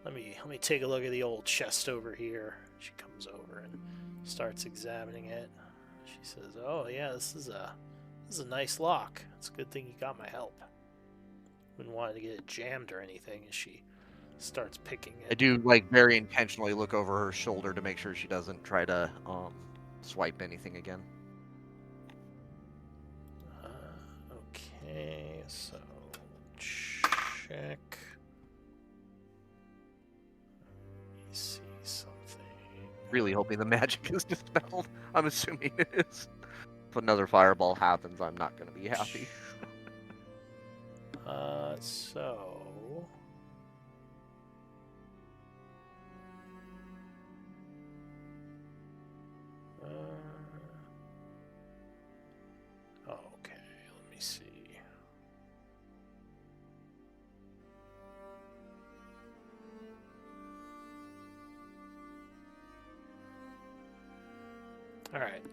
Let me take a look at the old chest over here. She comes over and starts examining it. She says, "Oh yeah, this is a nice lock. It's a good thing you got my help. Wouldn't want to get it jammed or anything." And she starts picking it. I do like very intentionally look over her shoulder to make sure she doesn't try to swipe anything again. Okay, so check. Let me see something. Really hoping the magic is dispelled. I'm assuming it is. If another fireball happens, I'm not going to be happy. So okay, let me see. All right.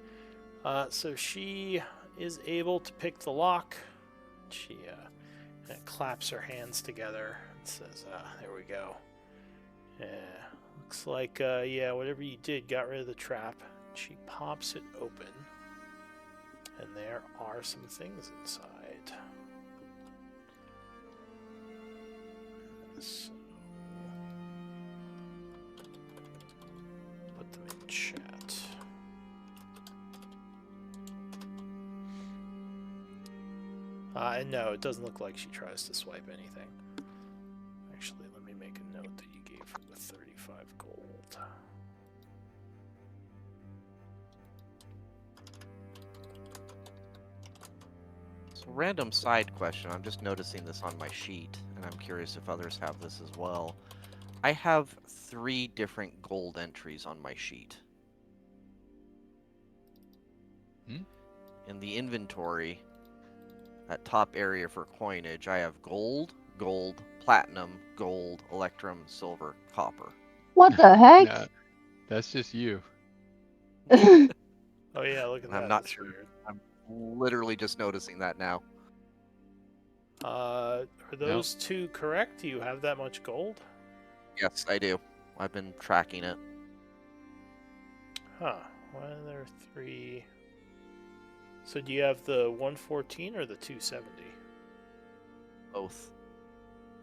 So she is able to pick the lock. She kind of claps her hands together and says, "There we go. Yeah, looks like whatever you did got rid of the trap." She pops it open, and there are some things inside. So, put them in chat. And no, it doesn't look like she tries to swipe anything. Actually, let me make a note that you gave her the 35 gold. So, random side question. I'm just noticing this on my sheet, and I'm curious if others have this as well. I have 3 different gold entries on my sheet. In the inventory, that top area for coinage, I have gold, platinum, gold, electrum, silver, copper. What the heck? Yeah, that's just you. Oh yeah, look at that. I'm not That's sure. weird. I'm literally just noticing that now. Are those two correct? Do you have that much gold? Yes, I do. I've been tracking it. Huh. Why are there 3? So do you have the 114 or the 270? Both.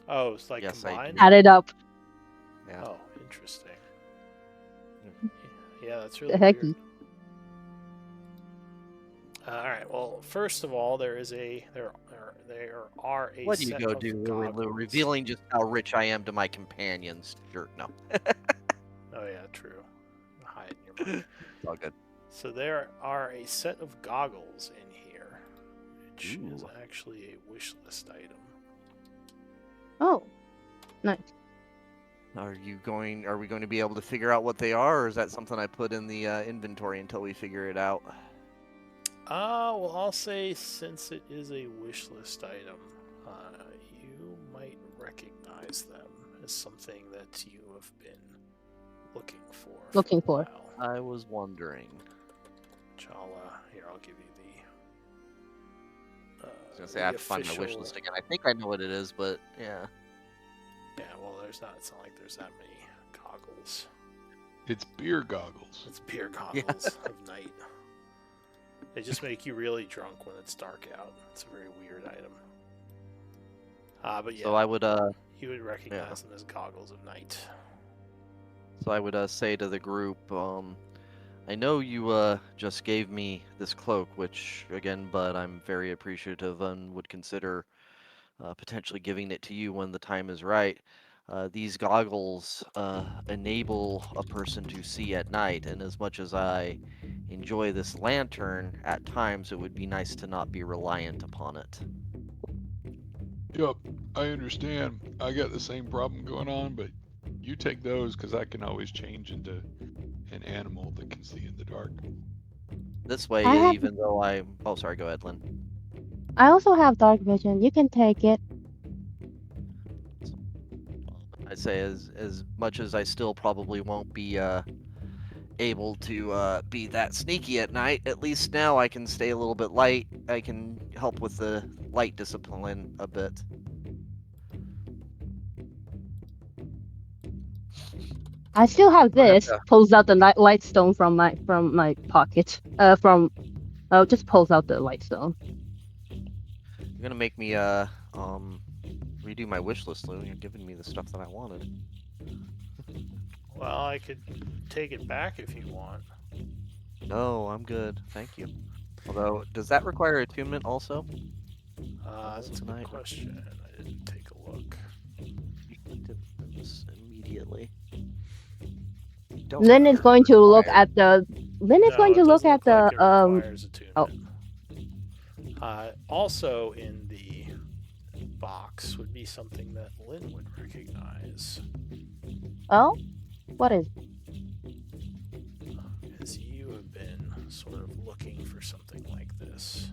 Oh, it's like Yes, I combined? do. Add it up. Yeah. Oh, interesting. Hmm. Yeah, that's really The hecky. weird. All right. Well, first of all, there are a What do you set go of do? goggles. Revealing just how rich I am to my companions. Sure, no. Oh yeah, true. Hide your money. It's all good. So there are a set of goggles in here, which is Ooh. actually a wish list item. Oh, nice. Are we going to be able to figure out what they are, or is that something I put in the inventory until we figure it out? Well, I'll say since it is a wish list item, you might recognize them as something that you have been looking for. Looking for. a for. while. I was wondering. Which I'll give you the. I was gonna say I have to find my wish list again. I think I know what it is, but yeah. Yeah, well, it's not like there's that many goggles. It's beer goggles. It's beer goggles of night. They just make you really drunk when it's dark out. It's a very weird item. But yeah, So I would you would recognize them as goggles of night. So I would say to the group, I know you just gave me this cloak, which again, but I'm very appreciative and would consider potentially giving it to you when the time is right. These goggles enable a person to see at night, and as much as I enjoy this lantern, at times it would be nice to not be reliant upon it. Yep, I understand. I got the same problem going on, but you take those because I can always change into an animal that can see in the dark. This way, I have- even though I'm... Oh, sorry, go ahead, Lynn. I also have dark vision. You can take it. I'd say as much as I still probably won't be able to be that sneaky at night. At least now I can stay a little bit light. I can help with the light discipline a bit. I still have I'm gonna have this. to- Pulls out the light stone from my pocket. Just pulls out the light stone. You're gonna make me redo my wish list, Lou. You're giving me the stuff that I wanted. Well, I could take it back if you want. No, I'm good. Thank you. Although, does that require attunement also? That's a good tonight. question. I didn't take a look. You can do this immediately. Don't Lynn is going to look require- at the. Lynn is No, going it to look doesn't at like the it requires attunement. Also in the box would be something that Lynn would recognize, Oh, what is? as you have been sort of looking for something like this.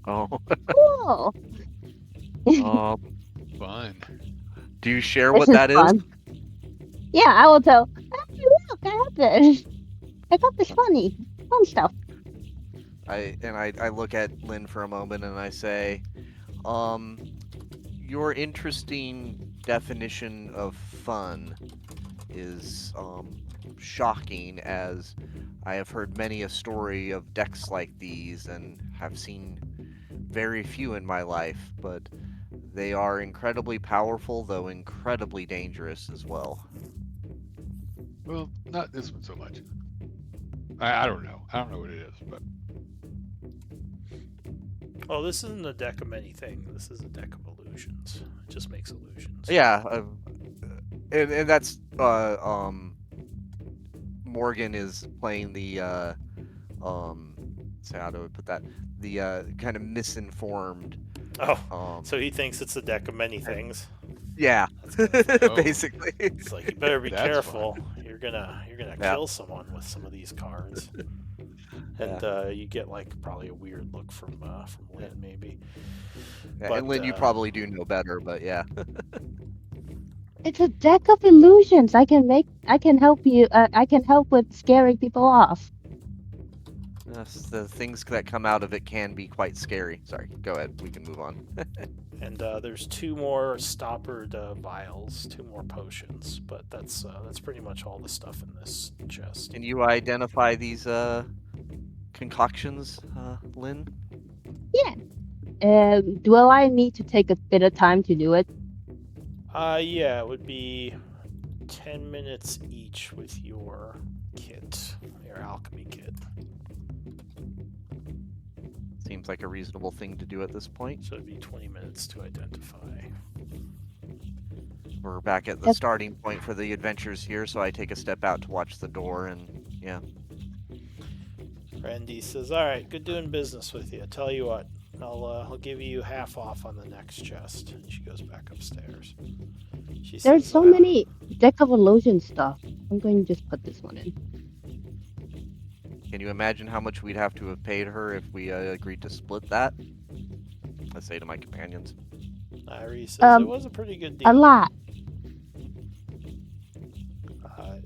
Oh. Cool. Fun. Do you share This what that is? fun. Yeah, I will tell. Hey, look, I have this. I got this fun stuff. I look at Lynn for a moment and I say, your interesting definition of fun is shocking, as I have heard many a story of decks like these and have seen very few in my life, but they are incredibly powerful, though incredibly dangerous as well. Well, not this one so much. I don't know. I don't know what it is, but Oh, this isn't a deck of many things. This is a deck of illusions. It just makes illusions. Yeah, and that's Morgan is playing the say how do I put that, the kind of misinformed. Oh, so he thinks it's a deck of many things. Yeah, Oh. basically. It's like, you better be That's careful. You're gonna Yeah. kill someone with some of these cards. And you get like probably a weird look from Lynn, maybe. Yeah, But, and Lynn, you probably do know better, but yeah. It's a deck of illusions. I can help you. I can help with scaring people off. Yes, the things that come out of it can be quite scary. Sorry, go ahead. We can move on. And there's 2 more stoppered vials, 2 more potions, but that's pretty much all the stuff in this chest. Can you identify these concoctions, Lynn? Will I need to take a bit of time to do it? Yeah, it would be 10 minutes each with your kit, your alchemy kit. Seems like a reasonable thing to do at this point. So it'd be 20 minutes to identify. We're back at the Yep. starting point for the adventures here, so I take a step out to watch the door, and yeah. Randy says, "All right, good doing business with you. Tell you what, I'll give you half off on the next chest." And she goes back upstairs. She There's says, so many deck of illusion stuff. I'm going to just put this one in. Can you imagine how much we'd have to have paid her if we agreed to split that? I say to my companions. Irie says it was a pretty good deal. A lot.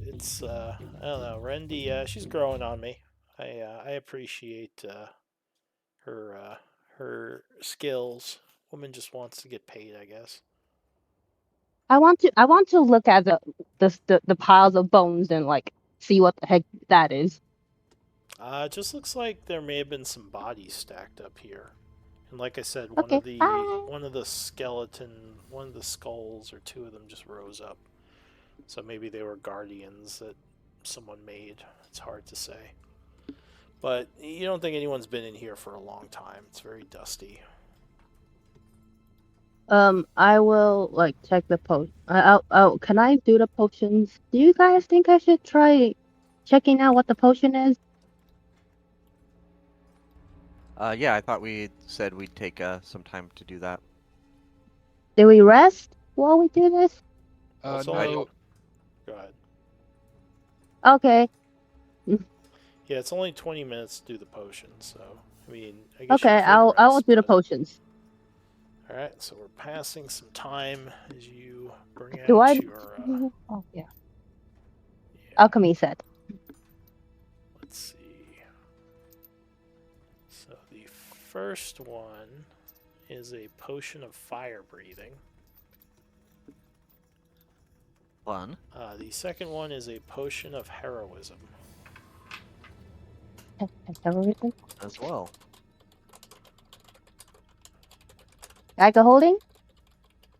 It's I don't know, Randy. She's growing on me. I appreciate her skills. Woman just wants to get paid, I guess. I want to look at the piles of bones and like see what the heck that is. It just looks like there may have been some bodies stacked up here, and like I said, one Okay, of the bye. one of the skulls or 2 of them just rose up. So maybe they were guardians that someone made. It's hard to say. But you don't think anyone's been in here for a long time. It's very dusty. I will like check the potion. Can I do the potions? Do you guys think I should try checking out what the potion is? Yeah, I thought we said we'd take some time to do that. Do we rest while we do this? Also, no. Go ahead. Okay. Yeah, it's only 20 minutes to do the potion, so I mean, I guess Okay, you could I will rest, do the but- potions. All right, so we're passing some time as you bring Do I? out your. Oh yeah. Yeah, Alchemy set. let's see. So the first one is a potion of fire breathing. Fun. The second one is a potion of heroism. And terrorism. As well. Dagger holding.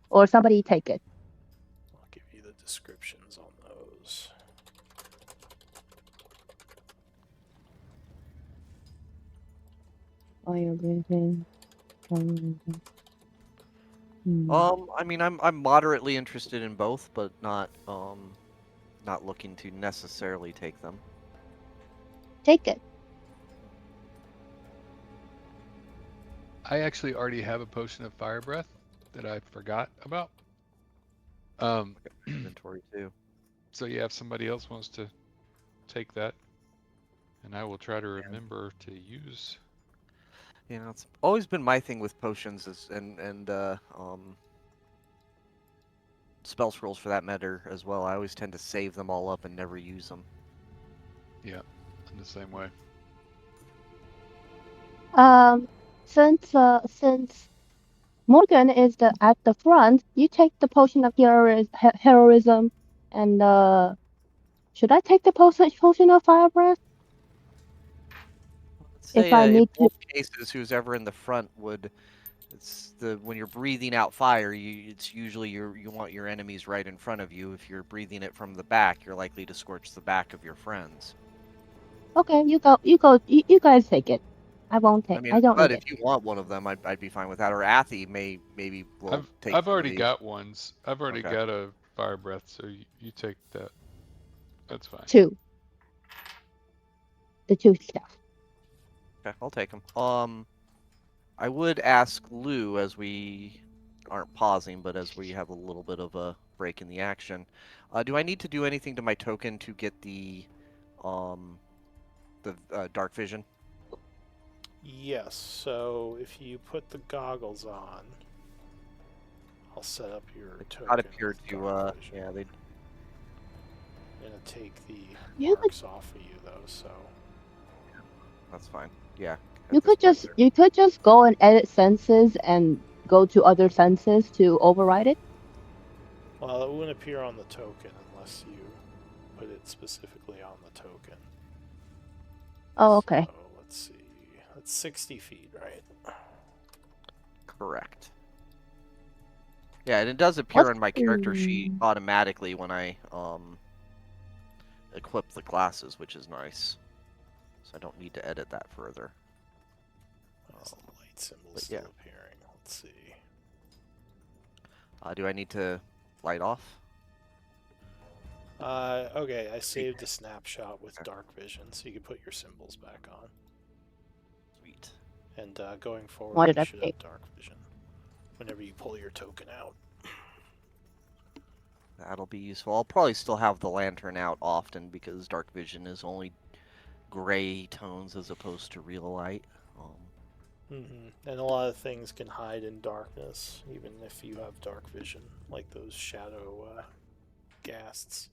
Or somebody take it. I'll give you the descriptions on those. Fire breathing. Terrorism. I mean, I'm moderately interested in both, but not looking to necessarily take them. Take it. I actually already have a potion of fire breath that I forgot about. Inventory too. So yeah, if somebody else wants to take that, and I will try to remember to use. You know, it's always been my thing with potions and spell scrolls for that matter as well. I always tend to save them all up and never use them. Yeah, in the same way. Since Morgan is at the front, you take the potion of heroism, and should I take the potion of fire breath? Let's If say I in need to. both cases, who's ever in the front would. It's when you're breathing out fire, it's usually you want your enemies right in front of you. If you're breathing it from the back, you're likely to scorch the back of your friends. Okay, you you guys take it. I won't take. I mean, I don't but need if it. you want one of them, I'd be fine with that. Or Athy maybe will take. I've some of already these. got ones. I've already Okay. got a fire breath, so you take that. That's fine. 2. The 2 stuff. Okay, I'll take them. I would ask Lou, as we aren't pausing, but as we have a little bit of a break in the action, do I need to do anything to my token to get the dark vision? Yes, so if you put the goggles on, I'll set up your token. Not appear with to dark vision. yeah, they. I'm gonna take the You could- marks off of you though, so That's fine. Yeah. You could just go and edit senses and go to other senses to override it. well, it wouldn't appear on the token unless you put it specifically on the token. Oh, okay. So let's see. That's 60 feet, right? Correct. Yeah, and it does appear What's on my character sheet automatically when I equip the glasses, which is nice. So I don't need to edit that further. Is the light symbol but still yeah. appearing? Let's see. Do I need to light off? Okay, I saved a snapshot with Okay. dark vision, so you can put your symbols back on. Sweet. And going Why forward, did you I should save? have dark vision whenever you pull your token out. That'll be useful. I'll probably still have the lantern out often because dark vision is only gray tones as opposed to real light. And a lot of things can hide in darkness, even if you have dark vision, like those shadow ghasts.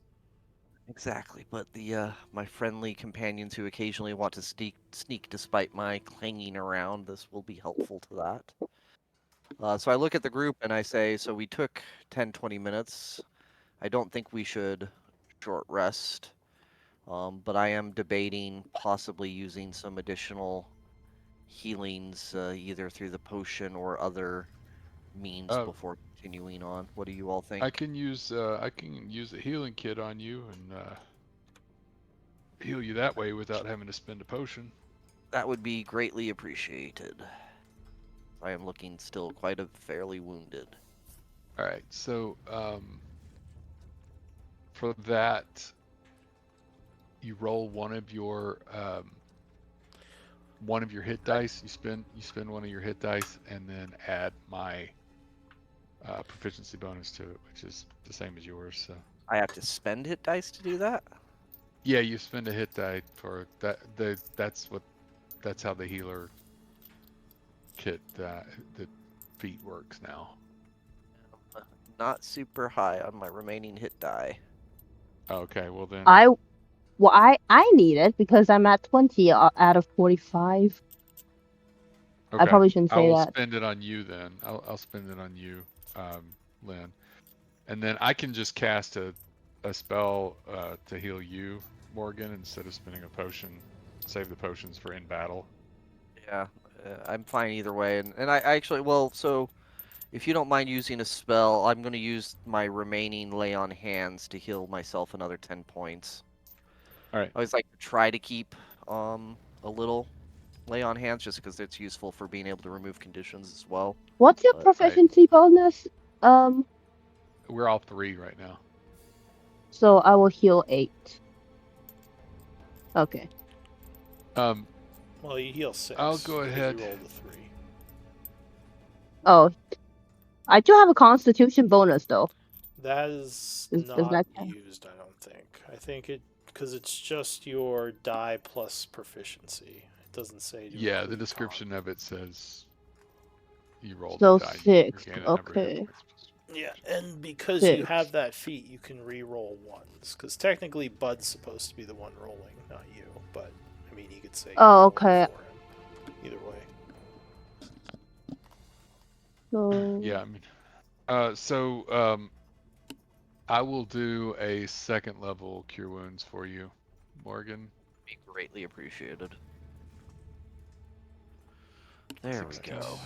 Exactly, but the my friendly companions who occasionally want to sneak despite my clanging around, this will be helpful to that. So I look at the group and I say, so we took 10-20 minutes. I don't think we should short rest, but I am debating possibly using some additional healings, either through the potion or other means before continuing on. What do you all think? I can use a healing kit on you and heal you that way without having to spend a potion. That would be greatly appreciated. I am looking still quite fairly wounded. All right, so for that, you roll one of your hit dice. You spend one of your hit dice, and then add my proficiency bonus to it, which is the same as yours. So I have to spend hit dice to do that? yeah, you spend a hit die for that. That's how the healer kit feat works now. Not super high on my remaining hit die. Okay, well then. I need it because I'm at 20 out of 45. Okay. I probably shouldn't I say will that. spend it on you then. I'll spend it on you, Lynn. And then I can just cast a spell to heal you, Morgan, instead of spending a potion. Save the potions for in battle. Yeah, I'm fine either way. And I actually, well, so if you don't mind using a spell, I'm going to use my remaining lay on hands to heal myself another 10 points. All right. I always like to try to keep a little lay on hands just because it's useful for being able to remove conditions as well. What's your But- proficiency bonus? We're all 3 right now. So I will heal 8. Okay. Well, you heal 6. I'll go because ahead. You rolled a 3. Oh, I do have a Constitution bonus though. That is Does not that count? used, I don't think. I think it because it's just your die plus proficiency. It doesn't say. To Yeah, the include description of it says you rolled So a die. 6. You gain a number of hit Okay. points. Yeah, and because you 6. have that feat, you can re-roll ones. Because technically, Bud's supposed to be the one rolling, not you. But I mean, you could say. Oh, you rolled okay. for him. Either way. So Yeah, I mean, I will do a 2nd level cure wounds for you, Morgan. Be greatly appreciated. There we 16. go.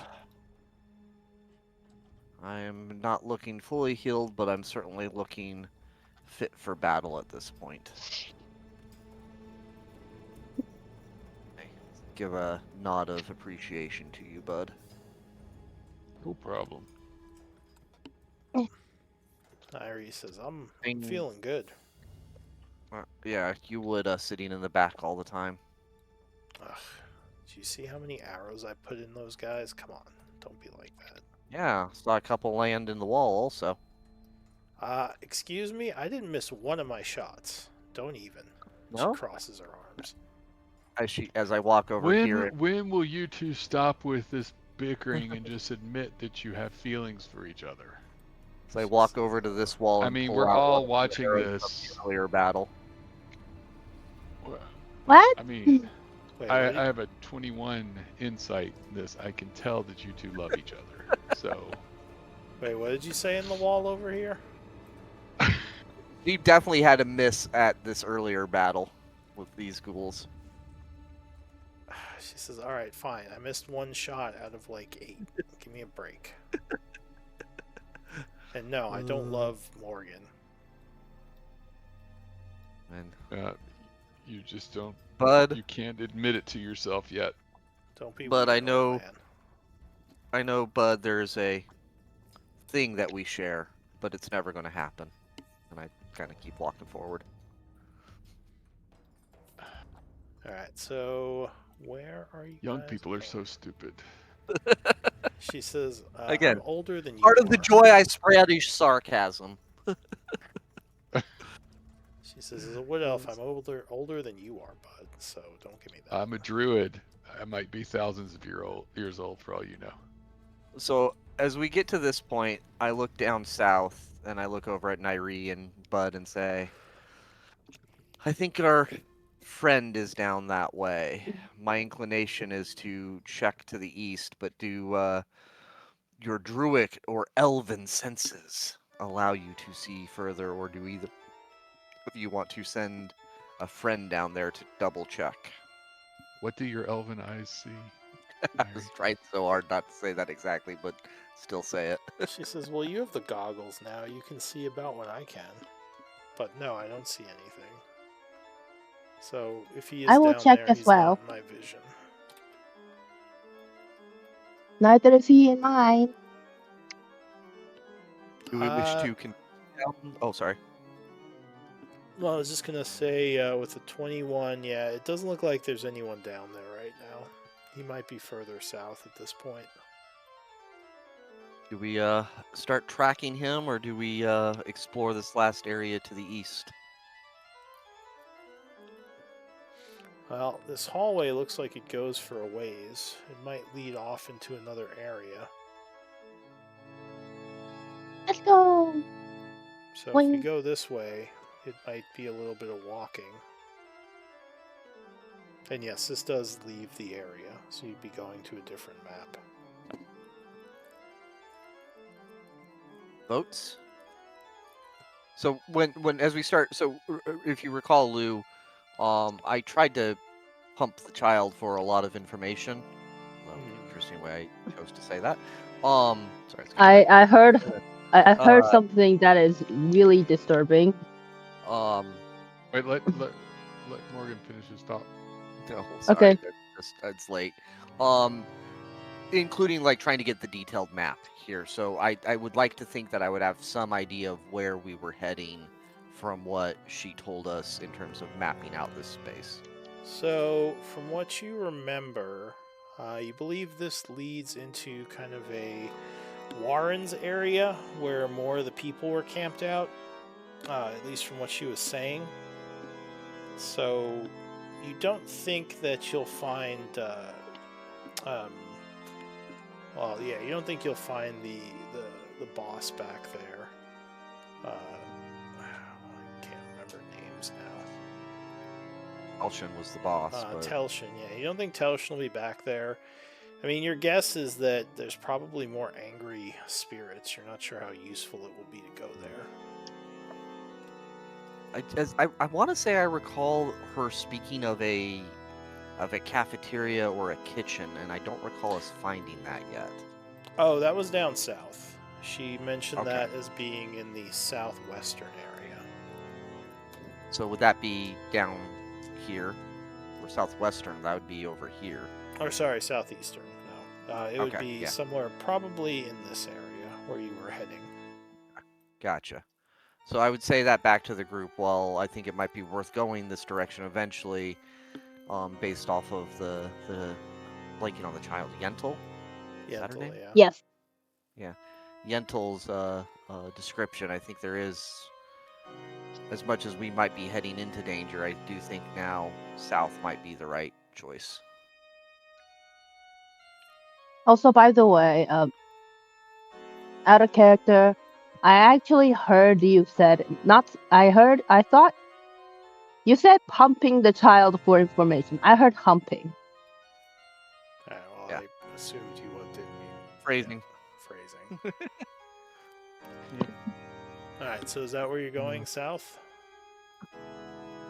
I am not looking fully healed, but I'm certainly looking fit for battle at this point. Give a nod of appreciation to you, bud. No problem. Irie says, I'm Ding. feeling good. Yeah, you would sitting in the back all the time. Ugh. Do you see how many arrows I put in those guys? Come on. Don't be like that. Yeah, saw a couple land in the wall also. Excuse me? I didn't miss one of my shots. Don't even. No? She crosses her arms. As I walk over here. When will you two stop with this bickering and just admit that you have feelings for each other? As I walk over to this wall I and mean, pull we're out all one of the watching arrows this. from the earlier battle. what? I mean, Wait, I what did- have a 21 insight in this. I can tell that you two love each other. So, Wait, what did you say in the wall over here? You definitely had a miss at this earlier battle with these ghouls. She says, alright, fine. I missed one shot out of like 8. Give me a break. And no, I don't love Morgan. And you just don't. Bud, You can't admit it to yourself yet. Don't be But weird, I know- old man. I know, Bud, there's a thing that we share, but it's never going to happen. And I kind of keep walking forward. Alright, so where are you Young guys people are going? so stupid. She says, Again, I'm older than you Part of the are. joy I spread is sarcasm. She says, as a wood elf, I'm older than you are, bud. So don't give me that. I'm a druid. I might be thousands of years old for all you know. So as we get to this point, I look down south and I look over at Nairi and Bud and say, I think our friend is down that way. My inclination is to check to the east, but do your druid or elven senses allow you to see further, or do either of you want to send a friend down there to double check? What do your elven eyes see? I was trying so hard not to say that exactly, but still say it. She says, well, you have the goggles now. You can see about what I can. But no, I don't see anything. So if he is I will down check there, as he's well. not in my vision. Neither is he in mine. Do we wish Uh, to Oh, sorry. Well, I was just gonna say, with the 21, yeah, it doesn't look like there's anyone down there right now. He might be further south at this point. Do we start tracking him, or do we explore this last area to the east? Well, this hallway looks like it goes for a ways. It might lead off into another area. Let's go. So if you Boing. go this way, it might be a little bit of walking. And yes, this does leave the area, so you'd be going to a different map. Votes. So when as we start, so if you recall, Lou, I tried to pump the child for a lot of information. Well, interesting way I chose to say that. Sorry, it's kind I heard Uh, something that is really disturbing. of Wait, let Morgan finish his thought. no, sorry, Okay. it's late. Including like trying to get the detailed map here. So I would like to think that I would have some idea of where we were heading from what she told us in terms of mapping out this space. So, from what you remember, you believe this leads into kind of a Warren's area where more of the people were camped out, at least from what she was saying. So, you don't think that you'll find, you don't think you'll find the boss back there. I can't remember names now. Elshin was the boss. But... Telshin, yeah. You don't think Telshin will be back there? I mean, your guess is that there's probably more angry spirits. You're not sure how useful it will be to go there. I want to say I recall her speaking of a cafeteria or a kitchen, and I don't recall us finding that yet. Oh, that was down south. She mentioned Okay. that as being in the southwestern area. So would that be down here or southwestern? That would be over here. Or sorry, southeastern. No, it would Okay, be yeah. somewhere probably in this area where you were heading. Gotcha. So I would say that back to the group. Well, I think it might be worth going this direction eventually, based off of the blanking on the child, Yentl. Is that her Yentl, name? yeah. Yes. Yeah, Yentl's description. I think there is, as much as we might be heading into danger, I do think now south might be the right choice. Also, by the way, out of character, I actually heard you said I thought you said pumping the child for information. I heard humping. Well, Yeah. I assumed you didn't mean Phrasing. phrasing. Alright, so is that where you're going? South?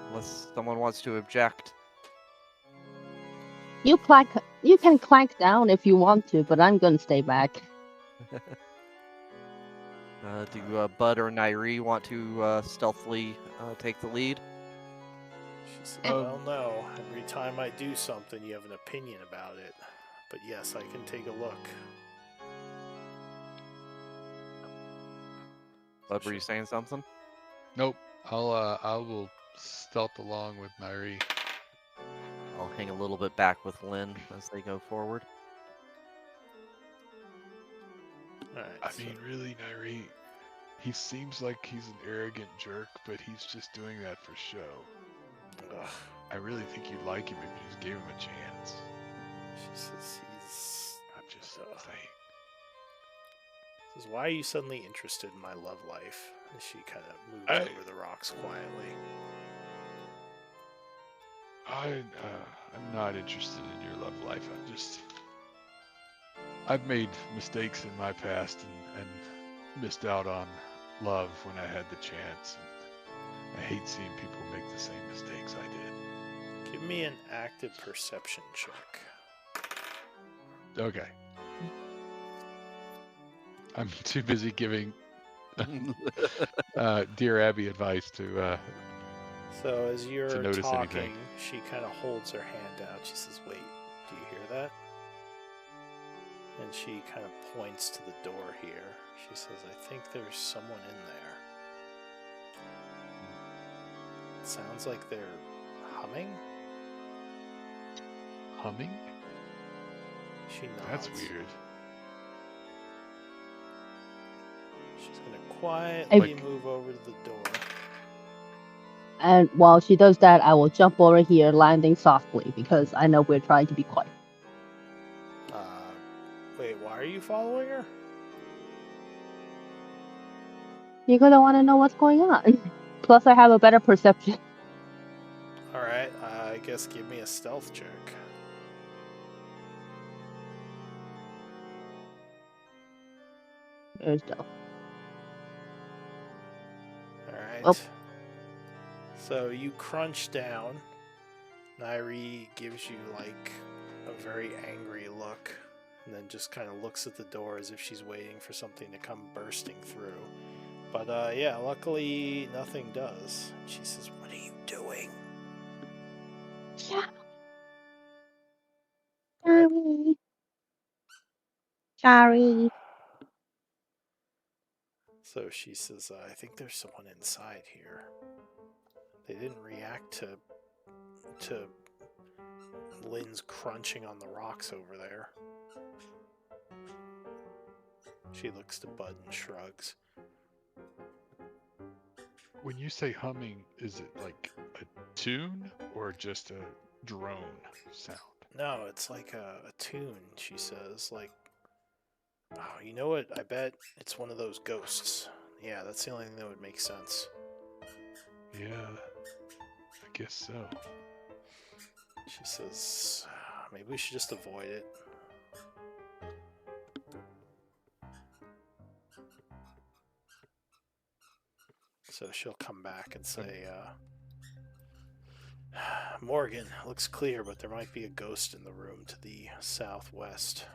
Unless someone wants to object. You can clank down if you want to, but I'm gonna stay back. Do Bud or Nairi want to stealthily take the lead? She said, well, no. Every time I do something, you have an opinion about it. But yes, I can take a look. Bud, were you saying something? Nope. I will stealth along with Nairi. I'll hang a little bit back with Lynn as they go forward. Alright, I mean, really, Nairi, he seems like he's an arrogant jerk, but he's just doing that for show. ugh. I really think you'd like him if you just gave him a chance. She says he's... I'm just Ugh. saying. Says, why are you suddenly interested in my love life? And she kind of moves over the rocks quietly. I'm not interested in your love life. I've made mistakes in my past and missed out on love when I had the chance. And I hate seeing people make the same mistakes I did. Give me an active perception check. Okay. I'm too busy giving Dear Abby advice to So as you're notice talking, anything. she kind of holds her hand out. She says, wait, do you hear that? And she kind of points to the door here. She says, I think there's someone in there. It sounds like they're humming. humming. She nods. That's weird. She's gonna quietly Like- move over to the door. And while she does that, I will jump over here, landing softly, because I know we're trying to be quiet. Wait, why are you following her? You're gonna want to know what's going on. Plus, I have a better perception. Alright, I guess give me a stealth check. There's no. Alright. Oh. So you crunch down. Nairi gives you like a very angry look and then just kind of looks at the door as if she's waiting for something to come bursting through. But yeah, luckily nothing does. She says, "What are you doing?" Yeah. Sorry. Sorry. So she says, "I think there's someone inside here. They didn't react to Lynn's crunching on the rocks over there." She looks to Bud and shrugs. When you say humming, is it like a tune or just a drone sound? No, it's like a tune, she says. Like, oh, you know what? I bet it's one of those ghosts. Yeah, that's the only thing that would make sense. Yeah, I guess so. She says, maybe we should just avoid it. So she'll come back and say, Morgan, looks clear, but there might be a ghost in the room to the southwest.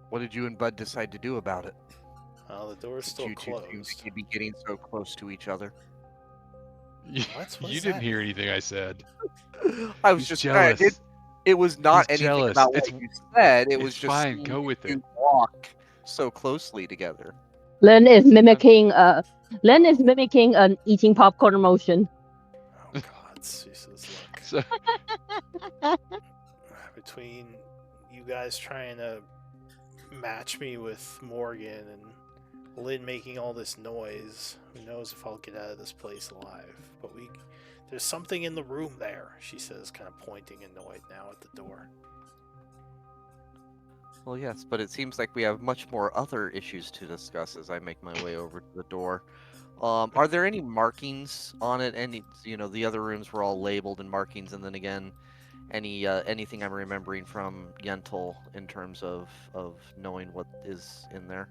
What did you and Bud decide to do about it? The door's Did still you two seem closed. to be getting so close to each other? What? What You does didn't that hear mean? anything I said. I was He's just jealous. it was not He's anything jealous. about what you said. It was it's just fine. seeing Go with you it. walk so closely together. Len is mimicking an eating popcorn motion. Oh, God. She says, look. So, Between you guys trying to match me with Morgan and Lynn making all this noise, who knows if I'll get out of this place alive. But there's something in the room there, she says, kind of pointing annoyed now at the door. Well, yes, but it seems like we have much more other issues to discuss as I make my way over to the door. Are there any markings on it? Any, the other rooms were all labeled and markings, and then again, anything I'm remembering from Yentl in terms of knowing what is in there?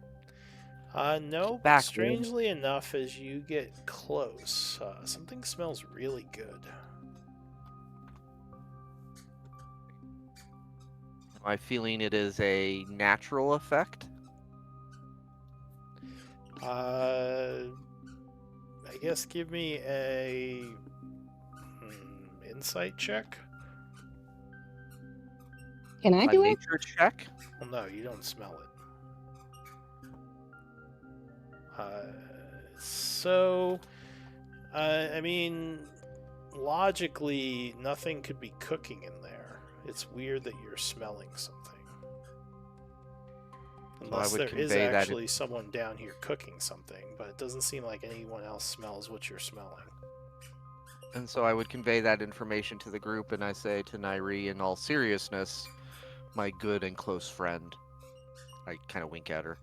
No, but Back strangely enough, as you get close, something smells really good. Am I feeling it is a natural effect? I guess give me a insight check. Can I A do it? nature check? Well, no, you don't smell it. I mean, logically, nothing could be cooking in there. It's weird that you're smelling something. Unless would there is convey that actually someone down here cooking something, but it doesn't seem like anyone else smells what you're smelling. And so I would convey that information to the group, and I say to Nairi, in all seriousness, my good and close friend, I kind of wink at her,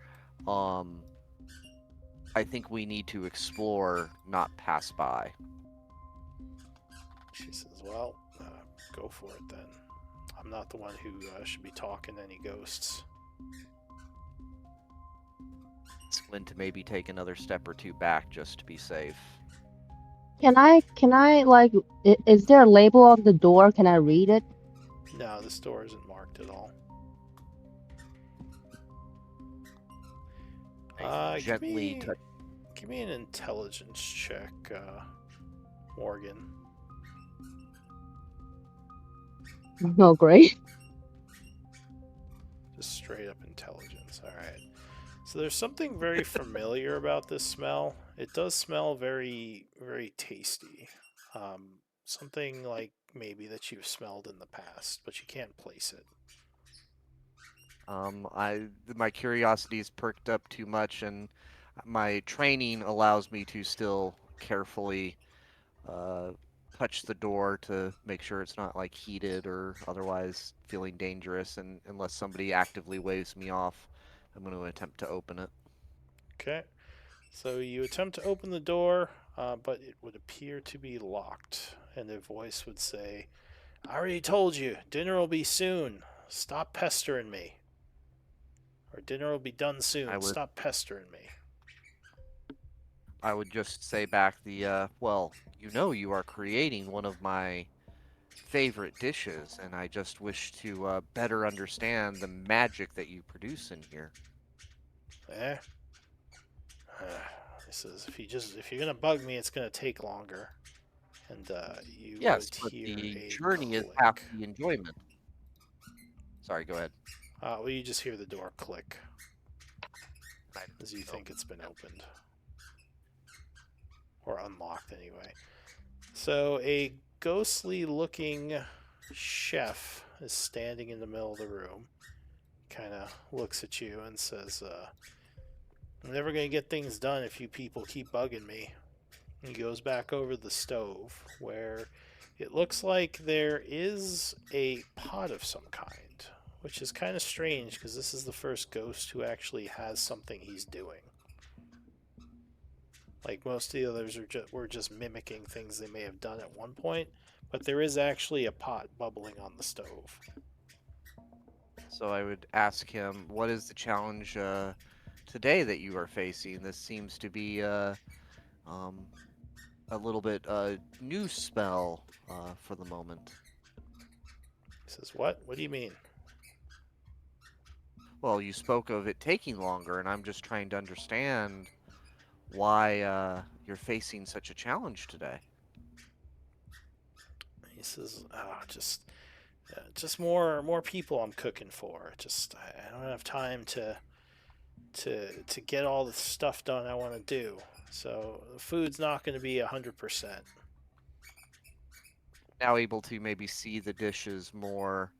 I think we need to explore, not pass by. She says, well, go for it then. I'm not the one who should be talking to any ghosts. Squint to maybe take another step or two back just to be safe. Can I like, is there a label on the door? Can I read it? No, this door isn't marked at all. Gently touch. Give me an intelligence check, Morgan. Oh, great. Just straight up intelligence. All right. So there's something very familiar about this smell. It does smell very, very tasty. Something like maybe that you've smelled in the past, but you can't place it. My curiosity's perked up too much, and my training allows me to still carefully touch the door to make sure it's not like heated or otherwise feeling dangerous. And unless somebody actively waves me off, I'm going to attempt to open it. Okay. So you attempt to open the door, but it would appear to be locked, and a voice would say, "I already told you, dinner will be soon. Stop pestering me." Or dinner will be done I soon. would Stop pestering me. I would just say back well, you are creating one of my favorite dishes, and I just wish to better understand the magic that you produce in here. Eh? He says, if you're gonna bug me, it's gonna take longer. And you Yes, would but hear the a journey is half click. the enjoyment. Sorry, go ahead. Well, you just hear the door click I as you don't think it's been opened. Or unlocked, anyway. So a ghostly looking chef is standing in the middle of the room. Kind of looks at you and says, "I'm never going to get things done if you people keep bugging me." He goes back over the stove where it looks like there is a pot of some kind, which is kind of strange because this is the first ghost who actually has something he's doing. Like most of the others were just mimicking things they may have done at one point, but there is actually a pot bubbling on the stove. So I would ask him, what is the challenge today that you are facing? This seems to be um, a little bit new spell for the moment. He says, "What? What do you mean?" Well, you spoke of it taking longer, and I'm just trying to understand why you're facing such a challenge today. He says, just more people I'm cooking for. Just I don't have time to get all the stuff done I want to do. So the food's not going to be 100%. Now able to maybe see the dishes more.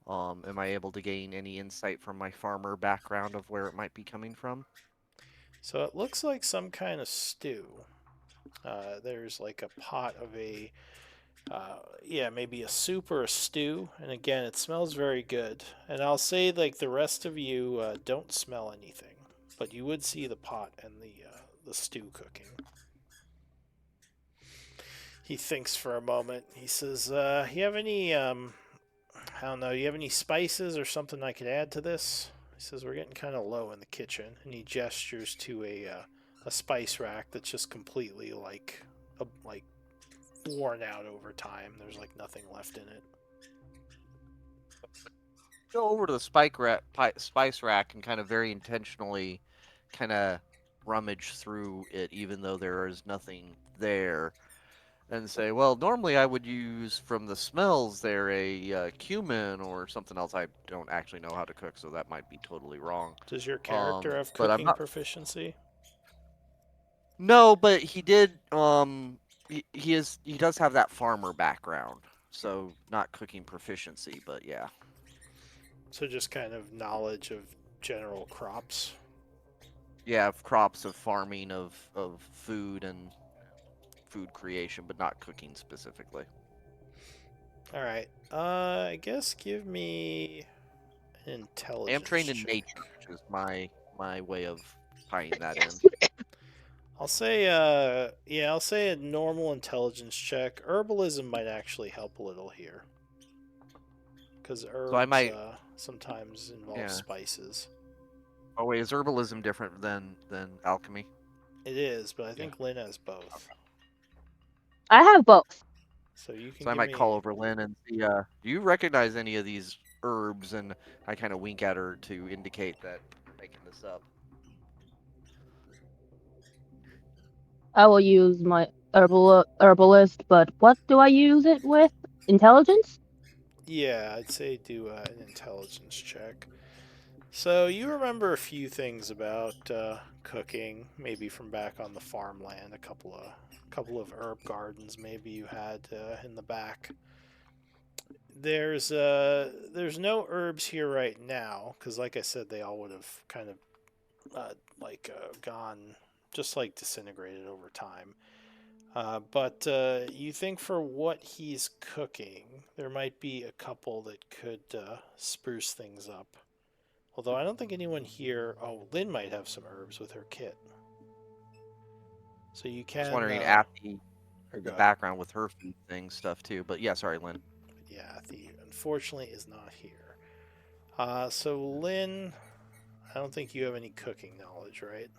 Am I able to gain any insight from my farmer background of where it might be coming from? So it looks like some kind of stew. There's like a pot of maybe a soup or a stew. And again, it smells very good. And I'll say, like, the rest of you don't smell anything, but you would see the pot and the stew cooking. He thinks for a moment. He says, "You have any, I don't know, you have any spices or something I could add to this?" He says, "We're getting kind of low in the kitchen." And he gestures to a spice rack that's just completely like worn out over time. There's like nothing left in it. Go over to the spice rack and kind of very intentionally kind of rummage through it, even though there is nothing there, and say, well, normally I would use from the smells there a cumin or something else. I don't actually know how to cook, so that might be totally wrong. Does your character have But I'm cooking not. proficiency? No, but he did. He does have that farmer background, so not cooking proficiency, but yeah. So just kind of knowledge of general crops. Yeah, of crops, of farming, of food and food creation, but not cooking specifically. All right. I guess give me an I am intelligence trained in check. nature, which is my way of tying that in. I'll say a normal intelligence check. Herbalism might actually help a little here, because So I herbs might, sometimes involve yeah. spices. Oh wait, is herbalism different than alchemy? It is, but I Yeah. think Lynn has both. I have both. So you can So I give might call me. over Lynn and see, do you recognize any of these herbs? And I kind of wink at her to indicate that I'm making this up. I will use my herbalist, but what do I use it with? Intelligence? Yeah, I'd say do an intelligence check. So you remember a few things about cooking, maybe from back on the farmland. A couple of herb gardens, maybe you had in the back. There's no herbs here right now because, like I said, they all would have kind of gone just like disintegrated over time. But you think for what he's cooking, there might be a couple that could spruce things up. Although I don't think anyone here. Oh, Lynn might have some herbs with her kit. So you I was can. wondering Athy Or in go the ahead. background with her food thing stuff too. But yeah, sorry, Lynn. Yeah, the unfortunately is not here. So Lynn, I don't think you have any cooking knowledge, right?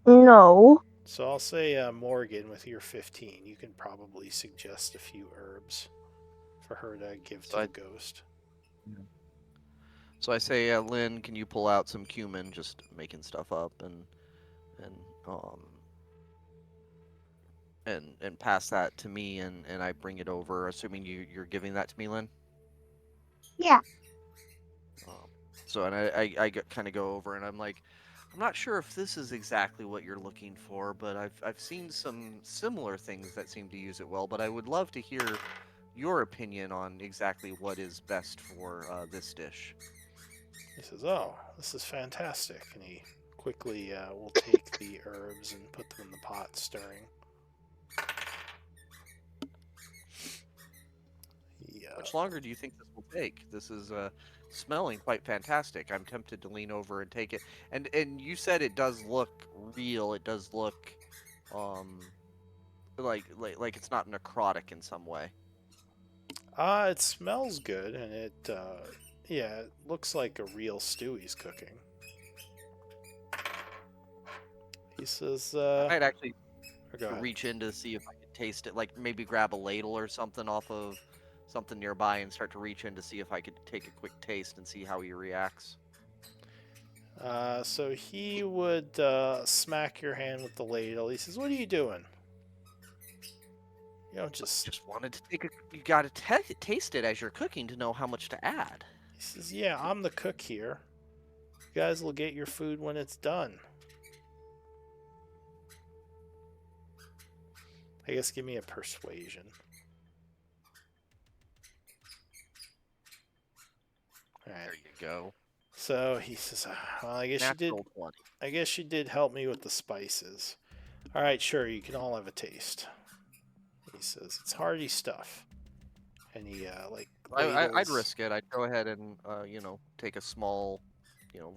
No. So I'll say Morgan, with your 15, you can probably suggest a few herbs for her to give to the ghost. So I say, Lynn, can you pull out some cumin? Just making stuff up and um and pass that to me, and I bring it over. Assuming you're giving that to me, Lynn. Yeah. So and I kind of go over and I'm like, I'm not sure if this is exactly what you're looking for, but I've seen some similar things that seem to use it well. But I would love to hear your opinion on exactly what is best for this dish. He says, "Oh, this is fantastic," and he quickly will take the herbs and put them in the pot, stirring. Yeah. How much longer do you think this will take? This is smelling quite fantastic. I'm tempted to lean over and take it. And you said it does look real. It does look like it's not necrotic in some way. It smells good, and it looks like a real stew he's cooking. He says, I might actually go ahead. reach in to see if I could taste it. Like maybe grab a ladle or something off of something nearby and start to reach in to see if I could take a quick taste and see how he reacts. So he would smack your hand with the ladle. He says, "What are you doing? You don't Just wanted to take a. You gotta taste it as you're cooking to know how much to add." He says, "Yeah, I'm the cook here. You guys will get your food when it's done." I guess give me a persuasion. All right. There you go. So he says, "Well, I guess Natural you did. 20. I guess you did help me with the spices. All right, sure, you can all have a taste." He says, "It's hearty stuff." And he I'd risk it. I'd go ahead and take a small,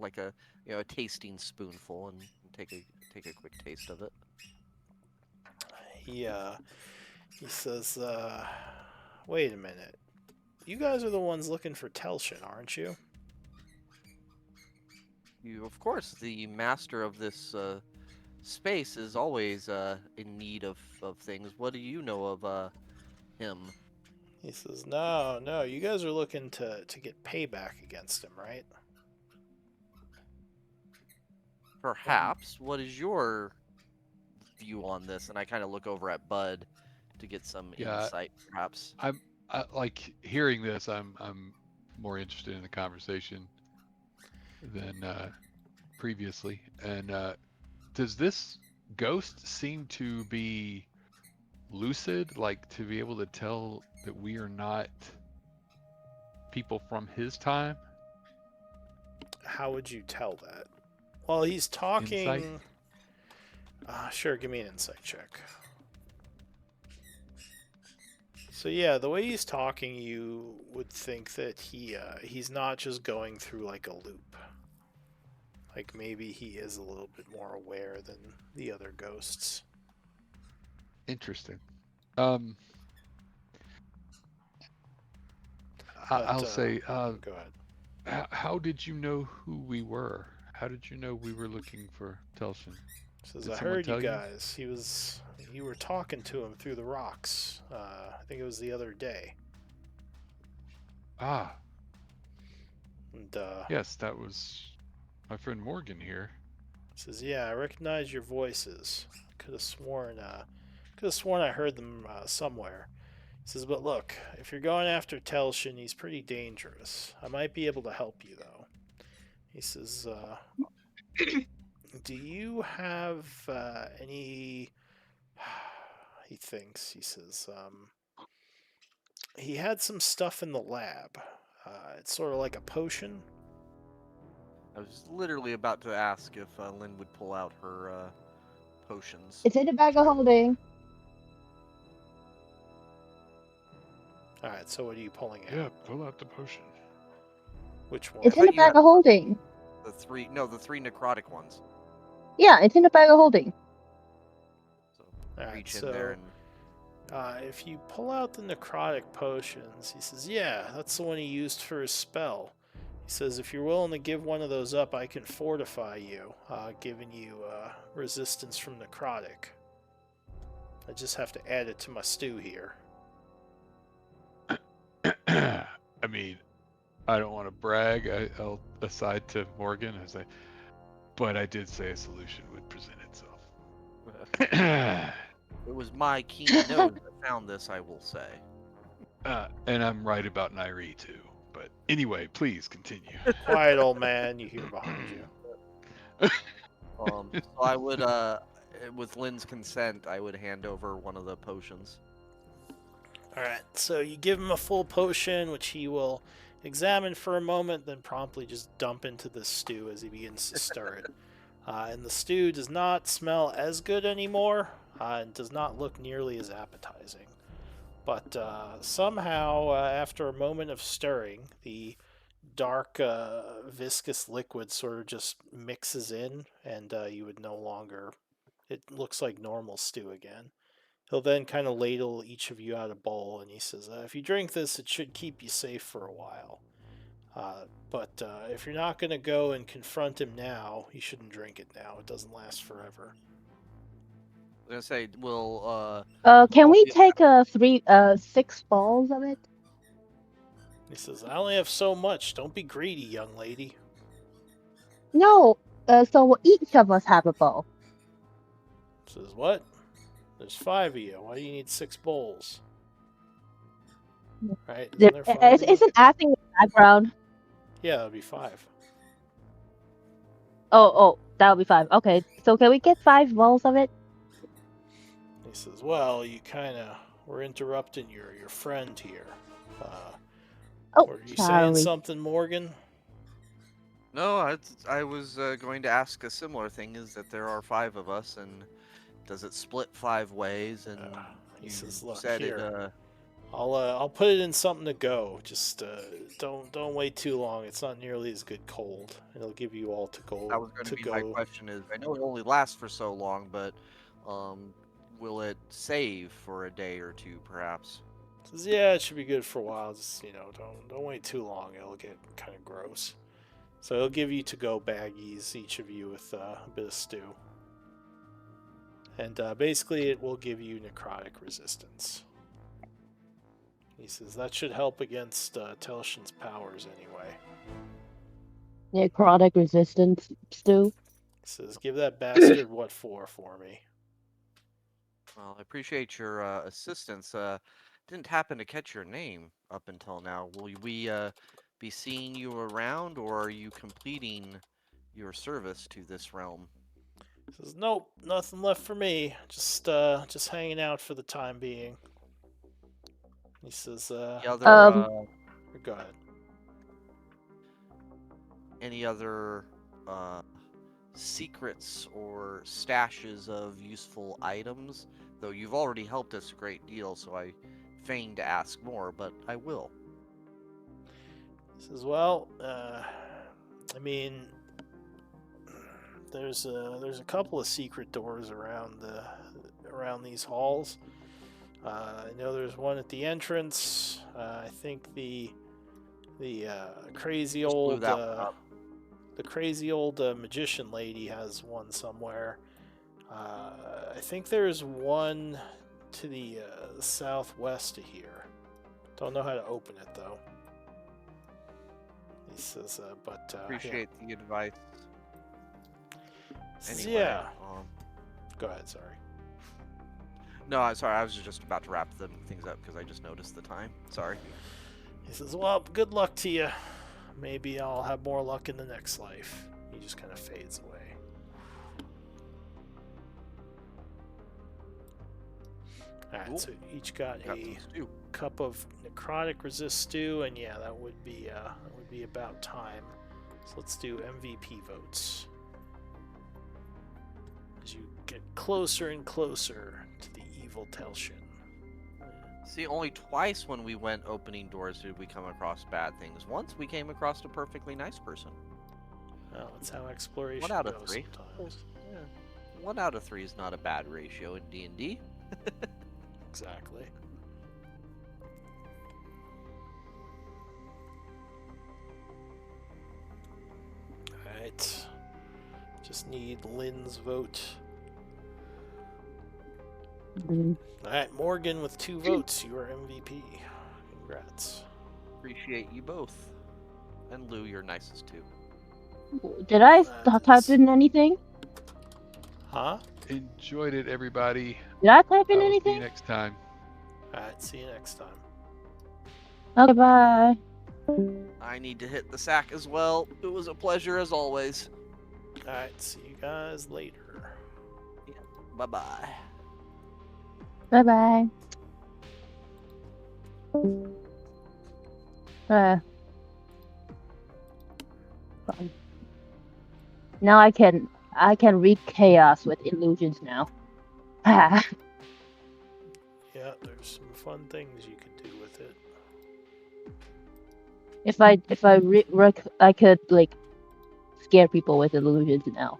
like a tasting spoonful and take a quick taste of it. He says, "Wait a minute. You guys are the ones looking for Telshin, aren't you?" You, of course, the master of this space is always in need of things. What do you know of him? He says, No, you guys are looking to get payback against him, right?" Perhaps. What is your view on this? And I kind of look over at Bud to get some insight, perhaps. I like hearing this. I'm more interested in the conversation than previously. And does this ghost seem to be lucid, like to be able to tell that we are not people from his time? How would you tell that? Well, he's talking. Insight? Sure, give me an insight check. So yeah, the way he's talking, you would think that he's not just going through like a loop. Like maybe he is a little bit more aware than the other ghosts. Interesting. I'll say. Go ahead. How did you know who we were? How did you know we were looking for Telshin? Says, Did "I someone heard you tell you? guys. You were talking to him through the rocks. I think it was the other day." Ah, And yes, that was my friend Morgan here. says, "Yeah, I recognize your voices. Could have sworn I heard them somewhere." He says, "But look, if you're going after Telshin, he's pretty dangerous. I might be able to help you though." He says, "Do you have any?" He thinks. He says, "He had some stuff in the lab. It's sort of like a potion." I was literally about to ask if Lynn would pull out her potions. It's in a bag of holding. All right. So what are you pulling out? Yeah, pull out the potion. Which one? It's in the thought you had bag of holding. the three necrotic ones. Yeah, it's in the bag of holding. So Alright, reach in there and if you pull out the necrotic potions, he says, yeah, that's the one he used for his spell. He says, if you're willing to give one of those up, I can fortify you, giving you resistance from necrotic. I just have to add it to my stew here. I mean, I don't want to brag. I'll aside to Morgan as but I did say a solution would present itself. it was my keen nose that found this, I will say. And I'm right about Nairi too. But anyway, please continue. Quiet, old man, you hear behind you. So I would, with Lynn's consent, I would hand over one of the potions. Alright, so you give him a full potion, which he will examine for a moment, then promptly just dump into the stew as he begins to stir it. And the stew does not smell as good anymore, and does not look nearly as appetizing. But somehow, after a moment of stirring, the dark, viscous liquid sort of just mixes in, and you would no longer... It looks like normal stew again. He'll then kind of ladle each of you out a bowl, and he says, if you drink this, it should keep you safe for a while. But if you're not going to go and confront him now, you shouldn't drink it now. It doesn't last forever. I was gonna say, will Can we yeah. take 6 balls of it? He says, I only have so much. Don't be greedy, young lady. No. So each of us have a ball. Says, what? There's 5 of you. Why do you need 6 bowls? Right? Isn't there 5 of you? Isn't acting in the background? Yeah, that'd be 5. Oh, that would be 5. Okay, so can we get 5 balls of it? He says, well, you kind of were interrupting your friend here. Were you saying Charlie. something, Morgan? No, I was going to ask a similar thing. Is that there are 5 of us, and does it split 5 ways? And He you says, look, said here. it. I'll put it in something to go. Just don't wait too long. It's not nearly as good cold. It'll give you all to go. That was going to be my question. Is I know it only lasts for so long, but will it save for a day or 2, perhaps? Says, yeah, it should be good for a while. Just don't wait too long. It'll get kind of gross. So he'll give you to go baggies, each of you with a bit of stew. And basically, it will give you necrotic resistance. He says that should help against Telshin's powers anyway. Necrotic resistance stew. He says, give that bastard what for me. Well, I appreciate your assistance. Didn't happen to catch your name up until now. Will we be seeing you around, or are you completing your service to this realm? He says, nope, nothing left for me. Just hanging out for the time being. He says, Any other, go ahead. Any other secrets or stashes of useful items? Though you've already helped us a great deal, so I feign to ask more, but I will. He says, well, I mean, there's a couple of secret doors around these halls. I know there's one at the entrance. I think the crazy old magician lady has one somewhere. I think there's one to the southwest of here. Don't know how to open it though. He says, but Appreciate the advice. Anyway, Anyway, yeah. Go ahead. Sorry. No, I'm sorry. I was just about to wrap things up because I just noticed the time. Sorry. He says, well, good luck to you. Maybe I'll have more luck in the next life. He just kind of fades away. Alright, Cool. so each got Got a some stew. cup of necrotic resist stew, and yeah, that would be about time. So let's do MVP votes. As you get closer and closer to the evil Telshin. See, only twice when we went opening doors did we come across bad things. Once we came across a perfectly nice person. Well, that's how exploration 1 out of goes 3. sometimes. Yeah. 1 out of 3 is not a bad ratio in D&D. Exactly. Alright. Just need Lynn's vote. Mhm. Alright, Morgan with 2 votes. You are MVP. Congrats. Appreciate you both. And Lou, you're nicest too. Did I That type is- in anything? Huh? Enjoyed it, everybody. Did I type I in will see you anything? next time. Alright, see you next time. Okay, bye. I need to hit the sack as well. It was a pleasure as always. Alright, see you guys later. Bye-bye. Bye bye. Fun. Now I can wreak chaos with illusions now. Yeah, there's some fun things you could do with it. I could like scare people with illusions now.